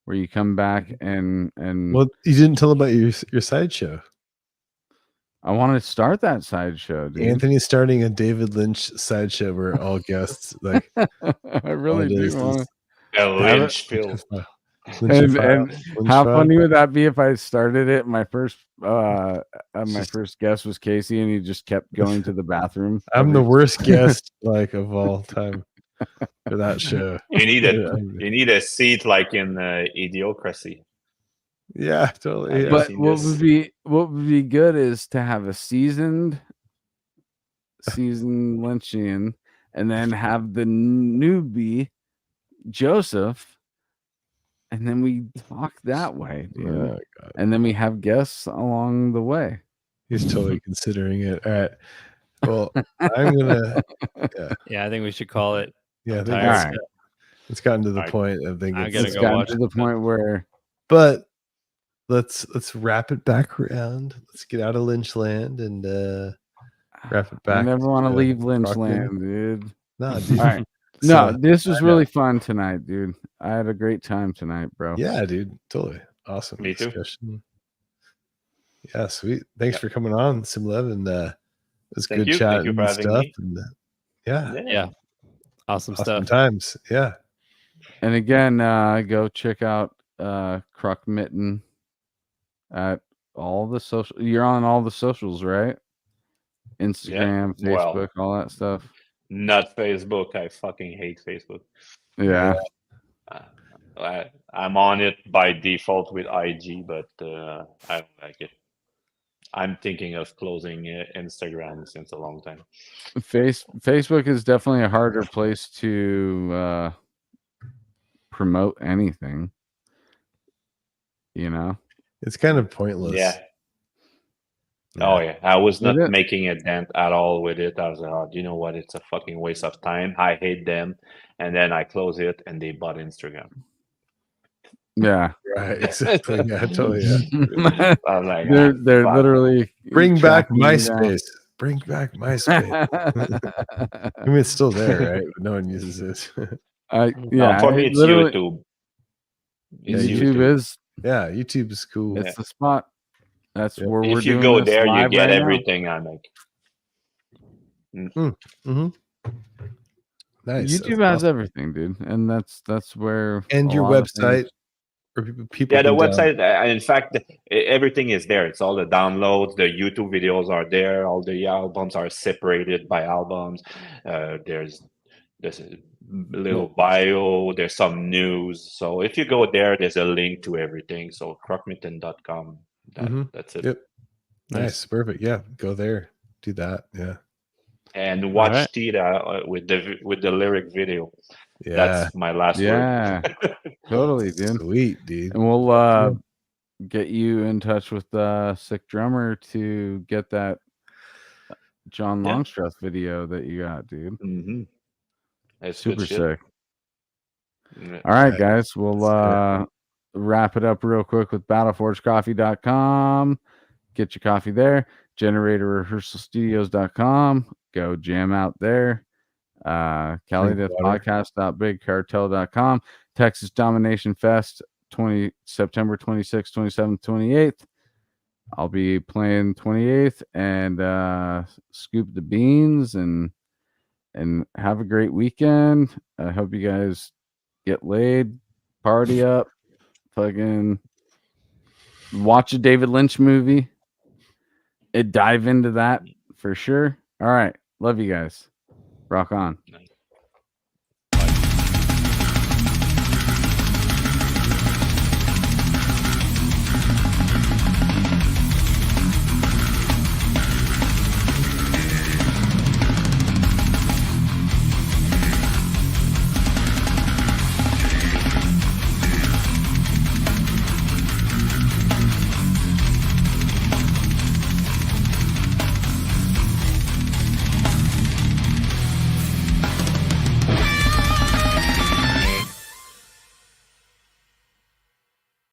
where you come back and Well, you didn't tell about your sideshow. I want to start that sideshow, dude. Anthony's starting a David Lynch sideshow where all guests like I really do want A Have Lynch film. and how funny would that be if I started it? My first guest was Casey, and he just kept going to the bathroom. I'm the worst guest like of all time for that show. You need a seat like in Idiocracy. Yeah, totally. Yeah. But seen what this? would be good is to have a seasoned Lynchian, and then have the newbie Joseph, and then we talk that way, dude. Oh, God. And then we have guests along the way. He's totally considering it. All right. Well, I'm gonna. Yeah, I think we should call it. Yeah, I think All right. it's gotten to the Alright. point. I think I it's, gotta It's go gotten watch to the point where but let's wrap it back around. Let's get out of Lynchland and wrap it back. I never want to leave Crockett. Lynchland, dude. Nah, dude. All right. So, No, this was I know. really fun tonight, dude. I had a great time tonight, bro. Yeah, dude. Totally. Awesome. Me too. Discussion. Yeah, sweet. Thanks for coming on, Simlev, and it was Thank good you. chatting Thank you for and having stuff. me. And yeah, Yeah, awesome awesome stuff. times. Yeah. And again, go check out Krokmitën at all the social. You're on all the socials, right? Instagram, well. Facebook, all that stuff. Not Facebook. I fucking hate Facebook. Yeah. I'm on it by default with IG, but I don't like it. I'm thinking of closing Instagram since a long time. Facebook is definitely a harder place to promote anything. You know? It's kind of pointless. Yeah. Oh yeah, I was not it? making a dent at all with it. I was like, oh, you know what? It's a fucking waste of time. I hate them, and then I close it, and they bought Instagram. Yeah. Right. Exactly. Yeah, totally. Yeah. I was like, They're fuck. literally Bring back tracking you down. MySpace. Bring back MySpace. I mean, it's still there, right? But no one uses it. Yeah, No, for me, it's literally- YouTube. Yeah, It's YouTube is Yeah, YouTube is cool. it's the spot. That's Yep. where we're If you doing go this there, you live get right now. everything I make. Mm-hmm. Nice. YouTube That's has everything, dude, and that's where and a your lot of website, things- Or people Yeah, the can website. In fact, everything is there. It's all the downloads. The YouTube videos are there. All the albums are separated by albums. There's a little bio. There's some news. So if you go there, there's a link to everything. So krokmitën.com. That's it. Yep. Nice. Perfect. Yeah. Go there. Do that. Yeah. And watch right. Tita with the lyric video. Yeah. That's my last Yeah, word. totally, dude. Sweet, dude. And we'll get you in touch with the sick drummer to get that John Yeah. Longstreth video that you got, dude. Mm-hmm. That's Super good shit. sick. Yeah. All right, Nice. guys. We'll wrap it up real quick with battleforgecoffee.com. Get your coffee there. Generatorrehearsalstudios.com. Go jam out there. CaliDeathPodcast.BigCartel.com. Texas Domination Fest, September 26th, 27th, 28th. I'll be playing 28th and scoop the beans and have a great weekend. I hope you guys get laid, party up, fucking watch a David Lynch movie. Dive into that for sure. All right. Love you guys. Rock on. Nice.